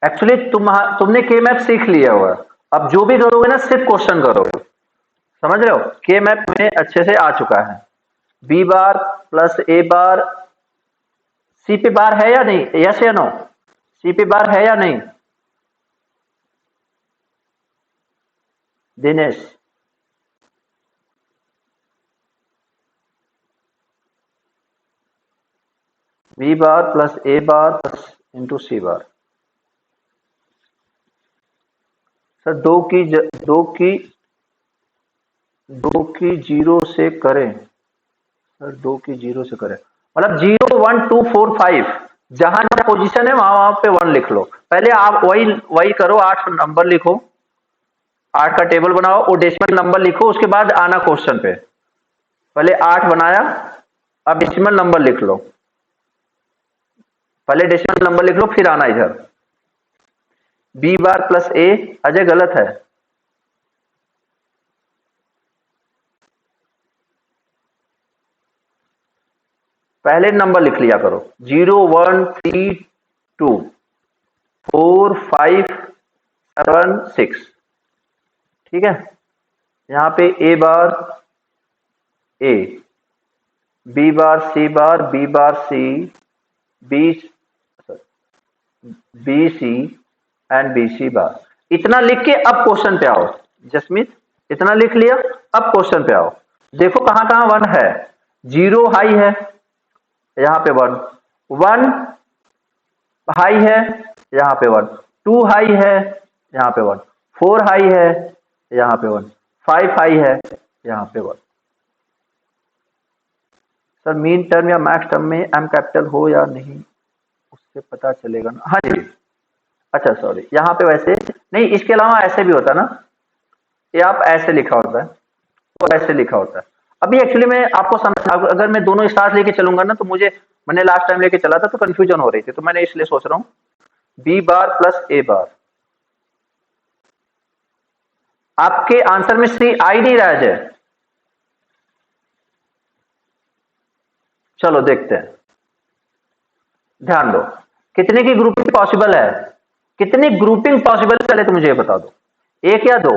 एक्चुअली तुमने के मैप सीख लिया हुआ, अब जो भी करोगे ना सिर्फ क्वेश्चन करोगे, समझ रहे हो? के मैप में अच्छे से आ चुका है। बी बार प्लस ए बार, सी पे बार है या नहीं, यस या नो? सी पे बार है या नहीं दिनेश? बी बार प्लस ए बार प्लस इंटू सी बार। सर दो की जीरो से करें, सर 2 की 0 से करें, मतलब 0 1 2 4 5, जहां जहां पोजीशन है वहां वहां पे 1 लिख लो। पहले आप वही वही करो, 8 नंबर लिखो, 8 का टेबल बनाओ, और डेसिमल नंबर लिखो, उसके बाद आना क्वेश्चन पे। पहले 8 बनाया, अब डेसिमल नंबर लिख लो, पहले डेसिमल नंबर लिख लो, फिर आना इधर। बी बार प्लस ए, अजय गलत है, पहले नंबर लिख लिया करो, 0 1 3 2 4 5 7 6, ठीक है। यहां पे A bar A, B bar C bar, B bar C, B B C and B C bar. इतना लिख के अब क्वेश्चन पे आओ जसमीत, इतना लिख लिया, अब क्वेश्चन पे आओ। देखो कहां कहां 1 है, 0 हाई है, यहां पे 1, 1 हाई है, यहां पे 1, 2 हाई है, यहां पे 1, 4 हाई है, यहां पे 1, 5 हाई है, यहां पे 1। सर मीन टर्म या मैक्स टर्म में एम कैपिटल हो या नहीं उससे पता चलेगा ना? हाँ जी, अच्छा सॉरी, यहाँ पे वैसे नहीं, इसके अलावा ऐसे भी होता है ना, ये आप ऐसे लिखा होता है, तो ऐसे लिखा होता है। अभी एक्चुअली मैं आपको समझ, अगर मैं दोनों साथ लेके चलूंगा ना, तो मुझे, मैंने लास्ट टाइम लेके चला था तो कंफ्यूजन हो रही थी, तो मैंने इसलिए सोच रहा हूँ बी बार प्लस ए बार। आपके आंसर में सी आई नहीं रहा है, चलो देखते हैं, ध्यान दो। कितने की ग्रुपिंग पॉसिबल है, कितनी ग्रुपिंग पॉसिबल है, पहले तो मुझे ये बता दो, एक या दो?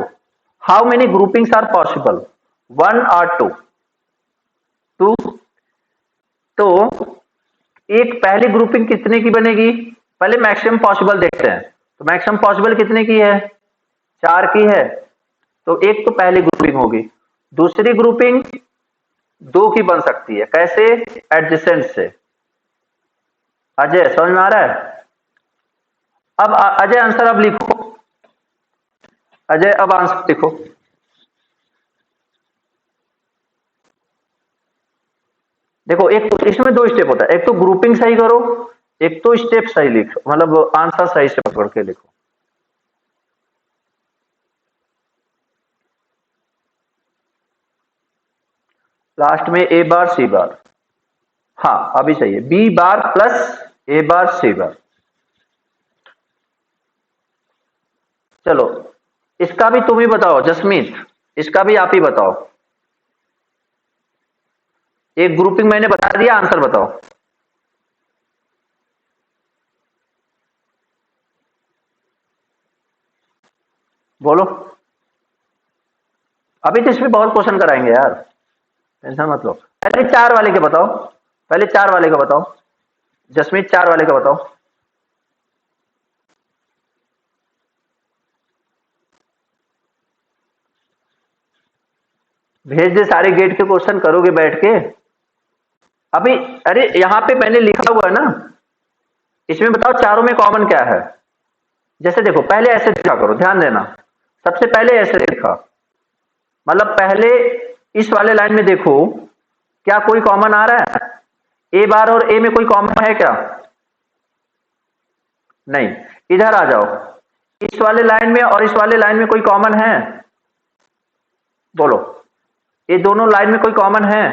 How many groupings are possible, 1 और 2? 2। तो एक पहली ग्रुपिंग कितने की बनेगी, पहले मैक्सिमम पॉसिबल देखते हैं। तो मैक्सिमम पॉसिबल कितने की है, 4 की है। तो एक तो पहली ग्रुपिंग होगी। दूसरी ग्रुपिंग 2 की बन सकती है, कैसे, एडजेसेंट से। अजय समझ में आ रहा है? अब अजय आंसर अब लिखो, अजय अब आंसर लिखो। देखो एक तो इसमें 2 स्टेप होता है, एक तो ग्रुपिंग सही करो, एक तो स्टेप सही लिखो, मतलब आंसर सही से पकड़ के लिखो। लास्ट में ए बार सी बार, हाँ अभी सही है, बी बार प्लस ए बार सी बार। चलो इसका भी तुम ही बताओ जसमीत, इसका भी आप ही बताओ। एक ग्रुपिंग मैंने बता दिया, आंसर बताओ। बोलो, अभी तो इसमें बहुत क्वेश्चन कराएंगे यार, टेंशन मत लो। पहले 4 वाले के बताओ, पहले 4 वाले का बताओ, जसमीत 4 वाले का बताओ। भेज दे सारे गेट के क्वेश्चन, करोगे बैठ के अभी? अरे यहां पे मैंने लिखा हुआ है ना, इसमें बताओ चारों में कॉमन क्या है। जैसे देखो पहले ऐसे लिखा करो, ध्यान देना, सबसे पहले ऐसे लिखा, मतलब पहले इस वाले लाइन में देखो क्या कोई कॉमन आ रहा है, ए बार और ए में कोई कॉमन है क्या? नहीं। इधर आ जाओ, इस वाले लाइन में और इस वाले लाइन में कोई कॉमन है? बोलो, ये दोनों लाइन में कोई कॉमन है?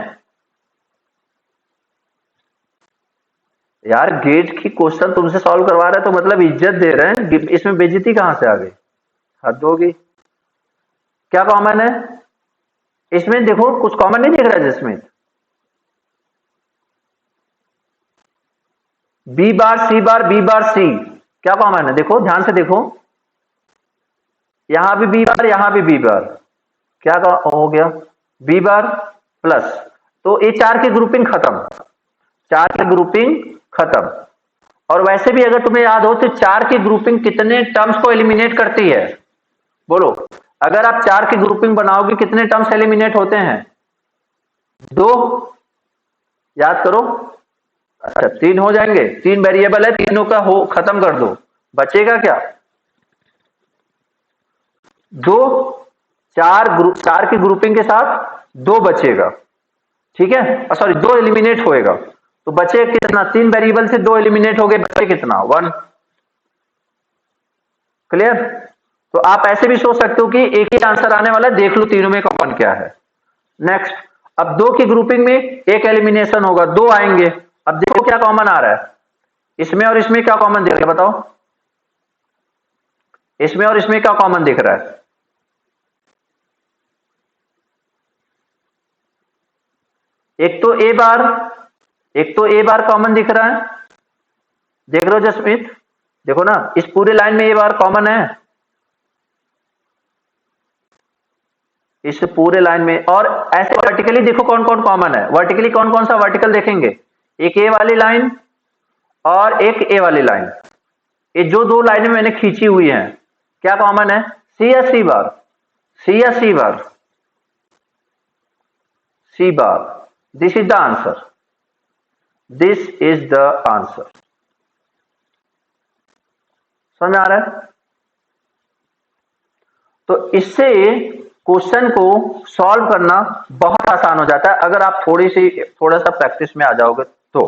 यार गेट की क्वेश्चन तुमसे सॉल्व करवा रहे हैं तो मतलब इज्जत दे रहे हैं, इसमें बेइज्जती कहां से आ गई, हद होगी। क्या कॉमन है इसमें? देखो कुछ कॉमन नहीं दिख रहा है जिसमें, B bar C bar B bar सी, क्या कॉमन है? देखो ध्यान से देखो, यहां भी बी बार यहां भी बी बार, क्या हो गया, बी बार प्लस, तो ये 4 की ग्रुपिंग खत्म, 4 की ग्रुपिंग खत्म। और वैसे भी अगर तुम्हें याद हो तो 4 की ग्रुपिंग कितने टर्म्स को एलिमिनेट करती है? बोलो, अगर आप 4 की ग्रुपिंग बनाओगे कितने टर्म्स एलिमिनेट होते हैं? 2, याद करो। अच्छा 3 हो जाएंगे, 3 वेरिएबल है, तीनों का हो खत्म कर दो, बचेगा क्या? 2, 4 की ग्रुपिंग के साथ 2 बचेगा, ठीक है, सॉरी 2 एलिमिनेट होएगा, तो बचे कितना, 3 वेरिएबल से 2 एलिमिनेट हो गए, बचे कितना, 1। क्लियर? तो आप ऐसे भी सोच सकते हो कि एक ही आंसर आने वाला है, देख लो तीनों में कॉमन क्या है। नेक्स्ट, अब 2 की ग्रुपिंग में एक एलिमिनेशन होगा, 2 आएंगे, अब देखो क्या कॉमन आ रहा है, इसमें और इसमें क्या कॉमन दिख रहा है बताओ, इसमें और इसमें क्या कॉमन दिख रहा है? एक तो ए बार, एक तो ए बार कॉमन दिख रहा है, देख रहे हो जसमीत, देखो ना इस पूरे लाइन में ए बार कॉमन है, इस पूरे लाइन में। और ऐसे वर्टिकली देखो कौन कौन कॉमन है, वर्टिकली कौन कौन सा वर्टिकल देखेंगे, एक ए वाली लाइन और एक ए वाली लाइन, ये जो 2 लाइनें मैंने खींची हुई हैं क्या कॉमन है, सी या सी बार, सी या C bar, C bar, this is the answer, this is the answer. समझ आ रहा है? तो इससे क्वेश्चन को सॉल्व करना बहुत आसान हो जाता है अगर आप थोड़ा सा प्रैक्टिस में आ जाओगे तो।